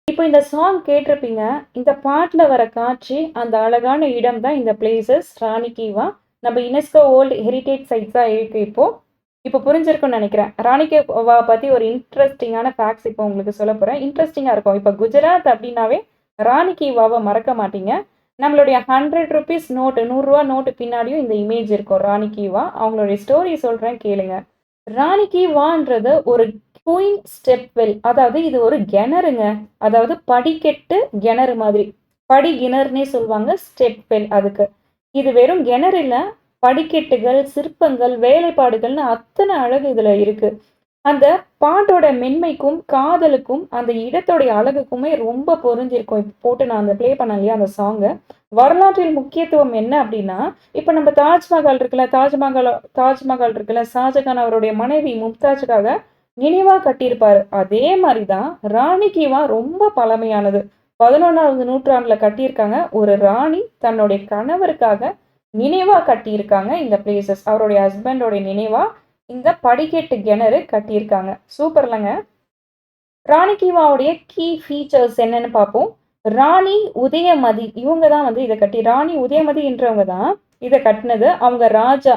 இப்போ இந்த சாங் கேட்டிருப்பீங்க. இந்த பாட்டில் வர காட்சி, அந்த அழகான இடம் தான் இந்த பிளேசஸ் ராணி கீவா. நம்ம யுனெஸ்கோ வேர்ல்டு ஹெரிட்டேஜ் சைட்ஸாக இருக்கு. இப்போ புரிஞ்சிருக்கும்னு நினைக்கிறேன். ராணி கீவா பற்றி ஒரு இன்ட்ரெஸ்டிங்கான ஃபேக்ட்ஸ் இப்போ உங்களுக்கு சொல்ல போகிறேன். இன்ட்ரெஸ்டிங்காக இருக்கும். இப்போ குஜராத் அப்படின்னாவே ராணி கீவாவை மறக்க மாட்டீங்க. நம்மளுடைய 100 rupees நோட்டு, 100 ரூபா நோட்டு பின்னாடியும் இந்த இமேஜ் இருக்கும், ராணி கீவா. அவங்களுடைய ஸ்டோரி சொல்கிறேன், கேளுங்க. ராணி கீவான்றது ஒரு குயின் ஸ்டெப் வெல், அதாவது இது ஒரு கிணறுங்க. அதாவது படிக்கட்டு கிணறு மாதிரி, படி கிணறுனே சொல்லுவாங்க, ஸ்டெப் வெல் அதுக்கு. இது வெறும் கிணறு இல்லை, படிக்கட்டுகள், சிற்பங்கள், வேலைப்பாடுகள்னு அத்தனை அழகு இதில் இருக்கு. அந்த பாட்டோட மென்மைக்கும் காதலுக்கும் அந்த இடத்தோடைய அழகுக்குமே ரொம்ப பொருந்திருக்கும். இப்போ போட்டு நான் அந்த ப்ளே பண்ண இல்லையா அந்த சாங்கை. வரலாற்றில் முக்கியத்துவம் என்ன அப்படின்னா, இப்போ நம்ம தாஜ்மஹால் இருக்குல்ல, ஷாஜகான் அவருடைய மனைவி மும்தாஜுக்காக நினைவா கட்டியிருப்பாரு. அதே மாதிரிதான் ராணி கீவா ரொம்ப பழமையானது. 11ஆவது நூற்றாண்டுல கட்டியிருக்காங்க. ஒரு ராணி தன்னுடைய கணவருக்காக நினைவா கட்டியிருக்காங்க இந்த பிளேசஸ். அவருடைய ஹஸ்பண்டோடைய நினைவா இந்த படிக்கட்டு கிணறு கட்டியிருக்காங்க. சூப்பர்லங்க. ராணி கீவாவுடைய கீ ஃபீச்சர்ஸ் என்னன்னு பார்ப்போம். ராணி உதயமதி, இவங்க தான் வந்து இதை கட்டி, ராணி உதயமதி என்றவங்க தான் இதை கட்டினது. அவங்க ராஜா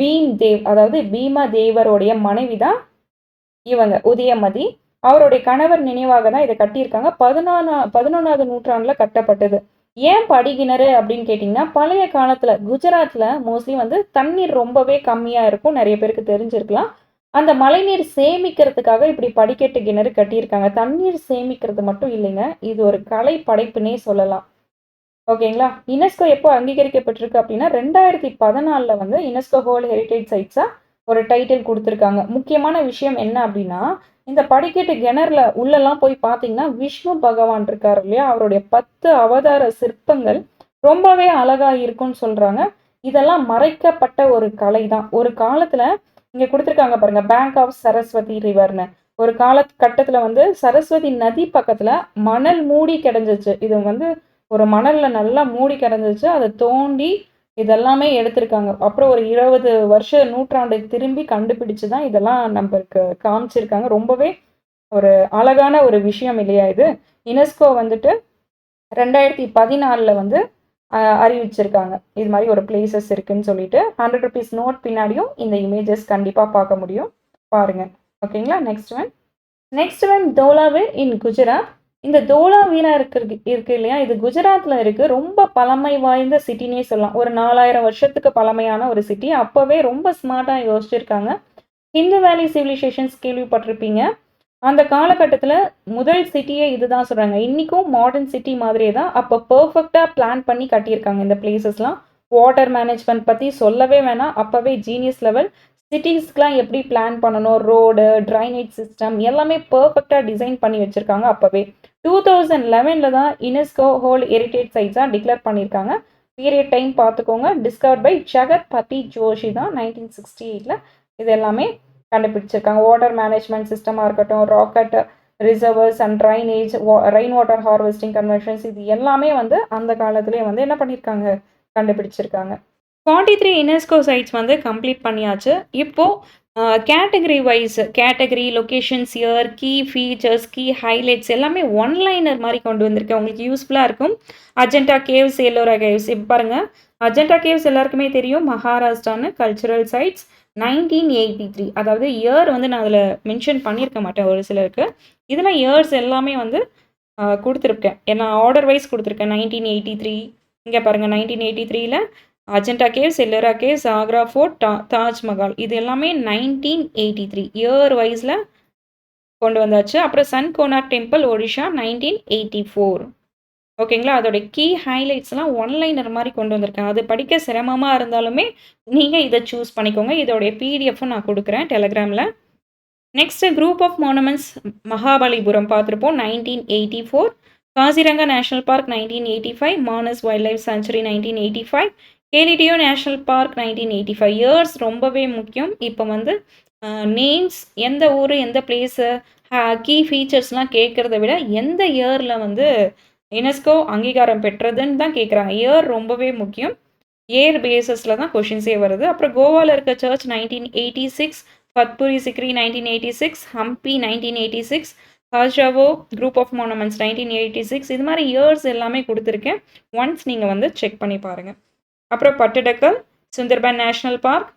பீம் தேவ், அதாவது பீமா தேவருடைய மனைவி தான் இவங்க உதயமதி. அவருடைய கணவர் நினைவாக தான் இதை கட்டியிருக்காங்க. 11ஆவது நூற்றாண்டுல கட்டப்பட்டது. ஏன் படிக்கிணறு அப்படின்னு கேட்டிங்கன்னா, பழைய காலத்துல குஜராத்ல மோஸ்ட்லி வந்து தண்ணீர் ரொம்பவே கம்மியா இருக்கும், நிறைய பேருக்கு தெரிஞ்சிருக்கலாம். அந்த மழைநீர் சேமிக்கிறதுக்காக இப்படி படிக்கட்டு கிணறு கட்டியிருக்காங்க. தண்ணீர் சேமிக்கிறது மட்டும் இல்லைங்க, இது ஒரு கலை படைப்புனே சொல்லலாம். ஓகேங்களா? யுனெஸ்கோ எப்போ அங்கீகரிக்கப்பட்டிருக்கு அப்படின்னா 2014 வந்து யுனெஸ்கோ வேர்ல்டு ஹெரிட்டேஜ் சைட்ஸா ஒரு டைட்டில் கொடுத்துருக்காங்க. முக்கியமான விஷயம் என்ன அப்படின்னா, இந்த படிக்கட்டு கிணறுல உள்ளெல்லாம் போய் பார்த்தீங்கன்னா விஷ்ணு பகவான் இருக்காரு இல்லையா, அவருடைய 10 அவதார சிற்பங்கள் ரொம்பவே அழகா இருக்கும்னு சொல்றாங்க. இதெல்லாம் மறைக்கப்பட்ட ஒரு கலை தான். ஒரு காலத்துல இங்க கொடுத்துருக்காங்க பாருங்க, பேங்க் ஆஃப் சரஸ்வதி ரிவர்னு. ஒரு காலகட்டத்துல வந்து சரஸ்வதி நதி பக்கத்துல மணல் மூடி கிடந்துச்சு. இது வந்து ஒரு மணல்ல நல்லா மூடி கிடந்துச்சு. அதை தோண்டி இதெல்லாமே எடுத்திருக்காங்க. அப்புறம் ஒரு 20 வருஷ நூற்றாண்டு திரும்பி கண்டுபிடிச்சு தான் இதெல்லாம் நம்மளுக்கு காமிச்சிருக்காங்க. ரொம்பவே ஒரு அழகான ஒரு விஷயம் இல்லையா இது? யுனெஸ்கோ வந்துட்டு 2014 வந்து அறிவிச்சிருக்காங்க, இது மாதிரி ஒரு பிளேசஸ் இருக்குன்னு சொல்லிட்டு. 100 rupees நோட் பின்னாடியும் இந்த இமேஜஸ் கண்டிப்பாக பார்க்க முடியும், பாருங்க. ஓகேங்களா? நெக்ஸ்ட் ஒன் தோலாவில் இன் குஜராத். இந்த தோலாவீரா இருக்கு இல்லையா, இது குஜராத்ல இருக்கு. ரொம்ப பழமை வாய்ந்த சிட்டினே சொல்லலாம். ஒரு 4000 வருஷத்துக்கு பழமையான ஒரு சிட்டி. அப்பவே ரொம்ப ஸ்மார்ட்டா யோசிச்சிருக்காங்க. ஹிந்து வேலி சிவிலைசேஷன்ஸ் கேள்விப்பட்டிருப்பீங்க. அந்த காலகட்டத்தில் முதல் சிட்டியே இதுதான் சொல்றாங்க. இன்னைக்கும் மாடர்ன் சிட்டி மாதிரியே தான். அப்போ பெர்ஃபெக்டா பிளான் பண்ணி கட்டியிருக்காங்க இந்த பிளேசஸ்லாம். வாட்டர் மேனேஜ்மெண்ட் பற்றி சொல்லவே வேணாம், அப்போவே ஜீனியஸ் லெவல். சிட்டிஸ்க்கெலாம் எப்படி பிளான் பண்ணணும், ரோடு, ட்ரைனேஜ் சிஸ்டம் எல்லாமே பர்ஃபெக்டாக டிசைன் பண்ணி வச்சுருக்காங்க அப்போவே. 2011 தான் யுனெஸ்கோ ஹோல் ஹெரிட்டேஜ் சைட்ஸாக டிக்ளேர் பண்ணியிருக்காங்க. பீரியட் டைம் பார்த்துக்கோங்க. டிஸ்கவர்ட் பை ஜகத்பதி ஜோஷி தான் 1968 இது எல்லாமே கண்டுபிடிச்சிருக்காங்க. வாட்டர் மேனேஜ்மெண்ட் சிஸ்டமாக இருக்கட்டும், rocket reservoirs and drainage, rain water harvesting conventions, இது எல்லாமே வந்து அந்த காலத்திலே வந்து என்ன பண்ணியிருக்காங்க, கண்டுபிடிச்சிருக்காங்க. 43 யுனெஸ்கோ சைட்ஸ் வந்து கம்ப்ளீட் பண்ணியாச்சு. இப்போது category wise, category, locations, year, key features, key highlights எல்லாமே ஒன்லைனர் மாதிரி கொண்டு வந்திருக்கேன். உங்களுக்கு யூஸ்ஃபுல்லாக இருக்கும். அஜந்தா கேவ்ஸ், எல்லோரா கேவ்ஸ், இப்போ பாருங்கள். அஜந்தா கேவ்ஸ் எல்லாருக்குமே தெரியும், மகாராஷ்டிரான்னு கல்ச்சுரல் சைட்ஸ். 1983, அதாவது இயர் வந்து நான் அதில் மென்ஷன் பண்ணியிருக்க மாட்டேன் ஒரு சிலருக்கு. இதில் இயர்ஸ் எல்லாமே வந்து கொடுத்துருக்கேன். ஏன்னா ஆர்டர் வைஸ் கொடுத்துருக்கேன். 1983 இங்கே பாருங்கள். 1983 Ajanta caves, Ellora caves, Agra fort, Taj Mahal, இது எல்லாமே 1983 இயர் வைஸில் கொண்டு வந்தாச்சு. அப்புறம் சன் கோனார்க் டெம்பிள், ஒடிஷா, 1984. ஓகேங்களா. அதோடைய கீ ஹைலைட்ஸ்லாம் ஒன்லைனர் மாதிரி கொண்டு வந்திருக்கேன். அது படிக்க சிரமமாக இருந்தாலுமே நீங்கள் இதை சூஸ் பண்ணிக்கோங்க. இதோடைய பிடிஎஃப்பும் நான் கொடுக்குறேன் டெலகிராமில். Next group of monuments, Mahabalipuram பார்த்துருப்போம் 1984. Kaziranga national park 1985. Manas wildlife sanctuary 1985. Keoladeo national park 1985. Years ரொம்பவே முக்கியம். இப்போ வந்து நேம்ஸ், எந்த ஊர், எந்த பிளேஸு, கீ ஃபீச்சர்ஸ்லாம் கேட்குறத விட எந்த இயரில் வந்து யுனெஸ்கோ அங்கீகாரம் பெற்றதுன்னு தான் கேட்குறாங்க. இயர் ரொம்பவே முக்கியம். இயர் பேசஸில் தான் கொஷின்ஸே வருது. அப்புறம் கோவாவில் இருக்க சர்ச் 1986, பத்புரி சிக்ரி 1986, ஹம்பி 1986, ஹாஜாவோ குரூப் ஆஃப் மானுமெண்ட்ஸ் 1986. இது மாதிரி இயர்ஸ் எல்லாமே கொடுத்துருக்கேன். ஒன்ஸ் நீங்கள் வந்து செக் பண்ணி பாருங்கள். அப்புறம் பட்டடக்கல், சுந்தர்பன் நேஷ்னல் பார்க்,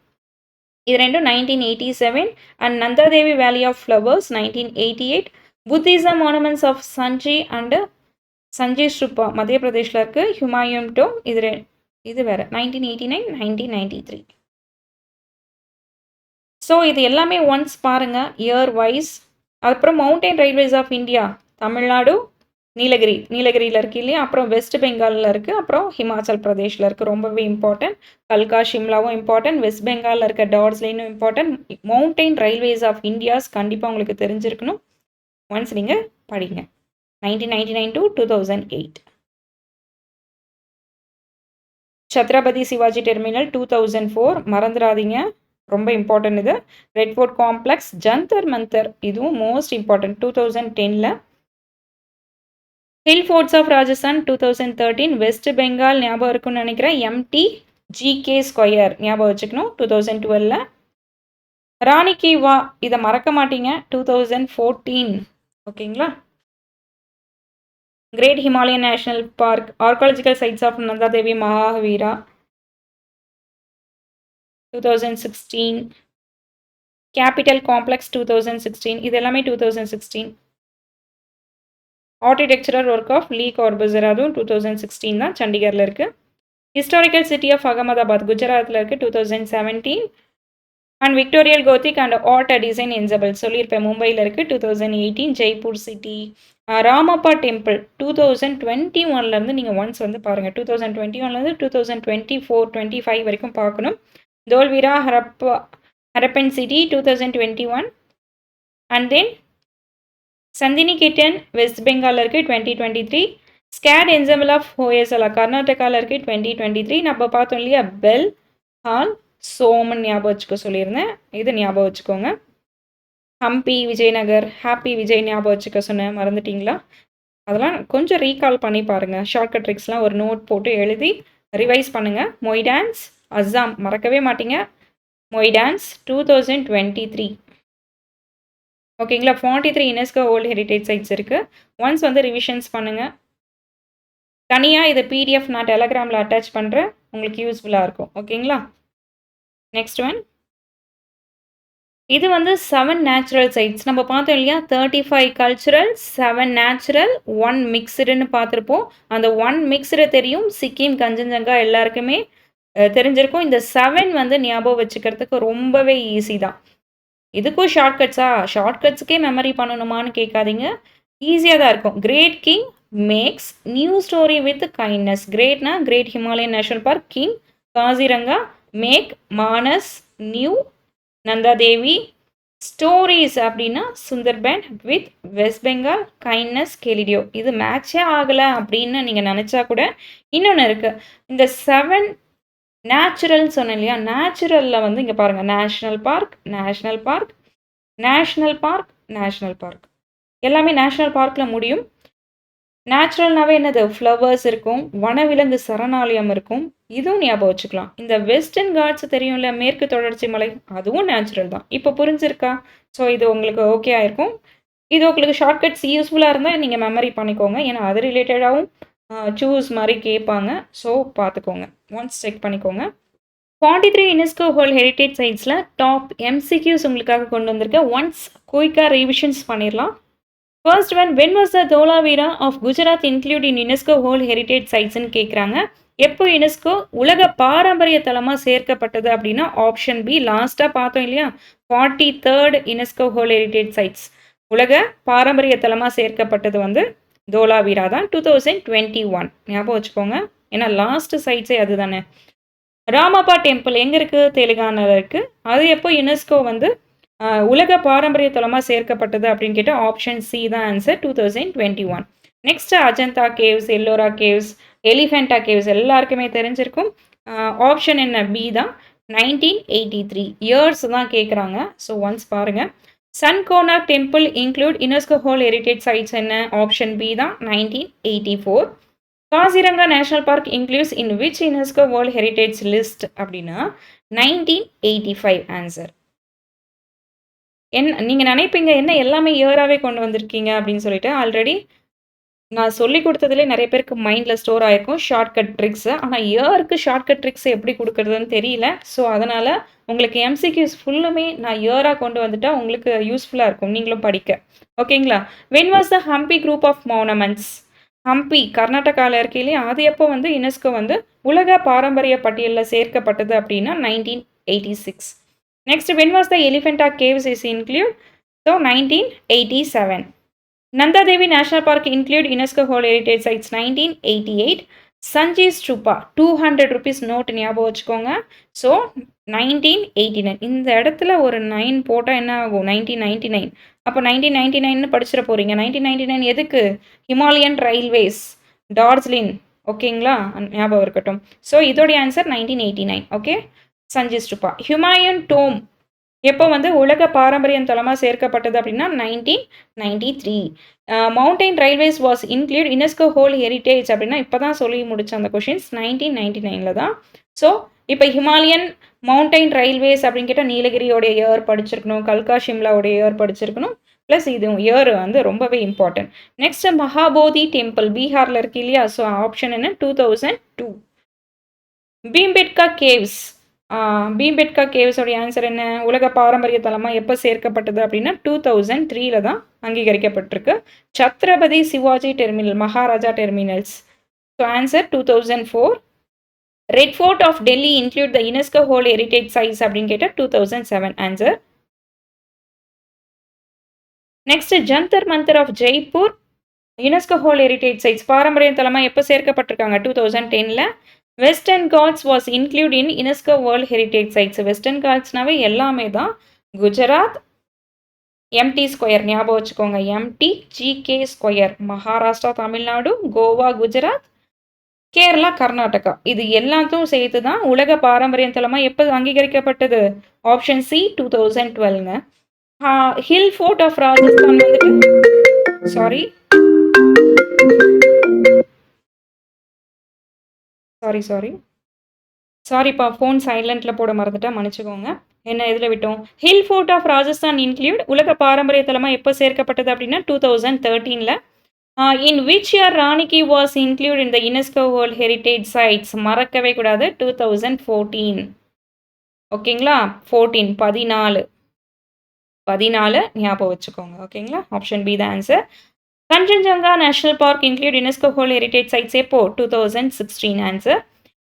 இது ரெண்டும் 1987. அண்ட் நந்தாதேவி வேலி of flowers 1988. Buddhism monuments of சஞ்சி and Sanjay ஸ்ரூப்பா மத்திய பிரதேஷில் இருக்குது. ஹுமாயூன் டோம், இது வேறு 1989, 1993. ஸோ இது எல்லாமே ஒன்ஸ் பாருங்கள் இயர் வைஸ். அப்புறம் mountain railways of India, Tamil Nadu, நீலகிரியில் இருக்குது இல்லையா. அப்புறம் வெஸ்ட் பெங்காலில் இருக்குது. அப்புறம் ஹிமாச்சல் பிரதேஷில் இருக்குது. ரொம்பவே இம்பார்ட்டன்ட். கல்கா, ஷிம்லாவும் இம்பார்ட்டன்ட். வெஸ்ட் பெங்காலில் இருக்க டார்ஜிலிங்கும் important. Mountain railways of India's கண்டிப்பாக உங்களுக்கு தெரிஞ்சிருக்கணும். ஒன்ஸ் நீங்கள் படிங்க. 1999 to 2008. சத்ரபதி சிவாஜி டெர்மினல் 2004, மறந்துடாதீங்க, ரொம்ப இம்பார்ட்டன்ட் இது. Red fort complex, Jantar Mantar, இதுவும் most important 2010. Hill forts of Rajasthan 2013. West Bengal ஞாபகம் இருக்குன்னு நினைக்கிறேன். MTGK ஸ்கொயர் ஞாபகம் வச்சுக்கணும் 2012. ராணி கி வா, இதை மறக்க மாட்டீங்க 2014. ஓகேங்களா. Great Himalayan national park, archaeological sites of Nanda Devi Mahavira 2016. Capital complex 2016, இது எல்லாமே 2016. Architectural work of Le Corbusier, அதுவும் 2016 தான், சண்டிகரில் இருக்குது. ஹிஸ்டாரிக்கல் சிட்டி ஆஃப் அகமதாபாத், குஜராத்தில் இருக்குது 2017. And Victorian Gothic and art design ensemble சொல்லியிருப்பேன், மும்பையில் இருக்குது 2018. ஜெய்ப்பூர் சிட்டி. ராமப்பா டெம்பிள் 2021 நீங்கள் ஒன்ஸ் வந்து பாருங்கள். 2021 2024, 25 வரைக்கும் பார்க்கணும். Dholavira Harappan city 2021. And then Santiniketan west பெங்காலில் இருக்குது 2023. ஸ்கேட் என்சம்பிள் ஆஃப் ஹோயசலா கர்நாடகாவில் இருக்குது 2023. நம்ம பார்த்தோம் இல்லையா, பெல் ஹால் சோமன் ஞாபகம் வச்சுக்க சொல்லியிருந்தேன், இது ஞாபகம் வச்சுக்கோங்க. ஹம்பி, விஜயநகர், ஹாப்பி விஜய் ஞாபகம் வச்சுக்க சொன்னேன், மறந்துட்டிங்களா? அதெல்லாம் கொஞ்சம் ரீகால் பண்ணி பாருங்கள். ஷார்ட்கட் ட்ரிக்ஸ்லாம் ஒரு நோட் போட்டு எழுதி ரிவைஸ் பண்ணுங்கள். மொய் டான்ஸ், அஸ்ஸாம் மறக்கவே மாட்டீங்க. மொய் டான்ஸ் 2023. ஓகேங்களா. 43 யுனெஸ்கோ வேர்ல்டு ஹெரிட்டேஜ் சைட்ஸ் இருக்குது. ஒன்ஸ் வந்து ரிவிஷன்ஸ் பண்ணுங்கள். தனியாக இதை பிடிஎஃப் நான் டெலகிராமில் அட்டாச் பண்ணுறேன், உங்களுக்கு யூஸ்ஃபுல்லாக இருக்கும். ஓகேங்களா. நெக்ஸ்ட் ஒன், இது வந்து 7 நேச்சுரல் சைட்ஸ் நம்ம பார்த்தோம் இல்லையா. 35 கல்ச்சுரல், 7 நேச்சுரல், 1 மிக்ஸ்டுன்னு பார்த்துருப்போம். அந்த 1 மிக்ஸ்டு தெரியும், சிக்கிம், கஞ்சன்ஜங்கா எல்லாருக்குமே தெரிஞ்சிருக்கும். இந்த 7 வந்து ஞாபகம் வச்சுக்கிறதுக்கு ரொம்பவே ஈஸி தான். இதுக்கும் ஷார்ட்கட்ஸுக்கே மெமரி பண்ணணுமான்னு கேட்காதீங்க, ஈஸியாக தான் இருக்கும். Great king maths new story with kindness. கிரேட்னா great Himalayan national park, king Kaziranga, make, Manas, new, Nanda Devi. Stories அப்படின்னா Sundarban with west Bengal, kindness, கெலிடியோ. இது மேட்சே ஆகலை அப்படின்னு நீங்கள் நினச்சா கூட இன்னொன்று இருக்குது. இந்த 7 நேச்சுரல் சொன்னேன் இல்லையா, நேச்சுரலில் வந்து இங்கே பாருங்கள், national park, national park, national park, national park, எல்லாமே நேஷ்னல் பார்க்கில் முடியும். நேச்சுரல்னாவே என்னது, ஃப்ளவர்ஸ் இருக்கும், வனவிலங்கு சரணாலயம் இருக்கும், இதுவும் ஞாபகம் வச்சுக்கலாம். இந்த வெஸ்டர்ன் காட்ஸ் தெரியும்ல, மேற்கு தொடர்ச்சி மலை, அதுவும் நேச்சுரல் தான். இப்போ புரிஞ்சிருக்கா? ஸோ இது உங்களுக்கு ஓகே ஆயிருக்கும். இது உங்களுக்கு ஷார்ட்கட்ஸ் யூஸ்ஃபுல்லாக இருந்தால் நீங்கள் மெமரி பண்ணிக்கோங்க. ஏன்னா அது ரிலேட்டடாகவும் சூஸ் மாதிரி கேட்பாங்க. ஸோ பார்த்துக்கோங்க, ஒன்ஸ் செக் பண்ணிக்கோங்க. 43 யுனெஸ்கோ வேர்ல்ட் ஹெரிட்டேஜ் சைட்ஸில் டாப் MCQs உங்களுக்காக கொண்டு வந்திருக்கேன். ஒன்ஸ் குயிக்காக ரிவிஷன்ஸ் பண்ணிடலாம். First one, when was the Dholavira of Gujarat include in UNESCO world heritage சைட்ஸ்ன்னு கேட்குறாங்க. எப்போ யுனெஸ்கோ உலக பாரம்பரிய தலமாக சேர்க்கப்பட்டது அப்படின்னா ஆப்ஷன் பி. லாஸ்ட்டாக பார்த்தோம் இல்லையா, 43rd UNESCO world heritage sides உலக பாரம்பரிய தலமாக சேர்க்கப்பட்டது வந்து தோலாவீரா தான், 2021. ஞாபகம் வச்சுக்கோங்க, ஏன்னா லாஸ்ட் சைட்ஸே அது தானே. ராமப்பா டெம்பிள் எங்கே இருக்குது, தெலுங்கானாவில் இருக்குது. அது எப்போ யுனெஸ்கோ வந்து உலக பாரம்பரிய தலமாக சேர்க்கப்பட்டது அப்படின்னு கேட்டால் ஆப்ஷன் சி தான் answer, 2021. Next Ajanta caves, Ellora caves, Elephanta caves எல்லாருக்குமே தெரிஞ்சிருக்கும். ஆப்ஷன் என்ன, பி தான், 1983. இயர்ஸ் தான் கேட்குறாங்க. ஸோ ஒன்ஸ் பாருங்கள். சன்கோனாக் temple include UNESCO world heritage sides என்ன, ஆப்ஷன் பி தான், 1984. Kaziranga national park includes in which UNESCO world heritage list அப்படின்னா 1985 ஆன்சர். நீங்கள் நினைப்பீங்க என்ன எல்லாமே இயராகவே கொண்டு வந்திருக்கீங்க அப்படின்னு சொல்லிட்டு. ஆல்ரெடி நான் சொல்லி கொடுத்ததுலே நிறைய பேருக்கு மைண்டில் ஸ்டோர் ஆகிருக்கும் ஷார்ட்கட் ட்ரிக்ஸு. ஆனால் இயருக்கு ஷார்ட்கட் ட்ரிக்ஸ் எப்படி கொடுக்குறதுன்னு தெரியல. ஸோ அதனால் உங்களுக்கு MCQs ஃபுல்லுமே நான் இயராக கொண்டு வந்துட்டால் உங்களுக்கு யூஸ்ஃபுல்லாக இருக்கும், நீங்களும் படிக்க. ஓகேங்களா? When was the Hampi group of monuments? Hampi கர்நாடகாவில் இருக்கு இல்லையா, அது எப்போ வந்து யுனெஸ்கோ வந்து உலக பாரம்பரிய பட்டியலில் சேர்க்கப்பட்டது அப்படின்னா 1986. Next, when was the Elephanta caves is include? So 1987. Nanda Devi national park include UNESCO world heritage sides 1988. சஞ்சி stupa 200 rupees note ஞாபகம் வச்சுக்கோங்க. ஸோ 1989. இந்த இடத்துல ஒரு 9 போட்டால் என்ன ஆகும், 1999. அப்போ 1999 படிச்சிட போகிறீங்க. 1999 எதுக்கு, ஹிமாலயன் ரயில்வேஸ், டார்ஜிலிங். ஓகேங்களா, ஞாபகம் இருக்கட்டும். ஸோ இதோடைய ஆன்சர் 1989. ஓகே, சஞ்சி ஸ்டூபா. ஹுமாயூன் டோம் எப்போ வந்து உலக பாரம்பரியம் தலமாக சேர்க்கப்பட்டது அப்படின்னா 1993. Mountain railways was include UNESCO world heritage அப்படின்னா இப்போ தான் சொல்லி முடிச்ச அந்த கொஷின்ஸ் 1999 தான். ஸோ இப்போ ஹிமாலயன் மவுண்டைன் ரயில்வேஸ் அப்படின்னு கேட்டால் நீலகிரியோடைய இயர் படிச்சிருக்கணும், கல்கா ஷிம்லாவுடைய இயர் படிச்சிருக்கணும். ப்ளஸ் இது இயர் வந்து ரொம்பவே இம்பார்ட்டன்ட். நெக்ஸ்ட், மகாபோதி டெம்பிள் பீகாரில் இருக்கு இல்லையா, ஸோ ஆப்ஷன் என்ன, 2002. பீம்பெட்கா கேவ்ஸ், பீம்பெட்கா கேவ்ஸோடைய ஆன்சர் என்ன, உலக பாரம்பரிய தலமாக எப்போ சேர்க்கப்பட்டது அப்படின்னா 2003 தான் அங்கீகரிக்கப்பட்டிருக்கு. Chhatrapati Shivaji terminal, Maharaja terminals. So answer 2004. Red fort of Delhi include the UNESCO world heritage sites அப்படின்னு கேட்டால் 2007 answer. Next, Jantar Mantar of Jaipur UNESCO world heritage sites பாரம்பரிய தலமாக எப்போ சேர்க்கப்பட்டிருக்காங்க, 2010. Western ghats was include in UNESCO world heritage sites. Western காட்ஸ்னாவே எல்லாமே தான். குஜராத் MT ஸ்கொயர் ஞாபகம் வச்சுக்கோங்க, MTGK ஸ்கொயர். மகாராஷ்டிரா, தமிழ்நாடு, கோவா, குஜராத், கேரளா, கர்நாடகா, இது எல்லாத்தையும் சேர்த்து தான் உலக பாரம்பரிய தலமாக எப்போ அங்கீகரிக்கப்பட்டது, ஆப்ஷன் சி 2012ங்க. ஹில் ஃபோர்ட் ஆஃப் ராஜஸ்தான் வந்துட்டு சாரிப்பா, ஃபோன் சைலண்டில் போட மறந்துட்டா, மன்னிச்சுக்கோங்க. என்ன இதில் விட்டோம், hill fort of Rajasthan include உலக பாரம்பரிய தலமாக எப்போ சேர்க்கப்பட்டது அப்படின்னா 2013. In which year Rani ki was include in the UNESCO world heritage sites? மறக்கவே கூடாது, 2014. ஓகேங்களா, 14 ஞாபகம் வச்சுக்கோங்க. ஓகேங்களா, option B the answer. Kanchenjunga national park include UNESCO world heritage sites எப்போ, 2016 answer.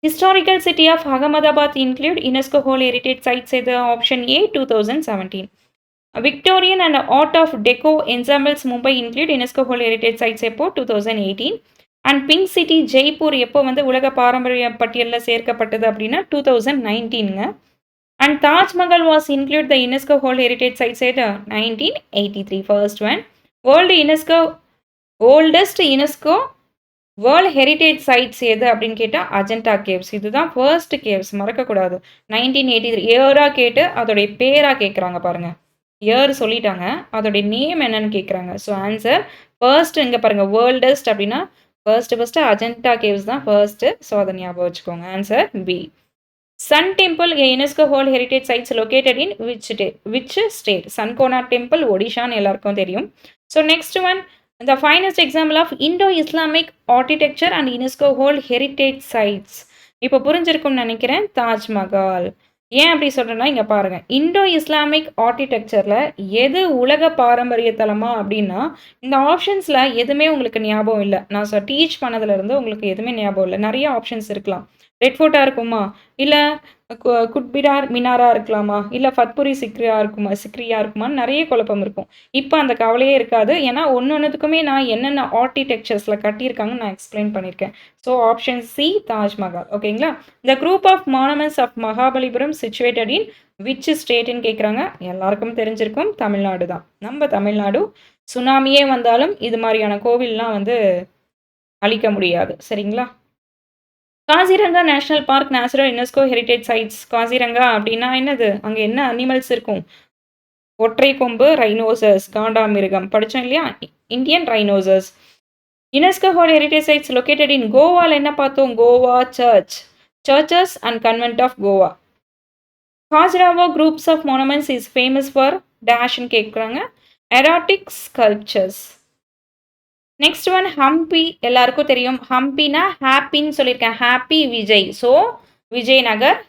Historical city of Ahmedabad include UNESCO world heritage sites எது, option A 2017. Victorian and art of deco என்சாம்பிள்ஸ் Mumbai include UNESCO world heritage sites எப்போ, 2018. And pink city Jaipur எப்போ வந்து உலக பாரம்பரிய பட்டியலில் சேர்க்கப்பட்டது அப்படின்னா 2019ங்க. And Taj Mahal was include the UNESCO world heritage sites at 1983 first one. Oldest UNESCO world heritage sites எது அப்படின்னு கேட்டால் அஜந்தா கேவ்ஸ். இதுதான் ஃபர்ஸ்ட் கேவ்ஸ், மறக்கக்கூடாது. 1983 இயராக கேட்டு அதோடைய பேராக கேட்குறாங்க பாருங்கள். இயர் சொல்லிட்டாங்க, அதோடைய நேம் என்னன்னு கேட்குறாங்க. ஸோ ஆன்சர் ஃபர்ஸ்ட் இங்கே பாருங்கள், வேர்ல்டஸ்ட் அப்படின்னா ஃபர்ஸ்ட் அஜந்தா கேவ்ஸ் தான் ஃபர்ஸ்ட்டு. ஸோ அதை ஞாபகம் வச்சுக்கோங்க. Answer B. Sun temple UNESCO world heritage sites located in which state? சன்கோனா டெம்பிள் ஒடிஷான்னு எல்லாருக்கும் தெரியும். So next one, the finest example of Indo-Islamic architecture and UNESCO World Heritage Sites. இப்போ புரிஞ்சிருக்கும்னு நினைக்கிறேன், தாஜ்மஹால். ஏன் அப்படி சொல்கிறேன்னா இங்கே பாருங்கள், இண்டோ இஸ்லாமிக் ஆர்கிடெக்சரில் எது உலக பாரம்பரிய தலமா அப்படின்னா இந்த ஆப்ஷன்ஸில் எதுவுமே உங்களுக்கு ஞாபகம் இல்லை. நான் டீச் பண்ணதுலேருந்து உங்களுக்கு எதுவுமே ஞாபகம் இல்லை. நிறைய ஆப்ஷன்ஸ் இருக்கலாம். ரெட் ஃபோர்ட்டாக இருக்குமா, இல்லை குட்பிடார் மினாரா இருக்கலாமா, இல்லை ஃபத்புரி சிக்ரியா இருக்குமான்னு நிறைய குழப்பம் இருக்கும். இப்போ அந்த கவலையே இருக்காது. ஏன்னா ஒன்றுத்துக்குமே நான் என்னென்ன ஆர்கிடெக்சர்ஸில் கட்டியிருக்காங்கன்னு நான் எக்ஸ்பிளைன் பண்ணியிருக்கேன். So option C Taj Mahal. ஓகேங்களா? The group of monuments of Mahabalipuram situated in which ஸ்டேட்டுன்னு கேட்குறாங்க. எல்லாருக்கும் தெரிஞ்சிருக்கும், தமிழ்நாடு தான். நம்ம தமிழ்நாடு சுனாமியே வந்தாலும் இது மாதிரியான கோவில்லாம் வந்து அழிக்க முடியாது. சரிங்களா? Kaziranga national park natural UNESCO heritage sides. Kaziranga அப்படின்னா என்னது? அங்கே என்ன அனிமல்ஸ் இருக்கும்? ஒற்றை கொம்பு ரைனோசர்ஸ், காண்டாமிருகம் படித்தோம் இல்லையா? Indian rhinoceros. UNESCO world heritage sites located in கோவாவில் என்ன பார்த்தோம்? Goa churches and convent of Goa. Khajuraho groups of monuments is famous for டேஷ்ன்னு கேட்குறாங்க. Erotic sculptures. Next one Hampi. எல்லாருக்கும் தெரியும், ஹம்பினா ஹாப்பின்னு சொல்லியிருக்கேன். Happy Vijay. So Vijayanagar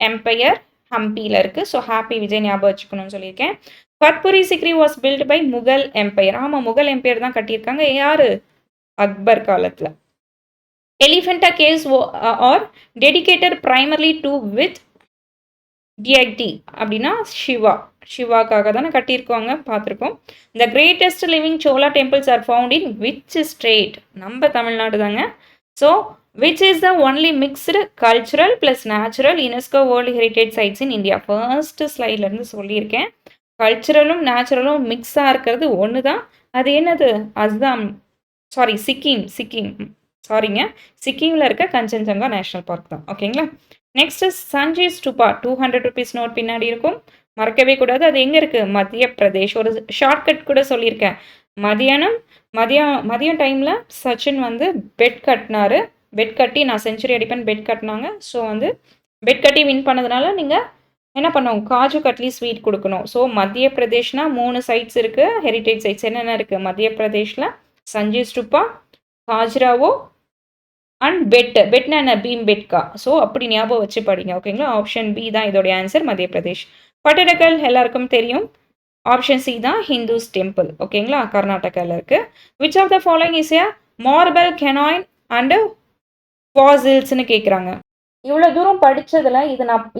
empire ஹம்பியில் இருக்குது. ஸோ ஹாப்பி விஜய் ஞாபகம் வச்சுக்கணும்னு சொல்லியிருக்கேன். Fatehpur Sikri was built by Mughal empire. ஆமாம், முகல் எம்பையர் தான் கட்டியிருக்காங்க. யார்? அக்பர் காலத்தில். Elephanta caves R dedicated primarily to with டிஐடி அப்படின்னா சிவாக்காக தானே கட்டியிருக்காங்க, பார்த்துருக்கோம். The greatest living Chola temples are found in which state? நம்ம தமிழ்நாடு தாங்க. So which is the only mixed cultural plus natural UNESCO world heritage sites in India? First ஸ்லைட்லேருந்து சொல்லியிருக்கேன், கல்ச்சுரலும் நேச்சுரலும் மிக்ஸாக இருக்கிறது ஒன்று தான். அது என்னது? அதுதான் சிக்கிமில் இருக்க கஞ்சன்ஜங்கா நேஷனல் பார்க் தான். ஓகேங்களா? Next Sanjay stupa 200 rupees note பின்னாடி இருக்கும், மறக்கவே கூடாது. அது எங்கே இருக்குது? மத்திய பிரதேஷ். ஒரு ஷார்ட்கட் கூட சொல்லியிருக்கேன். மதியம் டைமில் சச்சின் வந்து பெட் கட்டினாரு. பெட் கட்டி நான் செஞ்சுரி அடிப்பேன் பெட் கட்டினாங்க. ஸோ வந்து பெட் கட்டி வின் பண்ணதுனால நீங்கள் என்ன பண்ணுவோம்? காஜு கட்லி ஸ்வீட் கொடுக்கணும். ஸோ மத்திய பிரதேஷ்னா 3 சைட்ஸ் இருக்குது, ஹெரிட்டேஜ் சைட்ஸ் என்னென்ன இருக்குது? மத்திய பிரதேஷில் சஞ்சய் ஸ்டூபா, காஜ்ராவோ அண்ட் பெட்னா என்ன? பீம் பெட்கா. ஸோ அப்படி ஞாபகம் வச்சு படிங்க. ஓகேங்களா? ஆப்ஷன் பி தான் இதோடைய ஆன்சர், மத்திய பிரதேஷ். பட்டடக்கல் எல்லாருக்கும் தெரியும், ஆப்ஷன் சி தான் ஹிந்துஸ் டெம்பிள். ஓகேங்களா? கர்நாடகாவில் இருக்குது. Which of the following is a marble canyon and ஃபாசில்ஸ்னு கேட்குறாங்க. இவ்வளோ தூரம் படித்ததில்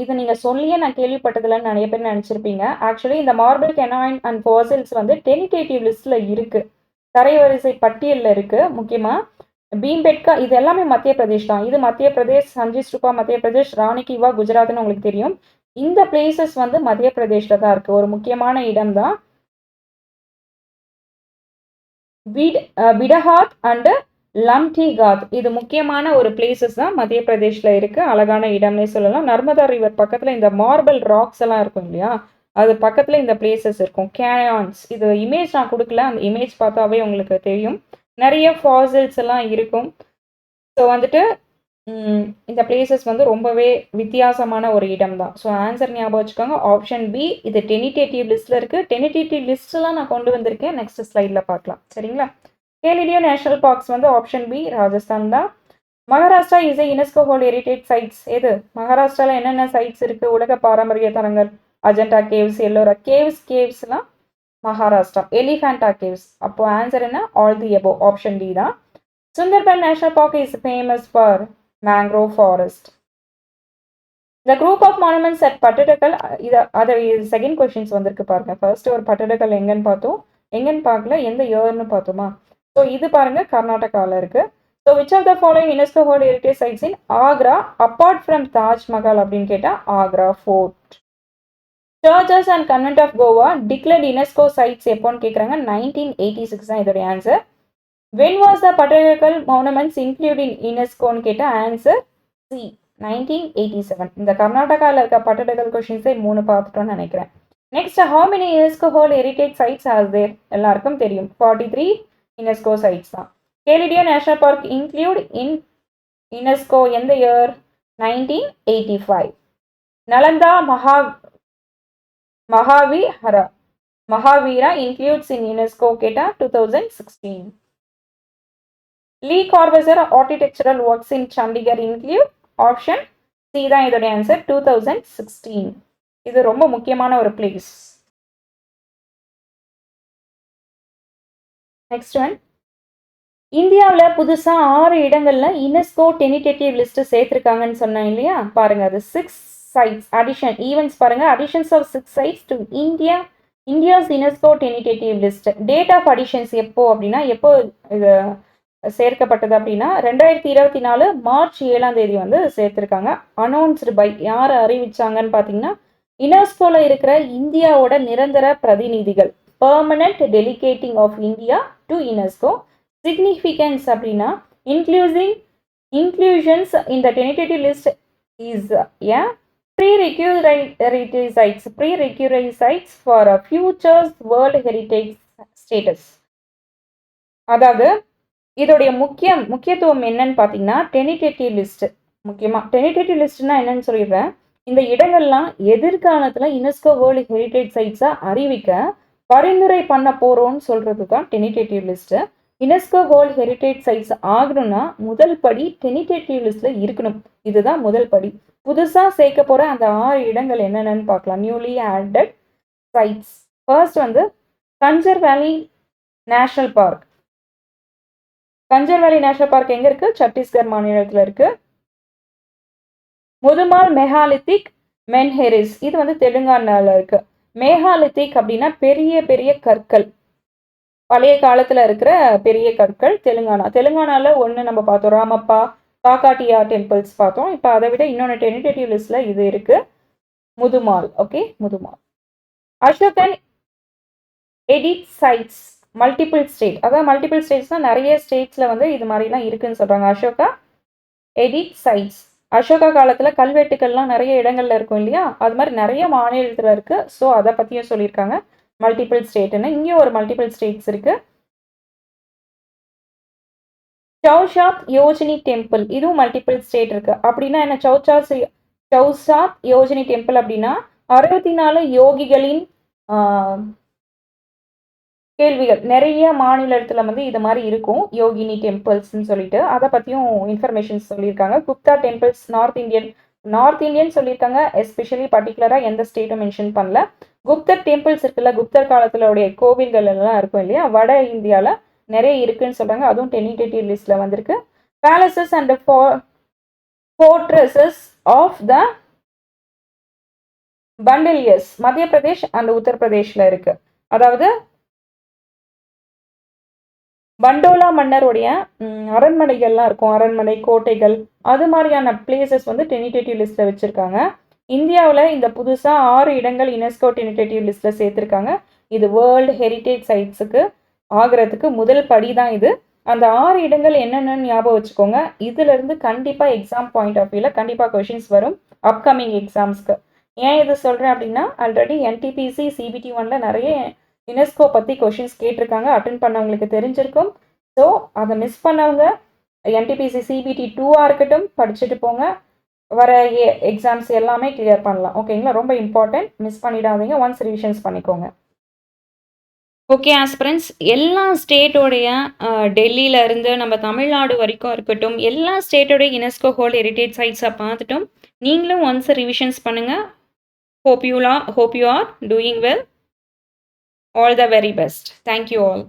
இது நீங்கள் சொல்லியே நான் கேள்விப்பட்டதில்லைன்னு நிறைய பேர் நினச்சிருப்பீங்க. ஆக்சுவலி இந்த மார்பிள் கெனாயின் அண்ட் ஃபாசில்ஸ் வந்து டெனிடேட்டிவ் லிஸ்ட்டில் இருக்குது, தரைவரிசை பட்டியலில் இருக்குது. முக்கியமாக பீம்பெட்கா இது எல்லாமே மத்திய பிரதேஷ் தான். இது மத்திய பிரதேஷ், சஞ்சய் ஸ்டூபா மத்திய பிரதேஷ், ராணி கி வாவ் குஜராத்னு உங்களுக்கு தெரியும். இந்த பிளேசஸ் வந்து மத்திய பிரதேஷில் தான் இருக்குது. ஒரு முக்கியமான இடம் தான் பிடஹாத் அண்டு லம்டிகாத். இது முக்கியமான ஒரு பிளேசஸ் தான், மத்திய பிரதேஷில் இருக்குது. அழகான இடம்னே சொல்லலாம். நர்மதா ரிவர் பக்கத்தில் இந்த மார்பிள் ராக்ஸ் எல்லாம் இருக்கும் இல்லையா, அது பக்கத்தில் இந்த பிளேசஸ் இருக்கும். கேனான்ஸ், இது இமேஜ் நான் கொடுக்கல, அந்த இமேஜ் பார்த்தாவே உங்களுக்கு தெரியும். நிறைய ஃபாசில்ஸ் எல்லாம் இருக்கும். ஸோ வந்துட்டு இந்த பிளேசஸ் வந்து ரொம்பவே வித்தியாசமான ஒரு இடம் தான். ஸோ ஆன்சர் ஞாபகம் வச்சுக்கோங்க, ஆப்ஷன் பி. இது டெனிடேட்டிவ் லிஸ்ட்டில் இருக்குது. டெனிடேட்டிவ் லிஸ்ட்லாம் நான் கொண்டு வந்திருக்கேன், நெக்ஸ்ட் ஸ்லைடில் பார்க்கலாம். சரிங்களா? கேலிடியோ நேஷனல் பார்க்ஸ் வந்து ஆப்ஷன் பி, ராஜஸ்தான் தான். Maharashtra is a UNESCO world heritage sites. எது? மகாராஷ்டிராவில் என்னென்ன சைட்ஸ் இருக்குது? உலக பாரம்பரிய தலங்கள். அஜந்தா கேவ்ஸ், எல்லோரா கேவ்ஸ்லாம் மகாராஷ்டிரா. எலிஃபேண்டா கேவ்ஸ். அப்போ ஆன்சர் என்ன? All the above, option D தான். Sundarban national park is famous for mangrove forest. The group of monuments at Pattadakal. அது செகண்ட் கொஸ்டின்ஸ் வந்திருக்கு பாருங்க. ஃபர்ஸ்ட் ஒரு பட்டடக்கல் எங்கன்னு பார்த்தோம், எங்கன்னு பார்க்கல, எந்த இயர்னு பார்த்தோமா. ஸோ இது பாருங்க கர்நாடகாவில் இருக்குது. So which of the following UNESCO world heritage sites in Agra apart from Taj Mahal அப்படின்னு கேட்டால் Agra fort. Churches and convent of Goa declared UNESCO sites எப்போன்னு கேட்குறாங்க. 1986 தான் இதோடைய answer. When was the patriarchal monuments included in யுனெஸ்கோன்னு கேட்டால் ஆன்சர் சி 1987. இந்த கர்நாடகாவில் இருக்க பட்டடகல் கொஷின்ஸே 3 பார்த்துட்டோன்னு நினைக்கிறேன். Next how many UNESCO world heritage sites has there? எல்லாருக்கும் தெரியும் 43 யுனெஸ்கோ சைட்ஸ் தான். Keoladeo national park include in UNESCO எந்த year? 1985. Nalanda Mahavira includes in UNESCO கேட்டா 2016. Le Corbusier architectural works in Chandigarh include option C தான் இதோட ஆன்சர் 2016. இது ரொம்ப முக்கியமான ஒரு பிளேஸ். நெக்ஸ்ட் ஒன், இந்தியாவில் புதுசாக 6 இடங்கள்ல யுனெஸ்கோ டெனிடேட்டிவ் லிஸ்ட் சேர்த்துருக்காங்கன்னு சொன்னேன் இல்லையா? பாருங்க, அது 6 sites அடிஷன் ஈவெண்ட்ஸ் பாருங்க. Additions of 6 sites to India's UNESCO tentative list. Date of additions எப்போ அப்படின்னா, எப்போ இது சேர்க்கப்பட்டது அப்படின்னா 2024 மார்ச் 7ஆம் தேதி வந்து சேர்த்துருக்காங்க. அனௌன்ஸ்டு பை யார் அறிவிச்சாங்கன்னு பார்த்தீங்கன்னா, யுனெஸ்கோவில் இருக்கிற இந்தியாவோட நிரந்தர பிரதிநிதிகள், permanent delegating of India to UNESCO. Significance அப்படின்னா, இன்க்ளூஷன்ஸ் இந்த tentative list is a prerequisites for a future world heritage status. அதாவது இதோடைய முக்கியத்துவம் என்னன்னு பார்த்தீங்கன்னா, டெனிடேட்டிவ் லிஸ்ட். முக்கியமாக டெனிடேட்டிவ் லிஸ்ட்னா என்னன்னு சொல்லிடுறேன். இந்த இடங்கள்லாம் எதிர்காலத்தில் யுனெஸ்கோ வேர்ல்டு ஹெரிட்டேஜ் சைட்ஸாக அறிவிக்க பரிந்துரை பண்ண போகிறோம்னு சொல்கிறது தான் tentative list. UNESCO world heritage sites ஆகணும்னா முதல் படி டெனிடேட்டிவ் லிஸ்ட்டில் இருக்கணும். இதுதான் முதல் படி. புதுசாக சேர்க்க போகிற அந்த 6 இடங்கள் என்னென்னு பார்க்கலாம். Newly added sides. ஃபர்ஸ்ட் வந்து Kanjar valley national park. Kanjar valley national park எங்கே இருக்குது? சத்தீஸ்கர் மாநிலத்தில் இருக்குது. முதுமால் மெகாலித்திக் மென்ஹெரிஸ், இது வந்து தெலுங்கானாவில் இருக்குது. மேகாலித்திக் அப்படின்னா பெரிய பெரிய கற்கள், பழைய காலத்தில் இருக்கிற பெரிய கற்கள். தெலுங்கானாவில் ஒன்று நம்ம பார்த்தோம், ராமப்பா காக்காட்டியா டெம்பிள்ஸ் பார்த்தோம். இப்போ அதை விட இன்னொன்று டெனிடேட்டிவ் லிஸ்ட்டில் இது இருக்குது, முதுமால். ஓகே, முதுமால். அசோகன் எடிட் சைட்ஸ் மல்டிபிள் ஸ்டேட். அதாவது மல்டிபிள் ஸ்டேட்ஸ்னால் நிறைய ஸ்டேட்ஸில் வந்து இது மாதிரிலாம் இருக்குதுன்னு சொல்கிறாங்க. Ashoka edit sides. அசோகா காலத்தில் கல்வெட்டுக்கள்லாம் நிறைய இடங்கள்ல இருக்கும் இல்லையா? அது மாதிரி நிறைய மாநிலத்தில் இருக்குது. ஸோ அதை பற்றியும் சொல்லியிருக்காங்க மல்டிபிள் ஸ்டேட்னு. இங்கேயும் ஒரு மல்டிபிள் ஸ்டேட்ஸ் இருக்குது. சௌசாத் யோஜினி டெம்பிள், இதுவும் மல்டிபிள் ஸ்டேட் இருக்குது. அப்படின்னா என்ன? சௌசாத் யோஜினி டெம்பிள் அப்படின்னா 64 யோகிகளின் கேள்விகள். நிறைய மாநிலத்தில் வந்து இது மாதிரி இருக்கும், யோகினி டெம்பிள்ஸ்ன்னு சொல்லிட்டு. அதை பற்றியும் இன்ஃபர்மேஷன்ஸ் சொல்லியிருக்காங்க. குப்தா டெம்பிள்ஸ் நார்த் இந்தியன் சொல்லியிருக்காங்க. எஸ்பெஷலி பர்டிகுலராக எந்த ஸ்டேட்டும் மென்ஷன் பண்ணல. குப்தர் டெம்பிள்ஸ் இருக்குல்ல, குப்தர் காலத்திலுடைய கோவில்கள் எல்லாம் இருக்கும் இல்லையா, வட இந்தியாவில் நிறைய இருக்குன்னு சொல்கிறாங்க. அதுவும் டெனிடேட்டிவ் லிஸ்ட்டில் வந்திருக்கு. பேலசஸ் அண்ட் ஃபோர்ட்ரஸஸ் ஆஃப் த பண்டலியர்ஸ் மத்திய பிரதேஷ் அண்ட் உத்தரப்பிரதேஷில் இருக்குது. அதாவது பண்டோலா மன்னருடைய அரண்மனைகள்லாம் இருக்கும், அரண்மனை கோட்டைகள், அது மாதிரியான பிளேசஸ் வந்து டெனிடேட்டிவ் லிஸ்ட்டில் வச்சுருக்காங்க. இந்தியாவில் இந்த புதுசாக 6 இடங்கள் யுனெஸ்கோ டெனிடேட்டிவ் லிஸ்ட்டில் சேர்த்துருக்காங்க. இது வேர்ல்டு ஹெரிட்டேஜ் சைட்ஸுக்கு ஆகிறதுக்கு முதல் படி தான் இது. அந்த 6 இடங்கள் என்னென்னு ஞாபகம் வச்சுக்கோங்க. இதிலிருந்து கண்டிப்பாக எக்ஸாம் பாயிண்ட் ஆஃப் வியூவில் கண்டிப்பாக கொஷின்ஸ் வரும் அப்கமிங் எக்ஸாம்ஸ்க்கு. ஏன் இது சொல்கிறேன் அப்படின்னா, ஆல்ரெடி NTPC CBT 1ல் நிறைய யுனெஸ்கோ பற்றி கொஷின்ஸ் கேட்டிருக்காங்க. அட்டென்ட் பண்ணவங்களுக்கு தெரிஞ்சிருக்கும். ஸோ அதை மிஸ் பண்ணவங்க NTPC CBT 2ஆக இருக்கட்டும் படிச்சுட்டு போங்க. வர எக்ஸாம்ஸ் எல்லாமே கிளியர் பண்ணலாம். ஓகேங்களா? ரொம்ப இம்பார்ட்டன்ட், மிஸ் பண்ணிடாதீங்க. ஒன்ஸ் ரிவிஷன்ஸ் பண்ணிக்கோங்க. ஓகே ஆஸ்பிரண்ட்ஸ், எல்லா ஸ்டேட்டோடைய டெல்லியிலேருந்து நம்ம தமிழ்நாடு வரைக்கும் இருக்கட்டும், எல்லா ஸ்டேட்டோடைய யுனெஸ்கோ வேர்ல்ட் ஹெரிட்டேஜ் சைட்ஸை பார்த்துட்டும். நீங்களும் ஒன்ஸ் ரிவிஷன்ஸ் பண்ணுங்கள். Hope you are doing well. All the very best. Thank you all.